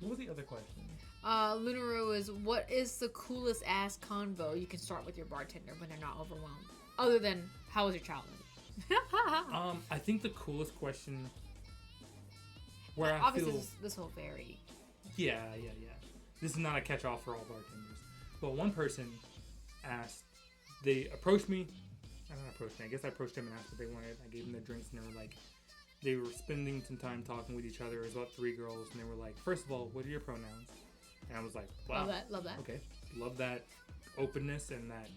What was the other question? Lunaru is, what is the coolest ass convo you can start with your bartender when they're not overwhelmed? Other than, how was your childhood? I think the coolest question where I Obviously, feel this will vary. yeah. This is not a catch-all for all bartenders. But one person asked, they approached me. I don't know, approached me. I guess I approached them and asked what they wanted. I gave them their drinks, and they were like, they were spending some time talking with each other. It was about 3 girls, and they were like, first of all, what are your pronouns? And I was like, wow. Love that. Okay. Love that openness and that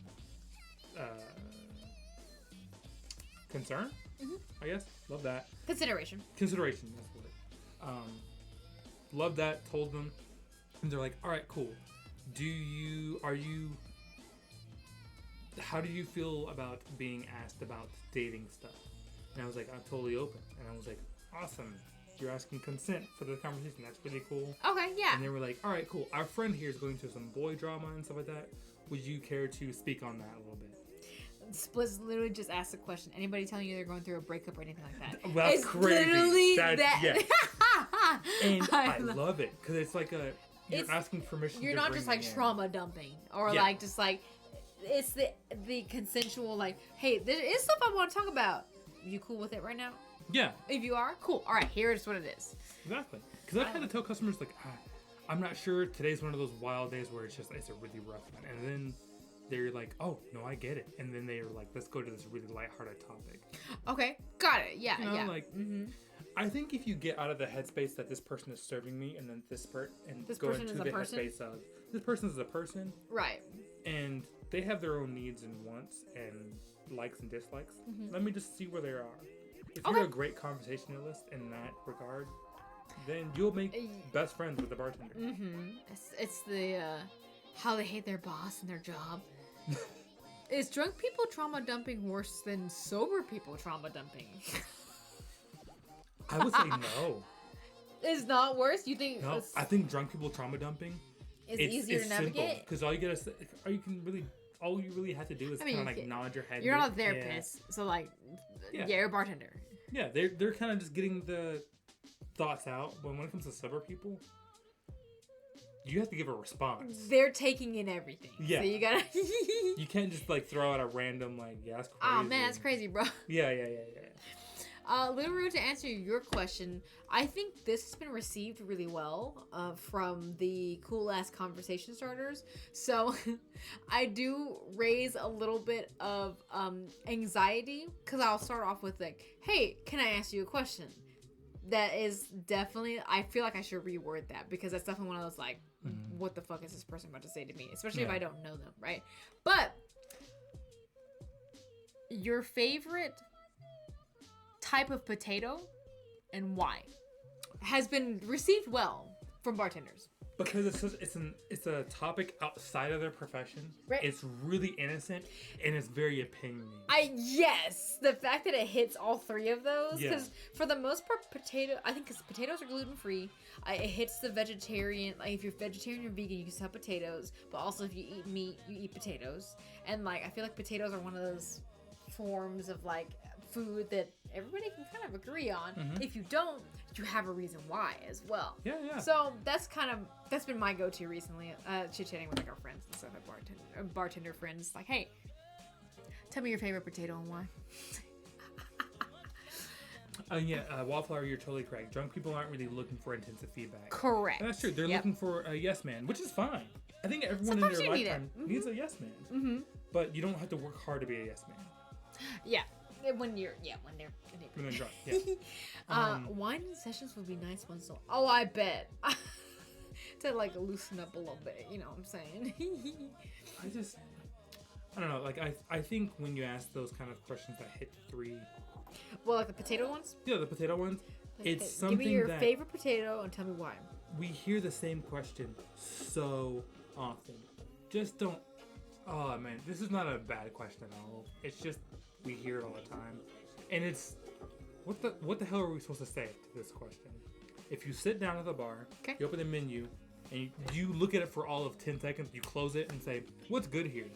concern, I guess. Love that. Consideration. Consideration, that's the word. Love that, told them. And they're like, all right, cool. how do you feel about being asked about dating stuff? And I was like, I'm totally open. And I was like, awesome. You're asking consent for the conversation. That's really cool. Okay, yeah. And they were like, all right, cool. Our friend here is going through some boy drama and stuff like that. Would you care to speak on that a little bit? Splits literally just asked the question. Anybody telling you they're going through a breakup or anything like that? Well, that's It's crazy. literally That's, that. yeah. And I love- love it because it's like you're It's- asking permission. You're to not bring just like me in. trauma dumping or Yeah. like just like it's the consensual like, hey, there is stuff I want to talk about. You cool with it right now? Yeah, If you are, cool. All right, here's what it is. exactly. Because I've had to tell customers like, I'm not sure. Today's one of those wild days where it's a really rough one, and then they're like, oh no, I get it, and then they're like, let's go to this really lighthearted topic. Okay, got it. Yeah, You know, yeah. like, I think if you get out of the headspace that this person is serving me, and then this go person into is a the person? headspace of this person is a person, Right. and they have their own needs and wants and likes and dislikes. Let me just see where they are. If you're a great conversationalist in that regard, then you'll make best friends with the bartender. It's the how they hate their boss and their job. Is drunk people trauma dumping worse than sober people trauma dumping? I would say no. It's not worse. You think No, I think drunk people trauma dumping. it's easier to navigate? Because all you really have to do is I mean, kind of like nod your head. You're not a yeah. therapist, so like, Yeah. you're a bartender. Yeah, they're kind of just getting the thoughts out. But when it comes to sober people, you have to give a response. They're taking in everything. Yeah. So you gotta. You can't just like throw out a random like, yeah, that's crazy. Oh man, that's crazy, bro. Yeah. Little Rude, to answer your question, I think this has been received really well from the cool ass conversation starters. So I do raise a little bit of anxiety because I'll start off with like, hey, can I ask you a question? That is definitely, I feel like I should reword that because that's definitely one of those like, what the fuck is this person about to say to me? Especially if I don't know them, right? But your favorite type of potato and why has been received well from bartenders. Because it's a topic outside of their profession. Right. It's really innocent and it's very opinionated. Yes, the fact that it hits all three of those, Yeah. because for the most part, I think because potatoes are gluten free, it hits the vegetarian. Like if you're vegetarian or vegan, you can still have potatoes, but also if you eat meat, you eat potatoes. And like I feel like potatoes are one of those forms of like food that everybody can kind of agree on. If you don't, you have a reason why as well. Yeah. So that's been my go-to recently. Chit-chatting with like our friends and stuff at bartender friends. Like, hey, tell me your favorite potato and why. Wallflower, you're totally correct. Drunk people aren't really looking for intensive feedback. Correct. And that's true. They're looking for a yes man, which is fine. I think everyone Sometimes in you their need it. lifetime needs a yes man. But you don't have to work hard to be a yes man. Yeah. When they're When they're drunk, yeah. wine sessions would be nice ones. So, I bet to like loosen up a little bit. You know what I'm saying? I don't know. Like I think when you ask those kind of questions that hit three, Well, like the potato ones. yeah, the potato ones, Like, it's give something me your that favorite potato and tell me why. we hear the same question so often. Just don't. Oh man, this is not a bad question at all. It's just we hear it all the time, and it's what the hell are we supposed to say to this question? If you sit down at the bar, Okay. you open the menu, and you look at it for all of 10 seconds, you close it and say, "What's good here?"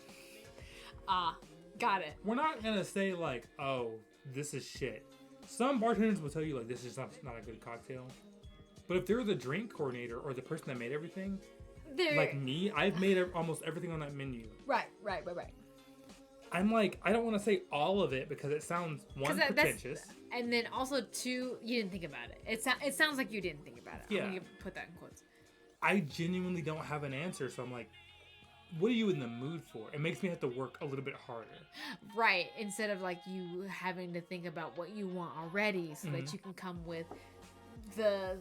Got it. We're not gonna say like, "Oh, this is shit." Some bartenders will tell you like, "This is not a good cocktail," but if they're the drink coordinator or the person that made everything, like me, I've made almost everything on that menu. Right. I'm like, I don't want to say all of it because it sounds pretentious. And then also two, you didn't think about it. It sounds like you didn't think about it. Yeah. I'm gonna put that in quotes. I genuinely don't have an answer, so I'm like, what are you in the mood for? It makes me have to work a little bit harder. Right. Instead of like you having to think about what you want already, so that you can come with the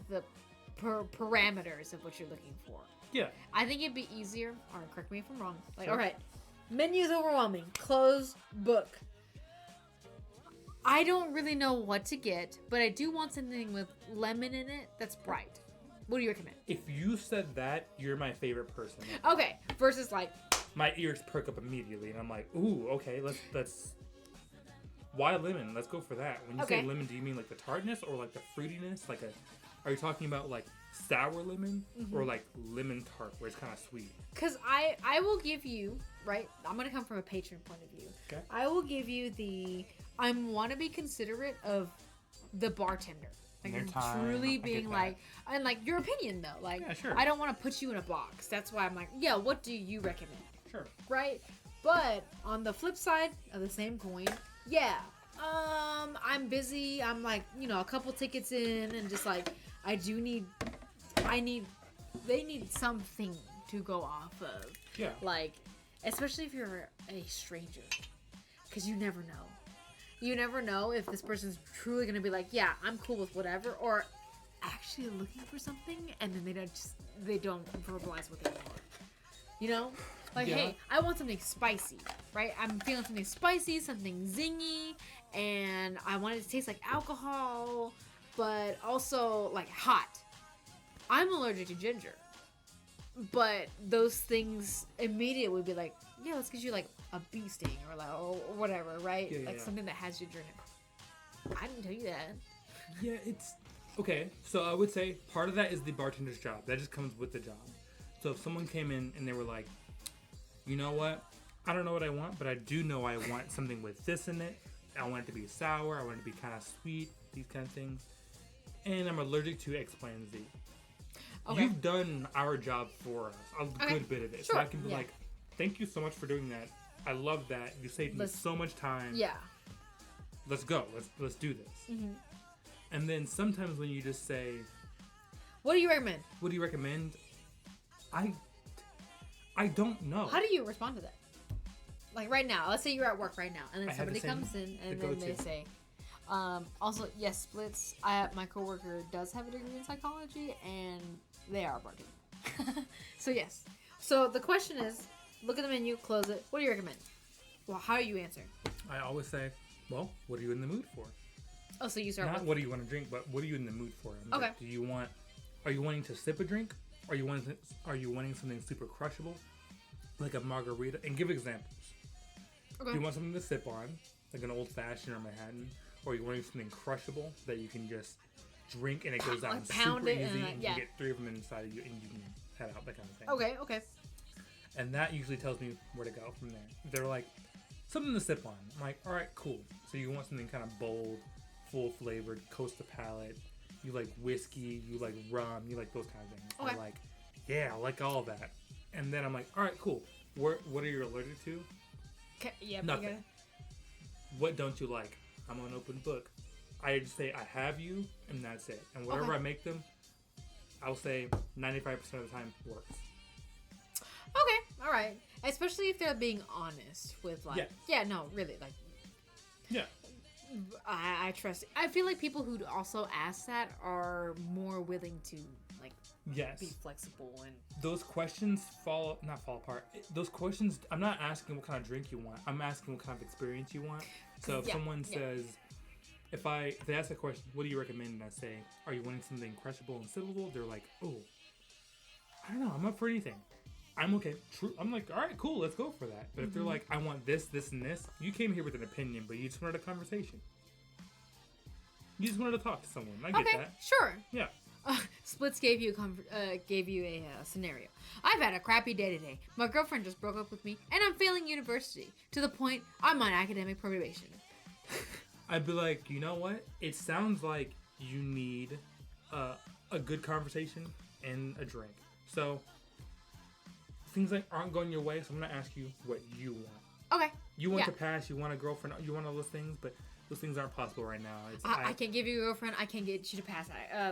parameters of what you're looking for. Yeah. I think it'd be easier. Or correct me if I'm wrong. Like, all right, menu's overwhelming. Close book. I don't really know what to get, but I do want something with lemon in it that's bright. What do you recommend? If you said that, you're my favorite person. Okay, versus like, My ears perk up immediately, and I'm like, ooh, okay, let's. Why lemon? Let's go for that. When you Okay. say lemon, do you mean like the tartness or like the fruitiness? Are you talking about like sour lemon or like lemon tart where it's kind of sweet? because I will give you, right, I'm going to come from a patron point of view. Okay. I will give you I want to be considerate of the bartender. Like, Their I'm time, I truly get being that. like, and like your opinion though. Like, Yeah, sure. I don't want to put you in a box. That's why I'm like, yeah, what do you recommend? Sure. Right? But on the flip side of the same coin, yeah, I'm busy. I'm like, a couple tickets in, and just like, they need something to go off of. Yeah. Like, especially if you're a stranger, because you never know. You never know if this person's truly gonna be like, yeah, I'm cool with whatever, or actually looking for something, and then they don't verbalize what they want. You know, like, Yeah. hey, I want something spicy, right? I'm feeling something spicy, something zingy, and I want it to taste like alcohol, but also like hot. I'm allergic to ginger, but those things immediately would be like, yeah, let's get you like a bee sting or like or whatever, right? Yeah, Like yeah. something that has ginger in it. I didn't tell you that. Yeah, it's okay. So I would say part of that is the bartender's job. That just comes with the job. So if someone came in and they were like, you know what? I don't know what I want, but I do know I want something with this in it. I want it to be sour. I want it to be kind of sweet. These kind of things. And I'm allergic to X, Y, and Z. Okay. You've done our job for us, a good bit of it. So Sure. I can be Yeah. like, thank you so much for doing that. I love that. You saved me Let's- so much time. Yeah. Let's go. Let's do this. Mm-hmm. And then sometimes when you just say, What do you recommend? what do you recommend? I don't know. How do you respond to that? Like right now, let's say you're at work right now, and I then have the somebody same- comes in, and the then they go-to. say, also, yes, splits. My coworker does have a degree in psychology, and they are a bartender. So yes. So the question is, look at the menu, close it. What do you recommend? Well, how do you answer? I always say, well, what are you in the mood for? Oh, so you start Not with, what do you want to drink, but what are you in the mood for? I'm Okay. like, are you wanting to sip a drink? Are you wanting something super crushable? Like a margarita? And give examples. okay. Do you want something to sip on? Like an old fashioned or Manhattan? Or are you wanting something crushable that you can just drink and it goes down Like pound super it and, easy like, and yeah. you get 3 of them inside of you and you can head out, that kind of thing. Okay. And that usually tells me where to go from there. They're like, something to sip on. I'm like, all right, cool. So you want something kind of bold, full flavored, coast the palate. You like whiskey, you like rum, you like those kind of things. Okay. I'm like, yeah, I like all that. And then I'm like, all right, cool. What are you allergic to? Okay. Yeah. Nothing. What don't you like? I'm an open book. I just say I have you, and that's it. And whatever Okay. I make them, I'll say 95% of the time works. Okay. All right. Especially if they're being honest with like, Yeah. no, really, like. Yeah. I trust. I feel like people who also ask that are more willing to like Yes. be flexible and. Those questions fall apart. Those questions, I'm not asking what kind of drink you want. I'm asking what kind of experience you want. So if Yeah, someone yeah. says, if they ask a question, what do you recommend? And I say, are you wanting something crushable and sippable? They're like, oh, I don't know. I'm up for anything. I'm okay. True. I'm like, all right, cool. Let's go for that. But if they're like, I want this, this, and this, you came here with an opinion, but you just wanted a conversation. You just wanted to talk to someone. I get Okay, that. sure. Yeah. Splits gave you a scenario. I've had a crappy day today. My girlfriend just broke up with me, and I'm failing university to the point I'm on academic probation. I'd be like, you know what? It sounds like you need a good conversation and a drink. So things like aren't going your way. So I'm gonna ask you what you want. Okay. You want Yeah. to pass. You want a girlfriend. You want all those things, but those things aren't possible right now. I can't give you a girlfriend. I can't get you to pass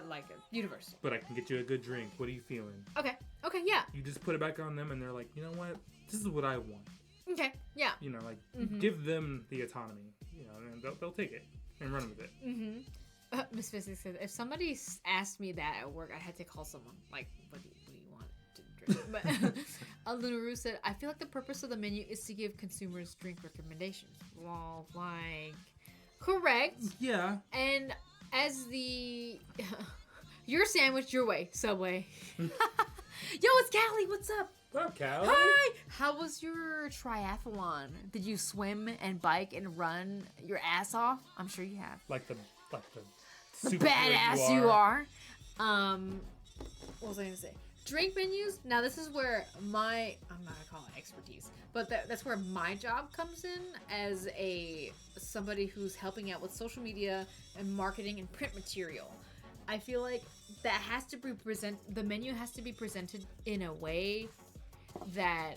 like university. But I can get you a good drink. What are you feeling? Okay. Okay. Yeah. You just put it back on them, and they're like, you know what? This is what I want. Okay. Yeah. You know, like Mm-hmm. give them the autonomy. You know, and they'll take it and run with it. Mm-hmm. Miss Physics said, if somebody asked me that at work, I had to call someone. Like, what do you want to drink? But Lunaru said, I feel like the purpose of the menu is to give consumers drink recommendations. Well, like, correct. Yeah. And as the Your sandwich, your way. Subway. Yo, it's Callie. What's up? What up, Cal? Hi. How was your triathlon? Did you swim and bike and run your ass off? I'm sure you have. Like the The super badass you are. What was I gonna say? Drink menus. Now this is where I'm not gonna call it expertise, but that's where my job comes in as somebody who's helping out with social media and marketing and print material. I feel like that has to be the menu has to be presented in a way that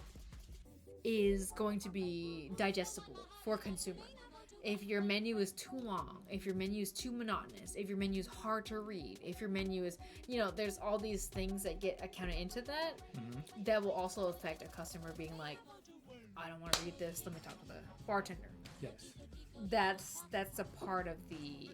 is going to be digestible for consumer. If your menu is too long, if your menu is too monotonous, if your menu is hard to read, if your menu is, there's all these things that get accounted into that, that will also affect a customer being like, I don't want to read this, let me talk to the bartender. Yes. That's a part of the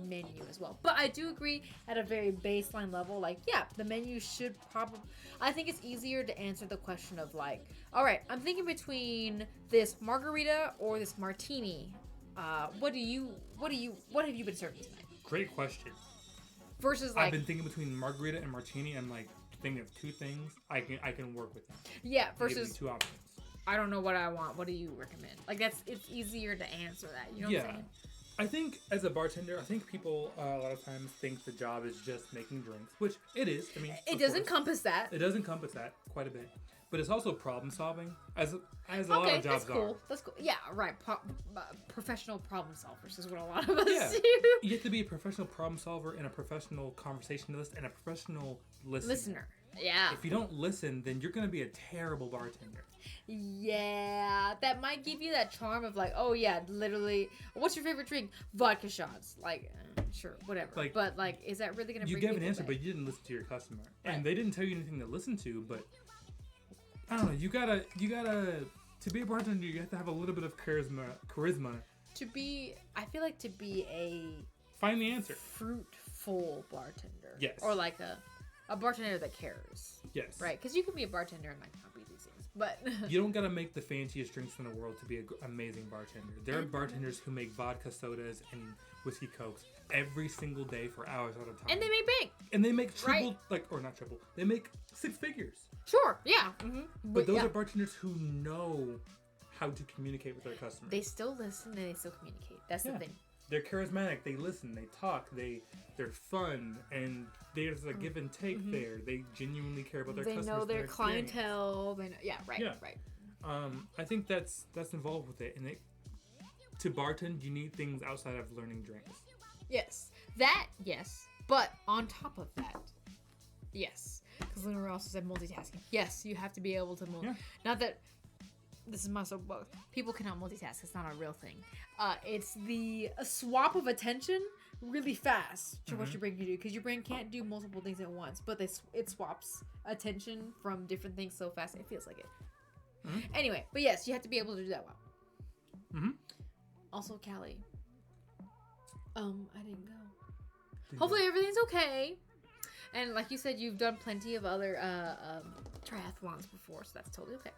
menu as well. But I do agree at a very baseline level, like, yeah, the menu should probably, I think it's easier to answer the question of like, all right, I'm thinking between this margarita or this martini. What have you been serving tonight? Great question. Versus like, I've been thinking between margarita and martini. I'm like thinking of two things. I can work with them. Yeah. Give me Versus two options. I don't know what I want. What do you recommend? Like it's easier to answer that. You know what I'm saying? I think as a bartender, I think people a lot of times think the job is just making drinks, which it is. I mean, it does encompass that. It does encompass that quite a bit, but it's also problem solving, as a lot of jobs are. That's cool. Yeah, right. Professional problem solvers is what a lot of us do. You have to be a professional problem solver and a professional conversationalist and a professional listener. Yeah. If you don't listen, then you're going to be a terrible bartender. Yeah, that might give you that charm of like, oh yeah, literally, what's your favorite drink? Vodka shots. Like, sure, whatever. Like, but like, is that really going to bring you gave an answer, back? but you didn't listen to your customer. Right. And they didn't tell you anything to listen to, but I don't know, you gotta, to be a bartender, you have to have a little bit of charisma. I feel like to be a Find the answer. fruitful bartender. Yes. Or like a bartender that cares. Yes. Right, because you can be a bartender and like not be these things, but You don't gotta make the fanciest drinks in the world to be an amazing bartender. There are bartenders who make vodka sodas and whiskey cokes every single day for hours at a time. and they make bank. And they make triple, Right. or not triple, they make 6 figures. Sure, yeah. Mm-hmm. But those are bartenders who know how to communicate with their customers. They still listen and they still communicate. That's the thing. They're charismatic. They listen. They talk. They're fun, and there's a give and take there. They genuinely care about their customers. They know their experience. clientele. They know, right. I think that's involved with it. And to bartend, you need things outside of learning drinks. Yes, but on top of that, yes, because Luna also said multitasking. Yes, you have to be able to Not that this is my soapbox. People cannot multitask. It's not a real thing. It's the swap of attention really fast to what your brain can do, because your brain can't do multiple things at once, but it swaps attention from different things so fast it feels like it. Anyway, but yes, you have to be able to do that well. Also, Callie, I didn't go. Hopefully everything's okay. And like you said, you've done plenty of other triathlons before, so that's totally okay.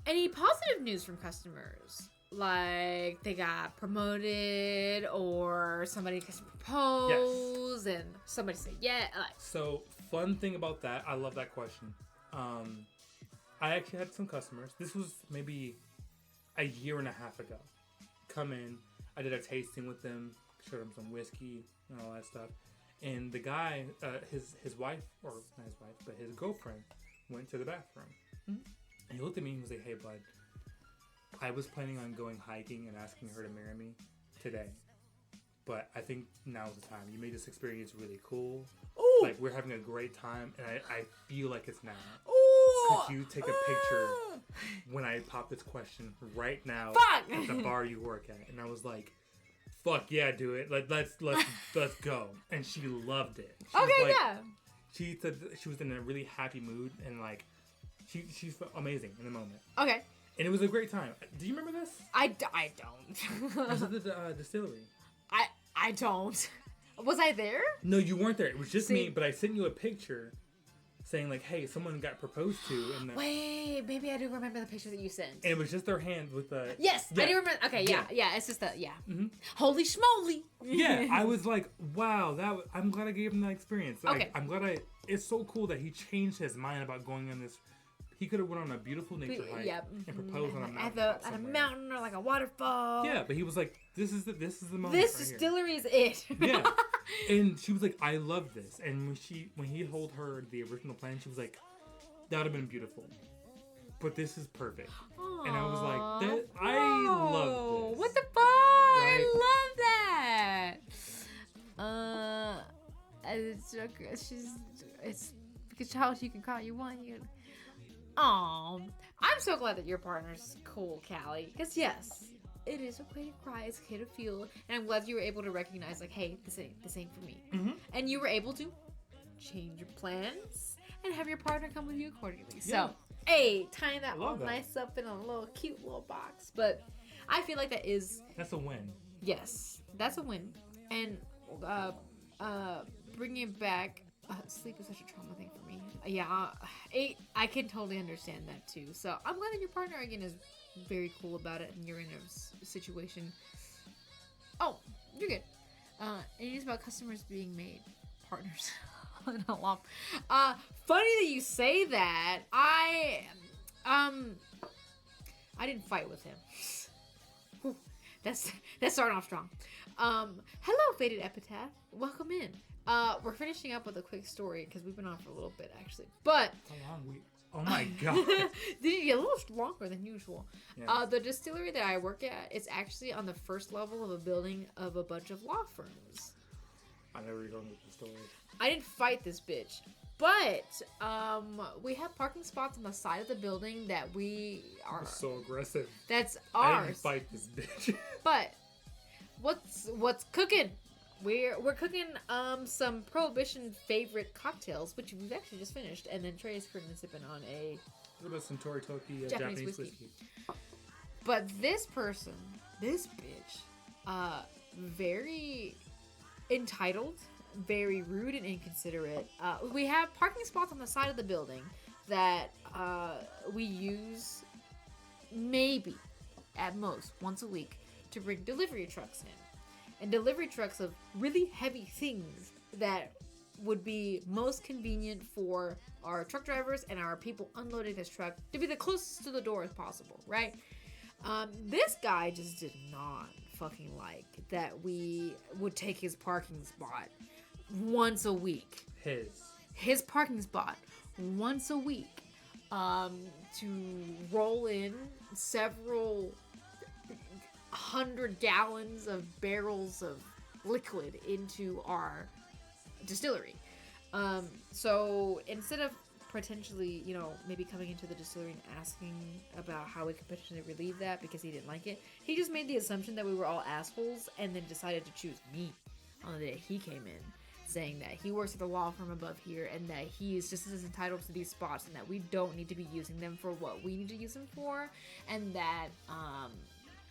Any positive news from customers? Like they got promoted, or somebody proposed, and somebody said yeah. So, fun thing about that, I love that question. I actually had some customers. This was maybe a year and a half ago. Come in, I did a tasting with them, showed them some whiskey and all that stuff. And the guy, his wife, or not his wife, but his girlfriend, went to the bathroom. And he looked at me and was like, "Hey, bud, I was planning on going hiking and asking her to marry me today. But I think now's the time. You made this experience really cool. Ooh. Like, we're having a great time, and I feel like it's now. Ooh. Could you take a picture when I pop this question right now at the bar you work at?" And I was like, "Fuck yeah, do it. Let's go." And she loved it. She said that she was in a really happy mood, and like, she felt amazing in the moment. Okay. And it was a great time. Do you remember this? I don't. I was at the distillery. I don't. Was I there? No, you weren't there. It was just me, but I sent you a picture saying like, "Hey, someone got proposed to," and Wait, maybe I do remember the picture that you sent. and it was just their hand with the. Yes, Yeah. I do remember. Okay, yeah, Yeah. it's just that, yeah. Mhm. Holy schmoly! Yeah, I was like, wow, I'm glad I gave him that experience. Okay. I'm glad it's so cool that he changed his mind about going on this. He could have went on a beautiful nature hike and proposed on a mountain. At a mountain or like a waterfall. Yeah, but he was like, this is the moment. This right here. distillery is it. Yeah, and she was like, I love this. And when he told her the original plan, she was like, that would have been beautiful, but this is perfect. And I was like, I love this. What the fuck? Right? I love that. It's because child you can call you want you. Oh, I'm so glad that your partner's cool, Callie. Because yes, it is okay to cry, it's okay to feel, and I'm glad you were able to recognize like, hey, this ain't for me, and you were able to change your plans and have your partner come with you accordingly. Yeah. So, hey, tying that all that. nice up in a little cute little box, but I feel like That's a win. yes, that's a win, and bringing it back. Sleep is such a trauma thing for me. Yeah, I can totally understand that too. So I'm glad that your partner again is very cool about it, and you're in a situation. Oh, you're good. And it's about customers being made partners. Not long. Funny that you say that. I didn't fight with him. Whew, that's starting off strong. Hello, Faded Epitaph. Welcome in. We're finishing up with a quick story because we've been on for a little bit actually. But How long oh my god. did you get a little longer than usual? Yeah. The distillery that I work at is actually on the first level of a building of a bunch of law firms. I know where you're going with the story. I didn't fight this bitch, but we have parking spots on the side of the building that we are. You're so aggressive. That's I didn't ours. fight this bitch. But what's cooking? We're cooking some Prohibition favorite cocktails, which we've actually just finished, and then Trey is currently sipping on a What about some Toritoki Japanese Japanese whiskey. whiskey? But this bitch, very entitled, very rude and inconsiderate. We have parking spots on the side of the building that we use maybe at most once a week to bring delivery trucks in. And delivery trucks of really heavy things that would be most convenient for our truck drivers and our people unloading this truck to be the closest to the door as possible, right? This guy just did not fucking like that we would take his parking spot once a week. His parking spot once a week to roll in several 100 gallons of barrels of liquid into our distillery. So instead of potentially, maybe coming into the distillery and asking about how we could potentially relieve that because he didn't like it, he just made the assumption that we were all assholes and then decided to choose me on the day he came in, saying that he works at the law firm above here and that he is just as entitled to these spots and that we don't need to be using them for what we need to use them for, and that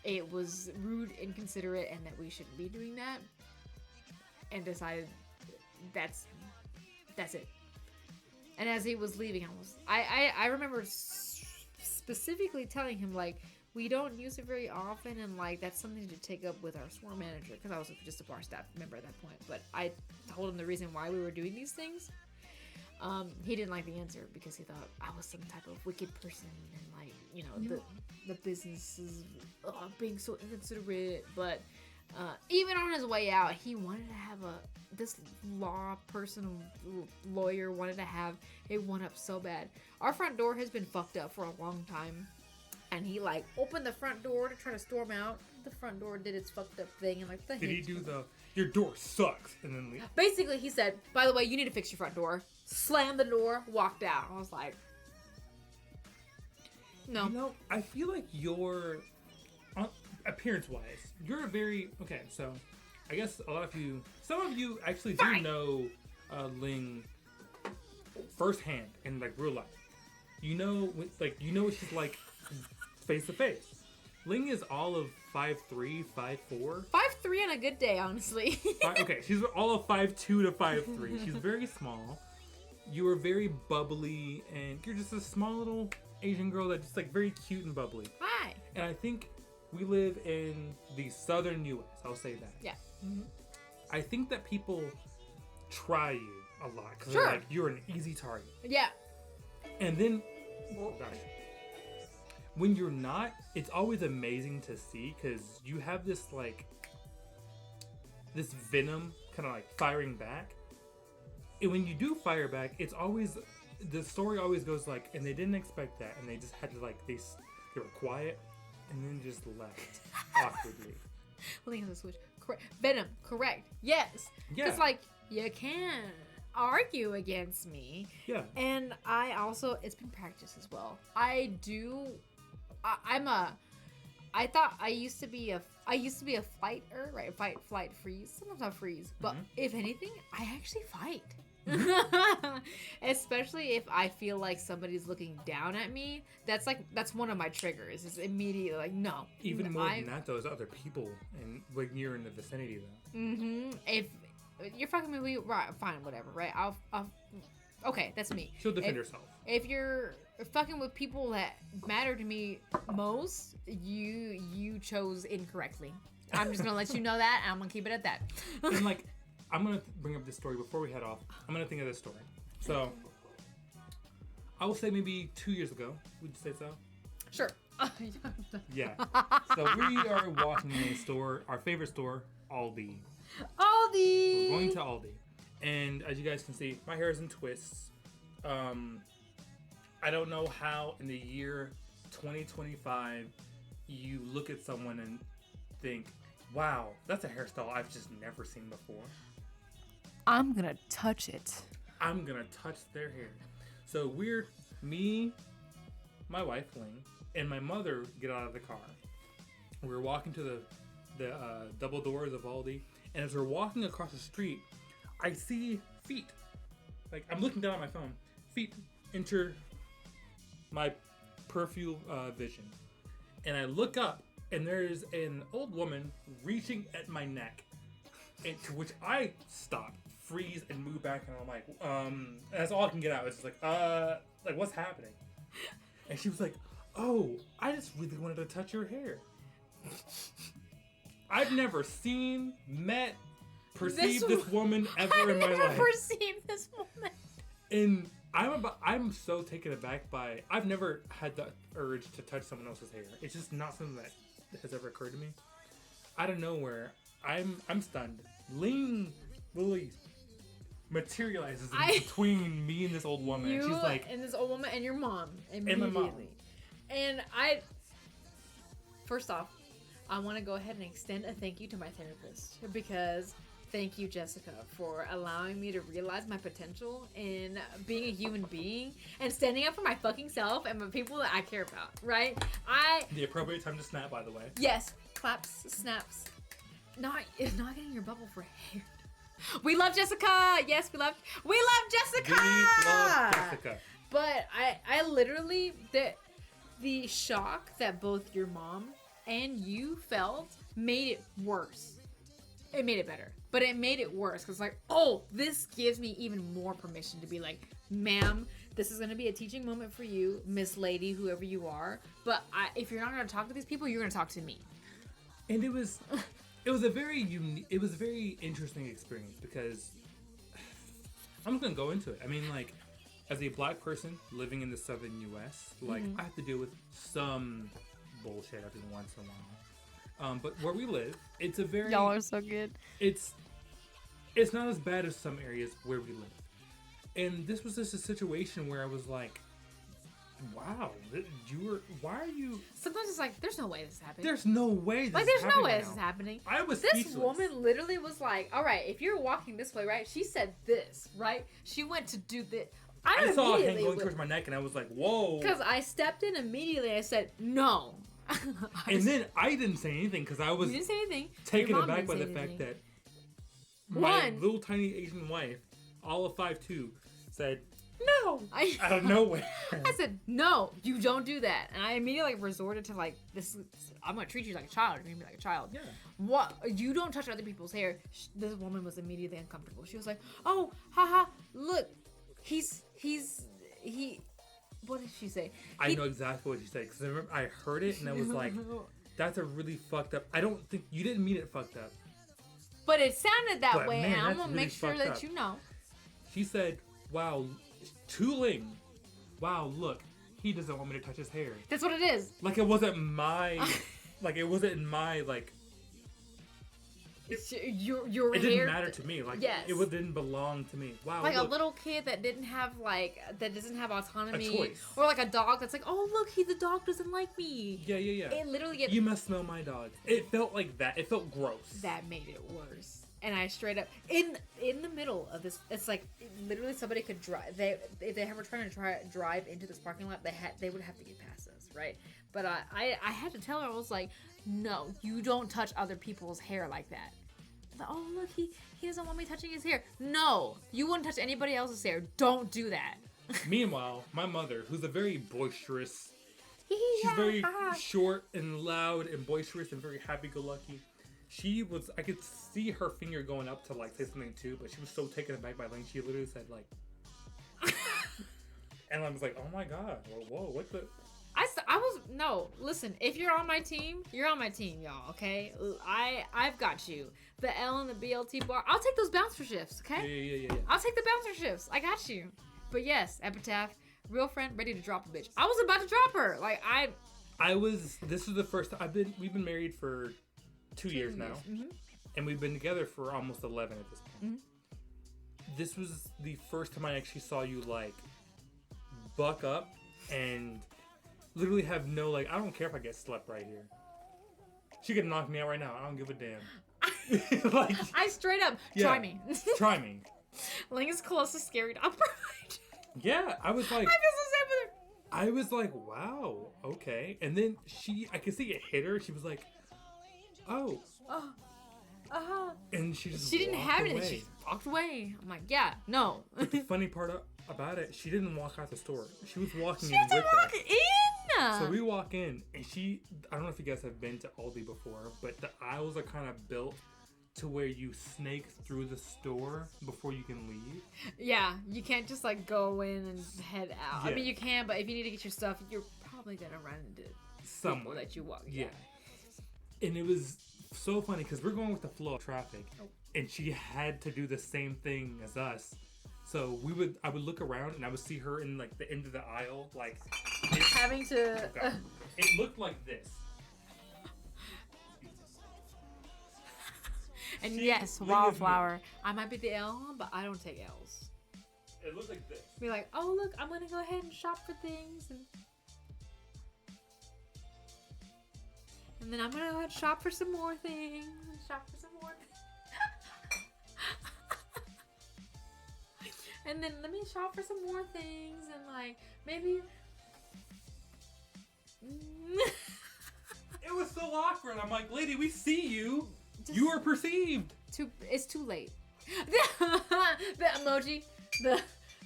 it was rude, inconsiderate, and that we shouldn't be doing that, and decided that's it. And as he was leaving, I remember specifically telling him, like, we don't use it very often, and like that's something to take up with our store manager, because I was just a bar staff member at that point. But I told him the reason why we were doing these things. He didn't like the answer because he thought I was some type of wicked person, and like, the business is being so inconsiderate. But even on his way out, he wanted to have this lawyer wanted to have a one-up so bad. Our front door has been fucked up for a long time, and he like opened the front door to try to storm out. The front door did its fucked up thing, and like the Did he do your door sucks and then leave? Basically, he said, by the way, you need to fix your front door. Slammed the door, walked out. I was like, no. I feel like you're, appearance-wise, you're a very, okay, so I guess some of you actually do know Ling firsthand in like real life. You know what she's like face to face. Ling is all of 5'3", 5'4". 5'3" on a good day, honestly. Okay, she's all of 5'2" to 5'3". She's very small. you were very bubbly, and you're just a small little Asian girl that's just like very cute and bubbly. Hi. And I think we live in the southern U.S. I'll say that. Yeah. I think that people try you a lot because Sure. they're like, you're an easy target. Yeah. And then, oh gosh, when you're not, it's always amazing to see because you have this like this venom kind of like firing back. And when you do fire back, it's always the story always goes like, and they didn't expect that, and they just had to like they were quiet, and then just left awkwardly. Well, think of the switch. Correct. Venom. Correct. Yes. Yeah. It's like you can't argue against me. Yeah. And I also, it's been practice as well. I thought I used to be a fighter, right? Fight, flight, freeze. Sometimes I freeze, but if anything, I actually fight. Especially if I feel like somebody's looking down at me. That's one of my triggers. Is immediately like, no. Even more than that, though, is other people, and when you're in the vicinity, though. If you're fucking with me, right? Fine, whatever, right? I'll okay, that's me. She'll defend herself. If you're fucking with people that matter to me most, you chose incorrectly. I'm just gonna let you know that, and I'm gonna keep it at that. And like, I'm gonna bring up this story before we head off. I'm gonna think of this story. So, I will say maybe 2 years ago. Would you say so? Sure. Yeah. So we are walking in a store, our favorite store, Aldi. Aldi. We're going to Aldi, and as you guys can see, my hair is in twists. I don't know how in the year 2025 you look at someone and think, wow, that's a hairstyle I've just never seen before. I'm gonna touch it. I'm gonna touch their hair. So me, my wife Ling, and my mother get out of the car. We're walking to the double doors of Aldi, and as we're walking across the street, I see feet. Like, I'm looking down at my phone. Feet enter my peripheral vision. And I look up, and there's an old woman reaching at my neck. And to which I stop, freeze, and move back, and I'm like, and that's all I can get out. It's just like, what's happening? And she was like, oh, I just really wanted to touch your hair. I've never seen, met, perceived this woman ever in my life. I've never seen this woman. And I'm so taken aback by, I've never had the urge to touch someone else's hair. It's just not something that has ever occurred to me. Out of nowhere, I'm stunned. Ling literally materializes in between me and this old woman. You She's like, and this old woman and your mom and my immediately. mom. And first off, I want to go ahead and extend a thank you to my therapist, because thank you, Jessica, for allowing me to realize my potential in being a human being and standing up for my fucking self and the people that I care about, right? The appropriate time to snap, by the way. Yes, claps, snaps. Not getting your bubble for hair. We love Jessica. Yes, we love Jessica. We love Jessica. But I literally, the shock that both your mom and you felt made it worse. It made it better, but it made it worse because, like, oh, this gives me even more permission to be like, ma'am, this is going to be a teaching moment for you, Miss Lady, whoever you are. But if you're not going to talk to these people, you're going to talk to me. And it was a very unique, it was a very interesting experience because I'm just going to go into it. I mean, like, as a black person living in the southern U.S., like, I have to deal with some bullshit every once in a while. But where we live, it's a very... Y'all are so good. It's not as bad as some areas where we live. And this was just a situation where I was like, wow, why are you... Sometimes it's like, there's no way this is happening. There's no way this like, is there's happening no way right this is now. happening. I was This speechless. woman literally was like, all right, if you're walking this way, right? She said this, right? She went to do this. I saw a hand going towards my neck and I was like, whoa. Because I stepped in immediately. I said, no. And then I didn't say anything because I was You didn't say anything. taken Your mom aback by didn't the say fact anything. that my One. little tiny Asian wife, all of 5'2", said, No. out of nowhere. I said, no, you don't do that. And I immediately resorted to like, I'm going to treat you like a child. You're going to be like a child. Yeah. What? You don't touch other people's hair. This woman was immediately uncomfortable. She was like, oh, haha, look. he. What did she say? I know exactly what she said because I remember I heard it and I was like, "That's a really fucked up." I don't think you didn't mean it fucked up. But it sounded that But way, man, and I'm that's gonna really make sure fucked that up. you know. She said, "Wow, Tuling. Wow, look, he doesn't want me to touch his hair." That's what it is. Like it wasn't my, like it wasn't my like. Your It hair. didn't matter to me. Like Yes. it didn't belong to me. Wow, Like look. a little kid that didn't have that doesn't have autonomy, choice. or like a dog that's like, oh look, the dog doesn't like me. Yeah. It literally You must smell my dog. It felt like that. It felt gross. that made it worse. And I straight up in the middle of this, it's like literally somebody could drive. If they were trying to drive into this parking lot, they would have to get past us, right? But I had to tell her, I was like, no, you don't touch other people's hair like that. Like, oh look, he doesn't want me touching his hair. No, you wouldn't touch anybody else's hair. Don't do that. Meanwhile, my mother, who's a very boisterous, she's very short and loud and boisterous and very happy-go-lucky. I could see her finger going up to like say something too, but she was so taken aback by Lane, she literally said like, and I was like, oh my god, whoa, what the? No, listen, if you're on my team, you're on my team, y'all, okay? I've got you. The L and the BLT bar, I'll take those bouncer shifts, okay? Yeah. I'll take the bouncer shifts. I got you. But yes, Epitaph, real friend, ready to drop a bitch. I was about to drop her. Like, this is the first time we've been married for 2 years now. Mm-hmm. And we've been together for almost 11 at this point. Mm-hmm. This was the first time I actually saw you like buck up and literally have no like, I don't care if I get slept right here. She could knock me out right now. I don't give a damn. Like, I straight up, yeah, try me. Try me. Ling is close to scared. I'm Yeah, I was like, I feel so sad with her. I was like, wow, okay. And then I could see it hit her. She was like, oh. And she didn't walked have away. anything. She just walked away. I'm like, yeah, no. But the funny part about it, she didn't walk out the store. She was walking She in had to with walk us. in. So we walk in, and I don't know if you guys have been to Aldi before, but the aisles are kind of built to where you snake through the store before you can leave. Yeah, you can't just like go in and head out. Yeah. I mean, you can, but if you need to get your stuff, you're probably gonna run into people Somewhere. that you walk. Yeah. And it was so funny because we're going with the flow of traffic, and she had to do the same thing as us. So I would look around and I would see her in like the end of the aisle, like Having to. it looked like this. And yes, Wildflower. I might be the L, but I don't take L's. It looked like this. Be like, oh look, I'm gonna go ahead and shop for things, and then I'm gonna go ahead and shop for some more things. And then let me shop for some more things, and like maybe. It was so awkward. I'm like, lady, we see you. Just- You are perceived. It's too late. The emoji,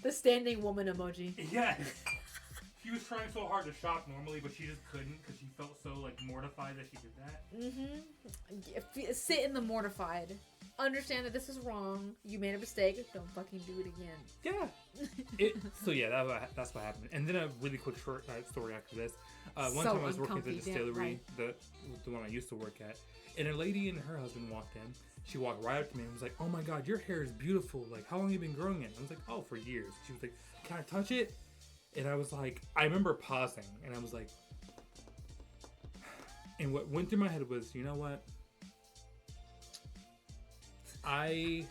the standing woman emoji. Yeah. She was trying so hard to shop normally, but she just couldn't because she felt so like mortified that she did that. Mm-hmm. Sit in the mortified. Understand that this is wrong. You made a mistake. Don't fucking do it again. Yeah. So yeah, that's what happened. And then a really quick short story after this. One So time I was working at the uncomfy, damn distillery, the one I used to work at, and a lady and her husband walked in. She walked right up to me and was like, "Oh my God, your hair is beautiful. Like, how long have you been growing it?" I was like, "Oh, for years." She was like, "Can I touch it?" And I was like, I remember pausing, and I was like, and what went through my head was, you know what? I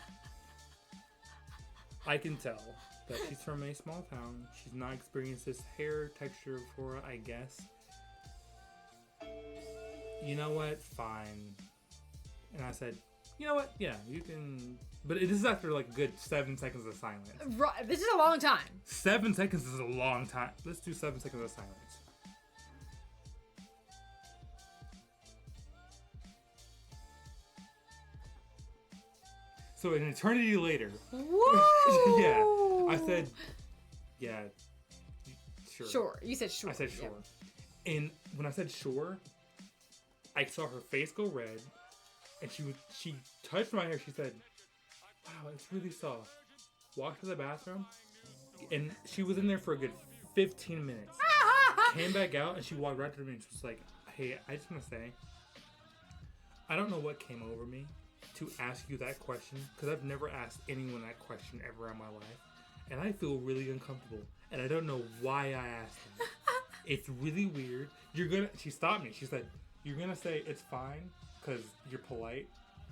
can tell that she's from a small town. She's not experienced this hair texture before, I guess. You know what? Fine. And I said, you know what? Yeah, you can. But this is after like a good 7 seconds of silence. Right, this is a long time. 7 seconds is a long time. Let's do 7 seconds of silence. So an eternity later. Woo! Yeah. I said, yeah, sure. Sure. You said sure. I said sure. And when I said sure, I saw her face go red, and she touched my hair. She said, "Wow, it's really soft." Walked to the bathroom, And she was in there for a good 15 minutes. Came back out and she walked right to me and she was like, hey, I just want to say, I don't know what came over me to ask you that question, because I've never asked anyone that question ever in my life. And I feel really uncomfortable. And I don't know why I asked them. It's really weird. She stopped me. She said, you're going to say it's fine because you're polite.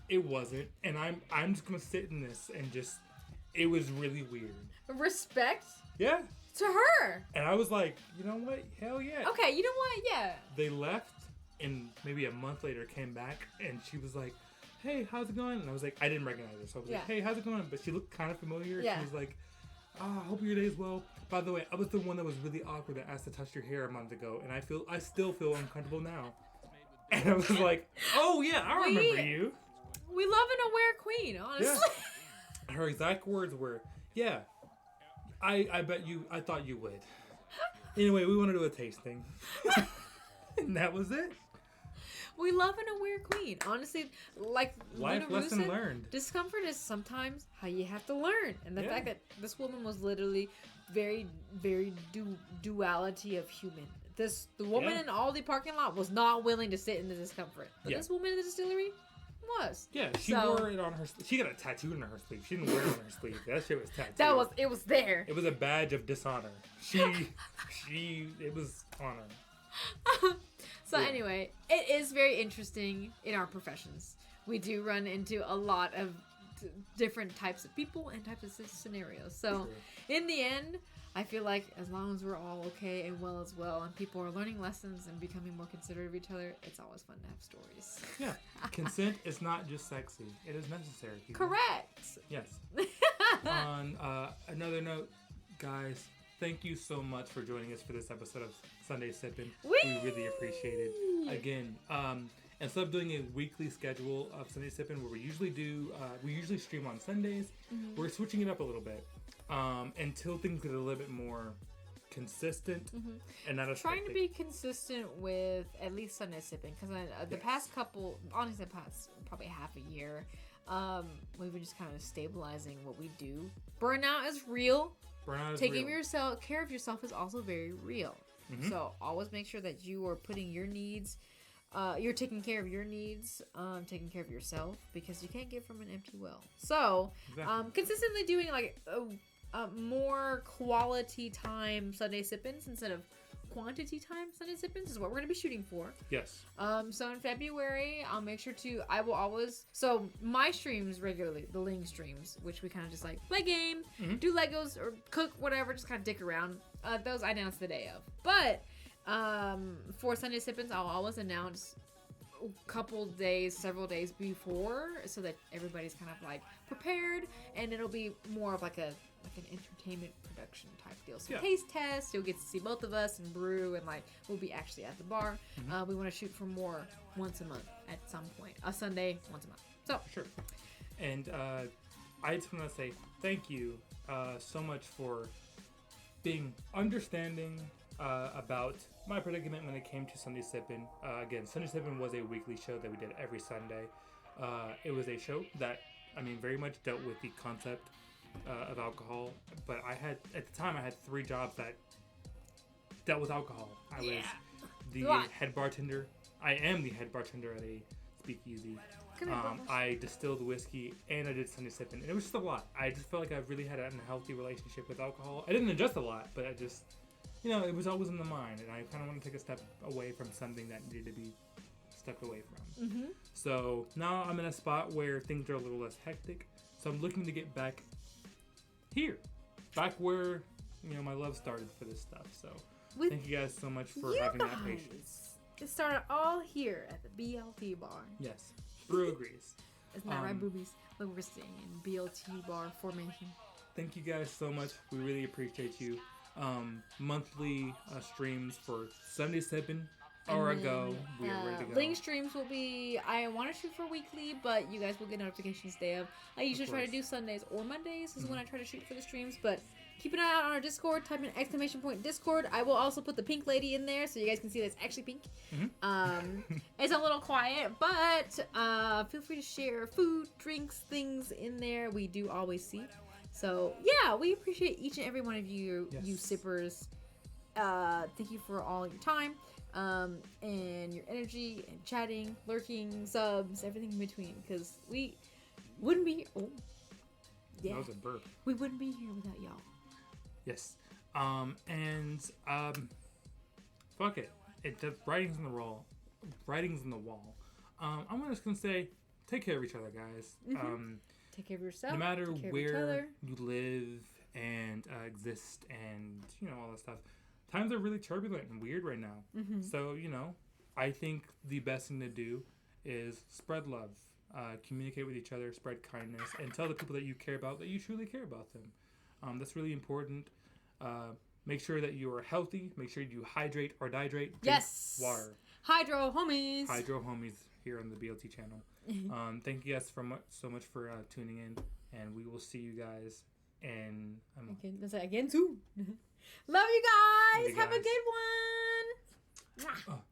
It wasn't. And I'm just going to sit in this and just, it was really weird. Respect? Yeah. To her. And I was like, you know what? Hell yeah. Okay, you know what? Yeah. They left and maybe a month later came back and she was like, hey, how's it going? And I was like, I didn't recognize her. So I was like, hey, how's it going? But she looked kind of familiar. Yeah. She was like, oh, I hope your day's well. By the way, I was the one that was really awkward that asked to touch your hair a month ago. And I still feel uncomfortable now. And I was like, oh yeah, I remember you. We love an aware queen, honestly. Yeah. Her exact words were, yeah, I bet you, I thought you would. Anyway, we want to do a tasting. And that was it. We love an aware queen. Honestly, like life Luna lesson said, learned. Discomfort is sometimes how you have to learn. And the fact that this woman was literally very, very duality of human. The woman in all the parking lot was not willing to sit in the discomfort. But this woman in the distillery was. Yeah, she wore it on her. She got a tattoo on her sleeve. She didn't wear it on her sleeve. That shit was tattooed. It was there. It was a badge of dishonor. It was honor. So anyway, it is very interesting in our professions. We do run into a lot of different types of people and types of scenarios. So in the end, I feel like as long as we're all okay and well as well, and people are learning lessons and becoming more considerate of each other, it's always fun to have stories. Yeah. Consent is not just sexy. It is necessary. People. Correct. Yes. On another note, guys, thank you so much for joining us for this episode of Sunday Sippin'. We really appreciate it. Again, instead of doing a weekly schedule of Sunday Sippin', where we usually stream on Sundays, we're switching it up a little bit until things get a little bit more consistent and not as trying to be consistent with at least Sunday Sippin', because the past couple, honestly, the past probably half a year, we've been just kind of stabilizing what we do. Burnout is real. Taking care of yourself is also very real. So always make sure that you are putting your needs, you're taking care of your needs, taking care of yourself, because you can't give from an empty well. So consistently doing like more quality time Sunday Sippins instead of quantity time Sunday Sippins is what we're going to be shooting for. Yes. So in February, I'll make sure so my streams regularly, the Ling streams, which we kind of just like play game, do Legos or cook, whatever, just kind of dick around. Those I announce the day of. But for Sunday Sippins, I'll always announce several days before, so that everybody's kind of like prepared, and it'll be more of like an entertainment production type deal. So taste test, you'll get to see both of us and brew, and like we'll be actually at the bar. We want to shoot for more once a month at some point, a Sunday once a month. So sure. And I just want to say thank you so much for being understanding about my predicament when it came to Sunday Sippin'. Again, Sunday Sippin' was a weekly show that we did every Sunday. It was a show that, very much dealt with the concept of alcohol, but at the time I had 3 jobs that dealt with alcohol. I was the head bartender. I am the head bartender at a Speakeasy. I distilled whiskey and I did Sunday Sippin', and it was just a lot. I just felt like I really had an unhealthy relationship with alcohol. I didn't adjust a lot, but I just, it was always in the mind, and I kind of want to take a step away from something that needed to be stepped away from. So now I'm in a spot where things are a little less hectic, so I'm looking to get back here, back where my love started for this stuff. So thank you guys so much for having that patience. It started all here at the BLT bar. Yes, Brew agrees. Isn't that right, boobies? Look, we're staying in BLT bar formation. Thank you guys so much. We really appreciate you. Monthly streams for Sunday Sippin' are a go. We are ready to go. Ling streams will be, I want to shoot for weekly, but you guys will get notifications day of. I usually try to do Sundays or Mondays is when I try to shoot for the streams, but keep an eye out on our Discord. Type in ! Discord. I will also put the pink lady in there so you guys can see that it's actually pink. It's a little quiet, but feel free to share food, drinks, things in there. We do always see. So yeah, we appreciate each and every one of you, Yes. you sippers. Thank you for all your time, and your energy and chatting, lurking, subs, everything in between. Because we wouldn't be. Oh, yeah, That was a burp. we wouldn't be here without y'all. Yes. Fuck it. The writing's on the wall. Writing's on the wall. I'm just gonna say, take care of each other, guys. Take care of yourself. No matter take care of each where other. you live and exist, and all that stuff, times are really turbulent and weird right now. So I think the best thing to do is spread love, communicate with each other, spread kindness, and tell the people that you care about that you truly care about them. That's really important. Make sure that you are healthy. Make sure you hydrate or dihydrate. Drink Yes. water. Hydro homies. Hydro homies here on the BLT channel. Thank you guys so much for tuning in, and we will see you guys in a month. Okay, let's say again soon. Love you guys. Love you Have a guys. good one. Mwah.